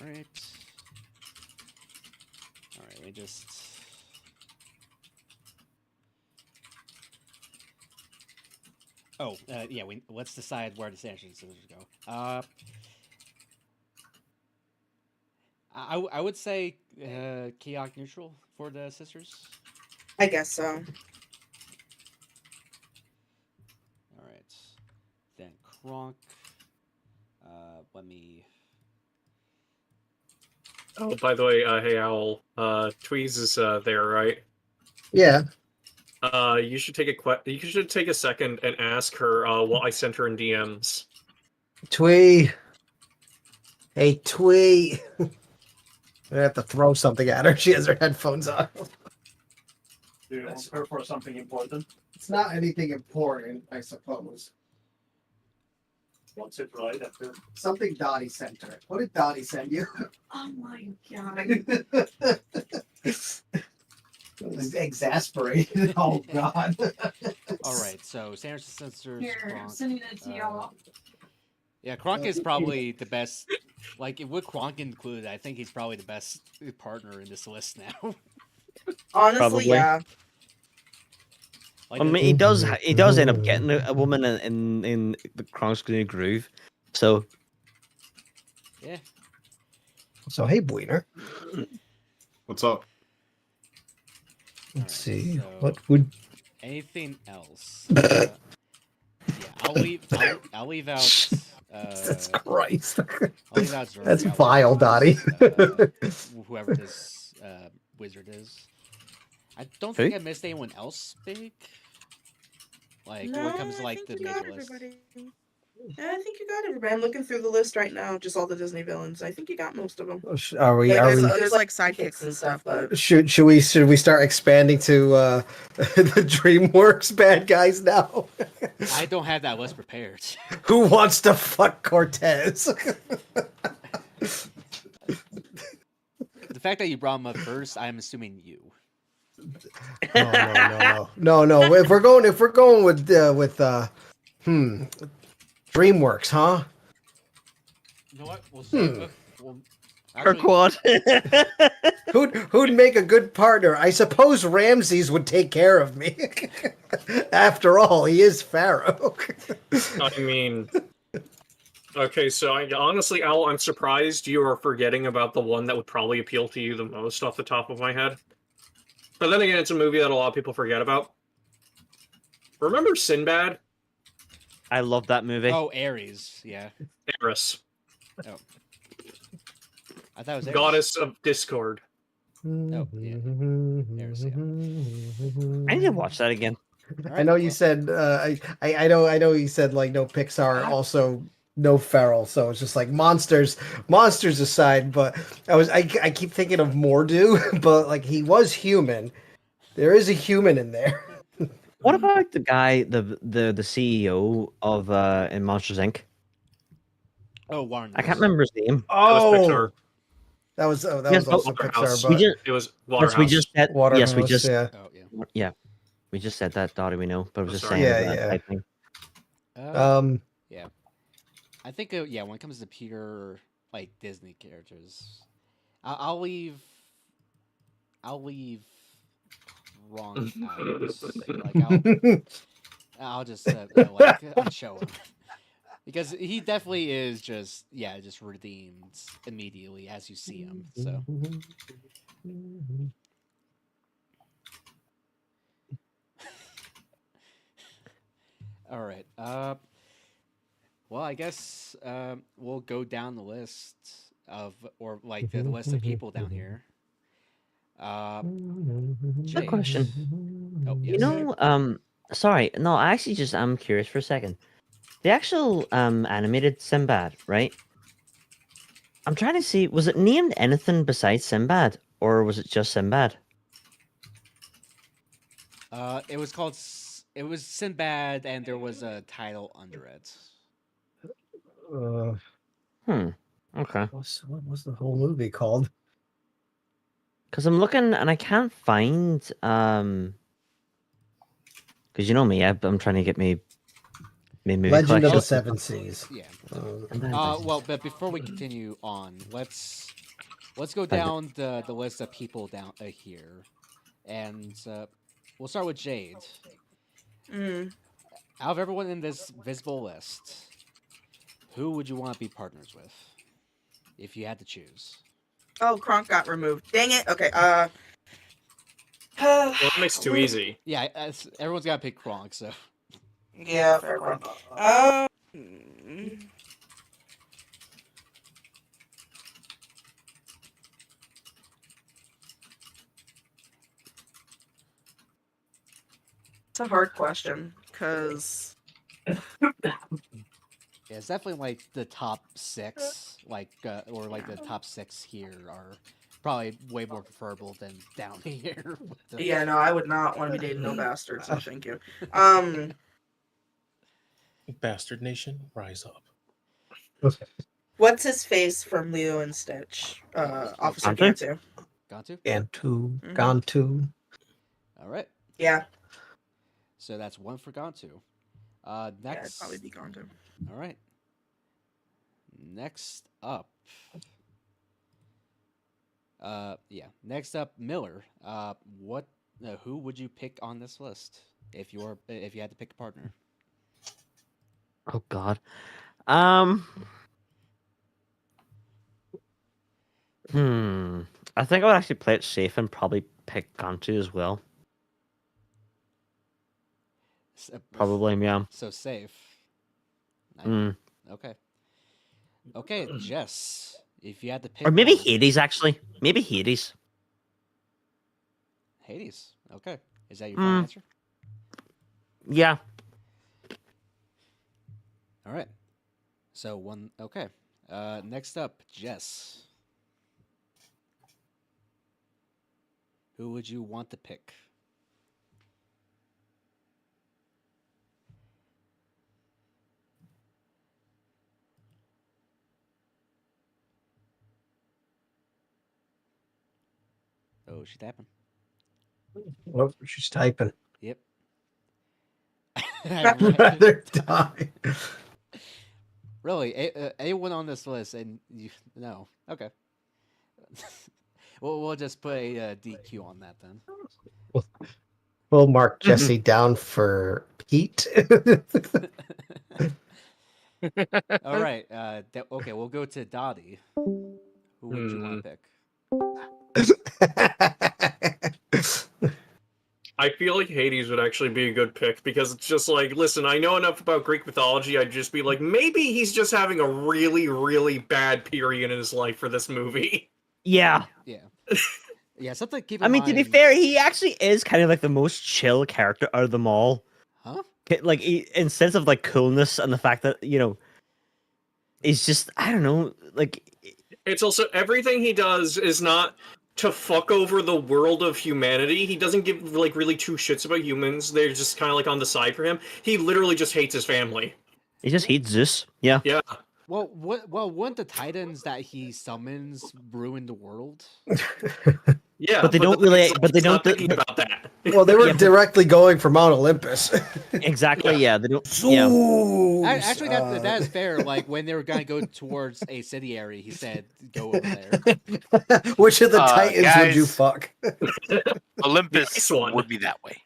All right. All right. We just. Oh, yeah. Let's decide where the Sanderson scissors go. I would say Keok neutral for the sisters. I guess so. All right. Then Kronk. Let me. Oh, by the way, hey Owl, Tweez is there, right? Yeah. You should take a second and ask her what I sent her in DMs. Twee. Hey, Twee. I have to throw something at her. She has her headphones on. Do you want her for something important? It's not anything important, I suppose. What's it right after? Something Dottie sent her. What did Dottie send you? Oh my god. It was exasperated. Oh god. All right. So Sanderson sisters. Here, I'm Kronk, sending it to y'all. Yeah, Kronk is probably the best. Like, with Kronk included, I think he's probably the best partner in this list now. Honestly, Probably. yeah. Like, I mean, he does end up getting a woman in the Kronk's new groove. So yeah. So hey, Bwiener. What's up? Let's Alright, see. so What would anything else? Yeah, I'll leave out. Jesus Christ. I'll leave out Zerg. That's I'll leave vile, out, Dottie. Whoever this wizard is. I don't think I missed anyone else big. Like, when it comes to, like, the major list. Yeah, I think you got everybody. I'm looking through the list right now, just all the Disney villains. I think you got most of them. Are we? There's like sidekicks and stuff, but Should we start expanding to the DreamWorks bad guys now? I don't have that list prepared. Who wants to fuck Cortez? The fact that you brought him up first, I'm assuming you. No. If we're going with DreamWorks, huh? You know what? We'll see. Kirkwad. Who'd make a good partner? I suppose Ramses would take care of me. After all, he is Pharaoh. I mean, Okay, so honestly, Al, I'm surprised you are forgetting about the one that would probably appeal to you the most off the top of my head. But then again, it's a movie that a lot of people forget about. Remember Sinbad? I love that movie. Oh, Ares. Yeah. Eris, Oh. I thought it was Ares. goddess of discord. Oh, yeah. Ares, yeah. I need to watch that again. All I right, know you well, said I know you said like no Pixar, also no Feral, so it's just like monsters aside. But I keep thinking of Mordu, but like he was human. There is a human in there. What about the guy, the CEO of in Monsters Inc? Oh, Warren. I can't remember his name. Pixar. That was Yes, was but also Waterhouse. Pixar, We but just, It was yes, Waterhouse. we just said. Waterhouse, Yes, we just. yeah. Oh, yeah. Yeah, we just said that. Daughter, we know, but I was Oh, just sorry. saying Yeah, that yeah. type thing. Yeah. I think, yeah, when it comes to pure, like, Disney characters, I'll leave Gronk out. Like, I'll just, like, unshow him. Because he definitely is just redeemed immediately as you see him, so. All right. Well, I guess we'll go down the list or like the list of people down here. Good Jade. question. Oh, yes. You know, sorry, no, I actually just I'm curious for a second. The actual animated Sinbad, right? I'm trying to see, was it named anything besides Sinbad, or was it just Sinbad? It was called. It was Sinbad, and there was a title under it. Okay. What was the whole movie called? Because I'm looking and I can't find because you know me, I'm trying to get me movie Legend of the collection. Seven Seas. Yeah. Sinbad. Well, but before we continue on, let's go down the list of people down here, and we'll start with Jade. Out of everyone in this visible list, who would you want to be partners with, if you had to choose? Oh, Kronk got removed. Dang it. Okay. Well, that makes it too easy. Yeah, everyone's got to pick Kronk, so. Yeah, fair point. It's a hard question because Yeah, it's definitely like the top 6, like or like the top 6 here are probably way more preferable than down here. yeah, no, I would not want to be dating no bastards. So thank you. Bastard Nation, rise up. What's his face from Leo and Stitch? Officer Gantu? Gantu. Gantu. Gantu. All right. Yeah. So that's 1 for Gantu. Yeah, it'd Next. probably be Gantu. All right. Next up. Yeah. Next up, Miller. Who would you pick on this list if you had to pick a partner? Oh God. I think I would actually play it safe and probably pick Gantu as well. Probably, yeah. So safe. Okay. Okay, Jess. If you had to pick, Or maybe one- Hades, actually. Maybe Hades. Hades. Okay. Is that your final answer? Yeah. All right. So 1. Okay. Next up, Jess. Who would you want to pick? Oh, she's tapping. Oh, she's typing. Yep. I'd rather die. Really? Anyone on this list? And no. Okay. We'll just put a DQ on that then. We'll mark Jesse down for Pete. All right. Okay, we'll go to Dottie. Who would you want to pick? I feel like Hades would actually be a good pick because it's just like, listen, I know enough about Greek mythology. I'd just be like, maybe he's just having a really, really bad period in his life for this movie. Yeah. Yeah. Yeah, something to keep I in mean, mind. to be fair, he actually is kind of like the most chill character out of them all. Huh? Like, in sense of like coolness and the fact that he's just, I don't know, like. It's also everything he does is not to fuck over the world of humanity. He doesn't give like really two shits about humans. They're just kind of like on the side for him. He literally just hates his family. He just hates Zeus. Yeah. Yeah. Well, wouldn't the Titans that he summons ruin the world? Yeah, But they don't really. But they he's not don't. thinking about that. Well, they were Yeah, but- directly going for Mount Olympus. Exactly. Yeah. They don't. Yeah. Actually, that is fair. Like when they were gonna go towards a city area, he said, "Go over there." Which of the Titans would you guys. fuck? Olympus Nice one. would be that way.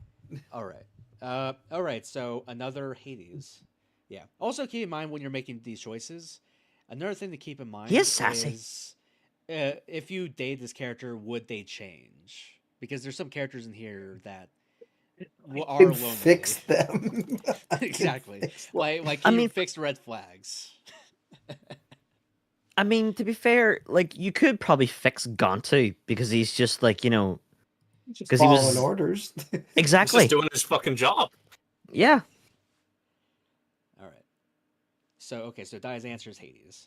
All right. All right. So another Hades. Yeah. Also keep in mind when you're making these choices. Another thing to keep in mind He is sassy. is if you date this character, would they change? Because there's some characters in here that are Can lonely. fix them. Exactly. Like I he mean- fixed red flags. I mean, to be fair, like you could probably fix Gontu because he's just like because he Following was orders. He's exactly. just doing his fucking job. Yeah. All right. So so Dai's answer is Hades.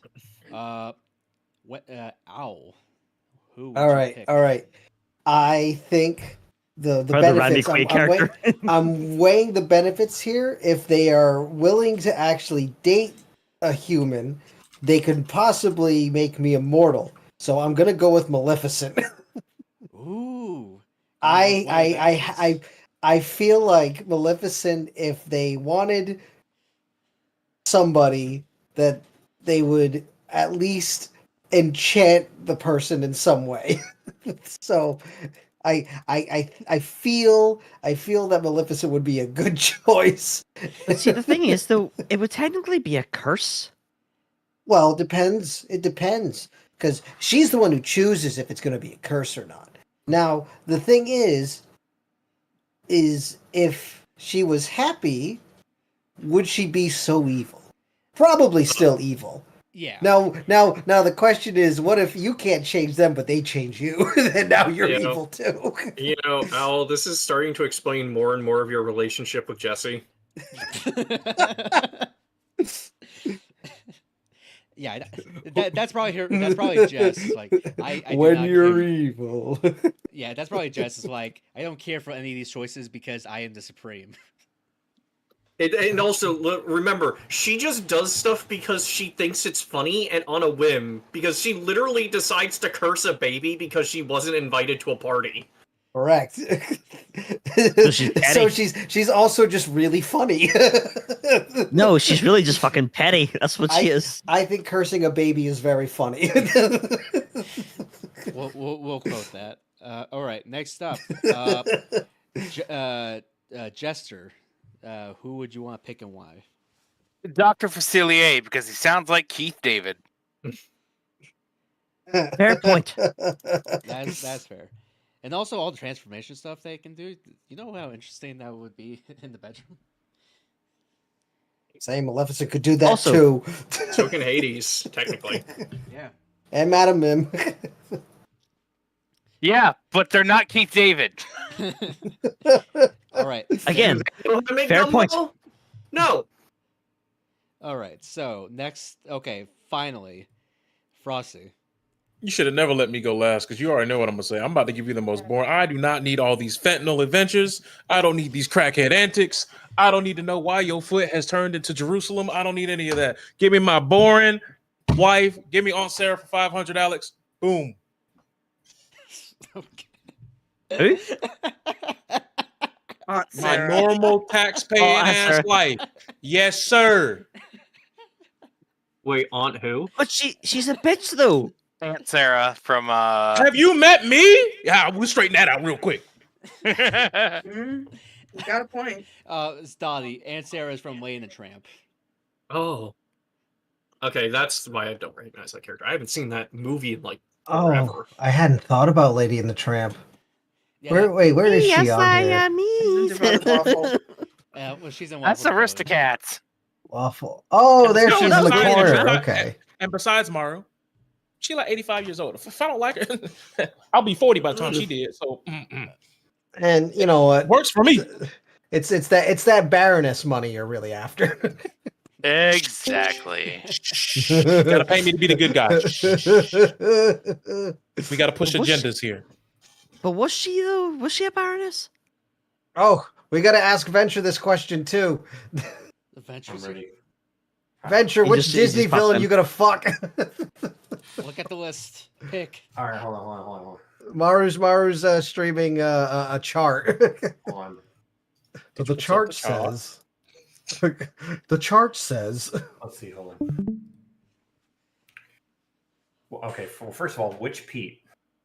What Owl? Who? Would All you right, pick? all right. I think the Probably the Randy benefits. Quaid I'm weighing, character. I'm weighing the benefits here. If they are willing to actually date a human, they could possibly make me immortal. So I'm gonna go with Maleficent. Ooh. I feel like Maleficent, if they wanted somebody that they would at least enchant the person in some way. So I feel that Maleficent would be a good choice. But see, the thing is, though, it would technically be a curse. Well, it depends. It depends. Because she's the one who chooses if it's going to be a curse or not. Now, the thing is if she was happy, would she be so evil? Probably still evil. Yeah. Now the question is, what if you can't change them, but they change you? Then now you're Yeah. evil too. You know, Al, this is starting to explain more and more of your relationship with Jesse. Yeah, that's probably her. That's probably Jess. Like, I do When not you're care. evil. Yeah, that's probably Jess. Is like, I don't care for any of these choices because I am the supreme. And also, remember, she just does stuff because she thinks it's funny and on a whim. Because she literally decides to curse a baby because she wasn't invited to a party. Correct. she's So petty. she's also just really funny. No, she's really just fucking petty. That's what she is. I think cursing a baby is very funny. We'll quote that. All right, next up, Jester. Who would you want to pick and why? Dr. Facilier, because he sounds like Keith David. Fair point. That's fair. And also all the transformation stuff they can do. You know how interesting that would be in the bedroom? Same Maleficent could do that Also- too. So can Hades, technically. Yeah. And Madam Mim. Yeah, but they're not Keith David. All right. Again, You want to make Fair Dumbo? point. No. All right. So next, okay, finally, Frosty. You should have never let me go last because you already know what I'm gonna say. I'm about to give you the most boring. I do not need all these fentanyl adventures. I don't need these crackhead antics. I don't need to know why your foot has turned into Jerusalem. I don't need any of that. Give me my boring wife. Give me Aunt Sarah for 500, Alex. Boom. Who? Aunt My Sarah. normal tax-paying Aunt ass Sarah. wife. Yes, sir. Wait, Aunt who? But she's a bitch though. Aunt Sarah from Have you met me? Yeah, we'll straighten that out real quick. You got a point. It's Dottie. Aunt Sarah is from Lady and the Tramp. Oh. Okay, that's why I don't recognize that character. I haven't seen that movie in like Oh, forever. I hadn't thought about Lady and the Tramp. Yeah, Where is she Yes, on I here? am She's in Devoted Waffle. well, she's in That's Waffle Devoted. Aristocats. Waffle. Oh, And there besides- she's in the besides- corner. besides- Okay. And besides Mario, she like 85 years old. If I don't like her, I'll be 40 by the time she did. So And you know what? works for me. It's that Baroness money you're really after. Exactly. Gotta pay me to be the good guy. We gotta push Well, what's- agendas here. But was she though? Was she a baroness? Oh, we got to ask Venture this question too. Adventure. I'm ready. Venture, He which just- he Disney just villain popped you gonna fuck? Look at the list. Pick. All right, hold on. Maru's streaming a chart. Hold on. But What's the up, chart the chart? says. The chart says. Let's see. Hold on. Well, okay. Well, first of all, which Pete?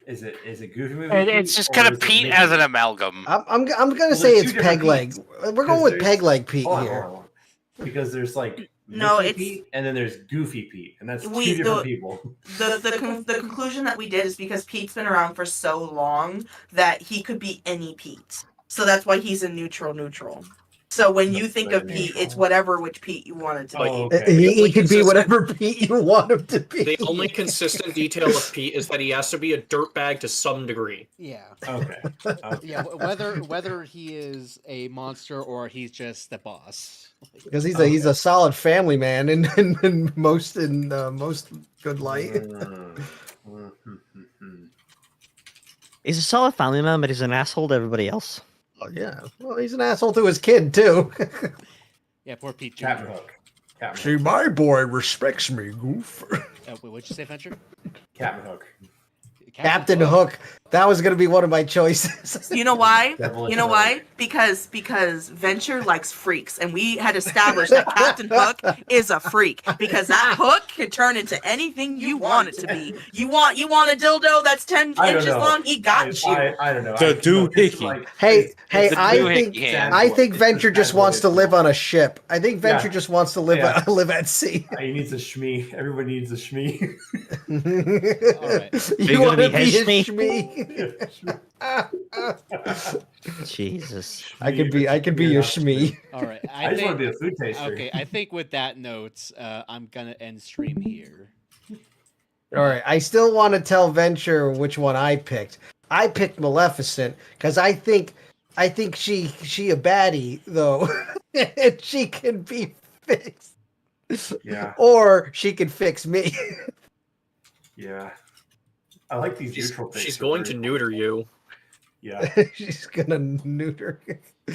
Is it Goofy Movie? It's Pete, just or kind of is it Pete Mickey? as an amalgam. I'm gonna Well, say there's it's two different Peg Leg. Pete's. We're going Because with there's- Peg Leg Pete Hold on, here. hold on. Because there's like No, Mickey it's- Pete, and then there's Goofy Pete, and that's two We- different the- people. The conclusion that we did is because Pete's been around for so long that he could be any Pete. So that's why he's a neutral. So when you That's think very of Pete, neutral. it's whatever which Pete you want it to be. Oh, Okay. He could be Consistent- whatever Pete you want him to be. The only consistent detail of Pete is that he has to be a dirtbag to some degree. Yeah. Okay. Yeah. Whether he is a monster or he's just the boss. Because he's a solid family man in most good light. He's a solid family man, but he's an asshole to everybody else. Oh, yeah. Well, he's an asshole to his kid too. Yeah. Poor Pete Jr. Captain Hook. See, my boy respects me, goof. Wait, what'd you say, Venture? Captain Hook. Captain Hook. That was gonna be one of my choices. You know why? Devil You know why? Because Venture likes freaks, and we had established that Captain Hook is a freak because that hook can turn into anything you want it to be. You want a dildo that's 10 I don't inches know. long? He got you. I don't know. The I feel doohickey. it's like- Hey, it's- hey, it's a I doohickey think hand. I think It's Venture a just bad wants to boy. live on a ship. I think Venture Yeah. just wants to live Yeah. live at sea. He needs a shmee. Everybody needs a shmee. right. You you want gonna to be be his his shmee? shmee? Jesus. I could be your shmee. All right. I just want to be a food taster. Okay, I think with that note, I'm gonna end stream here. All right, I still want to tell Venture which one I picked. I picked Maleficent because I think she a baddie though, and she can be fixed. Yeah. Or she can fix me. Yeah. I like these neutral things. She's They're going to very neuter helpful. you. Yeah. She's gonna neuter. You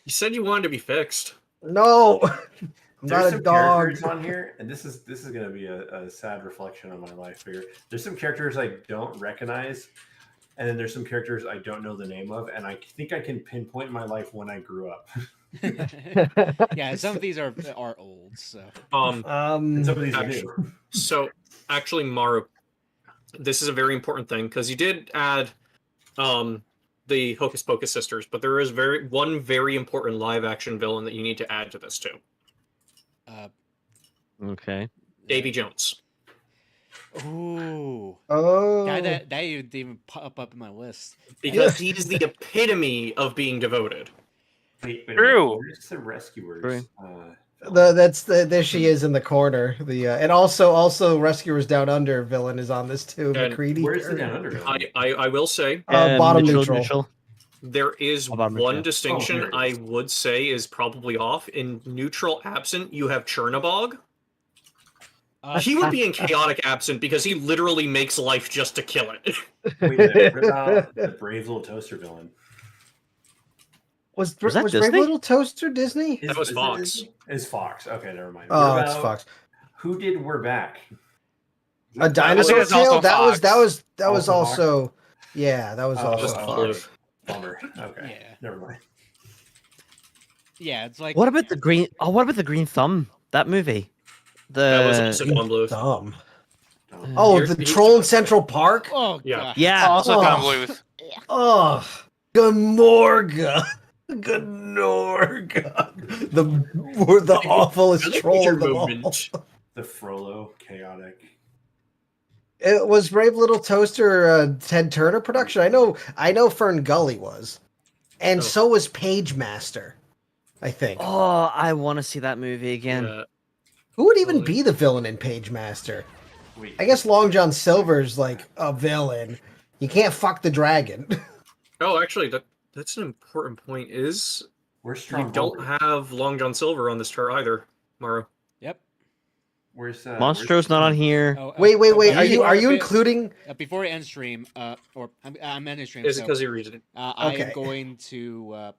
said you wanted to be fixed. No, I'm There's not a some dog. characters on here, and this is going to be a sad reflection on my life here. There's some characters I don't recognize, and then there's some characters I don't know the name of, and I think I can pinpoint in my life when I grew up. Yeah, some of these are old. So And some of these are Actu- new. So actually, Maru, this is a very important thing because you did add the Hocus Pocus sisters, but there is one very important live action villain that you need to add to this too. Okay. Davy Jones. Ooh, Oh, that didn't even pop up in my list. Because he is the epitome of being devoted. Wait, True. Where's the rescuers? True. there she is in the corner. And also Rescuers Down Under villain is on this too. And McCready. Where's the down under? villain? I will say Bottom neutral. there is Bottom one neutral. distinction here it I is. would say is probably off. In neutral absent, you have Chernabog. He would be in chaotic absent because he literally makes life just to kill it. Wait a minute. What about the brave little toaster villain? Was that Brave Disney? Little Toaster Disney? That was Is it Fox. Disney? It's Fox. Okay, never mind. Oh, What it's about- Fox. Who did We're Back? A Dinosaur was also Tale. That was Fox. Also Fox? also. Yeah, that was Oh, also just Fox. Olive. Bummer. Okay. Yeah. Never mind. Yeah, it's like What about the green? Oh, what about the Green Thumb? That movie. That was The also Don Bluth. Dumb. Oh. Oh, Here's- the Troll in Central Park. oh Yeah. god. yeah. Also, Oh. Don Bluth. Oh, Gamorga. Gamorga. The awfulest I like troll your of them all. movement. The Frollo chaotic. It was Brave Little Toaster Ted Turner production. I know Fern Gully was, and Oh. so was Page Master. I think. Oh, I want to see that movie again. Yeah. Who would even Well, be the villain in Page Master? Wait, I guess Long John Silver's like a villain. You can't fuck the dragon. Oh, actually, that's an important point. Is where's you Strong don't Holder? have Long John Silver on this chart either, Maru. Yep. Where's Monstro's not on here. Oh, Wait. but Are before- you including? Before we end stream, or I'm ending stream. Is it so, because you read it? I am Okay. going to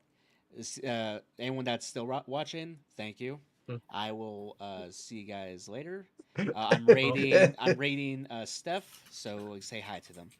anyone that's still watching. Thank you. Hmm. I will see you guys later. I'm rating Steph, so say hi to them.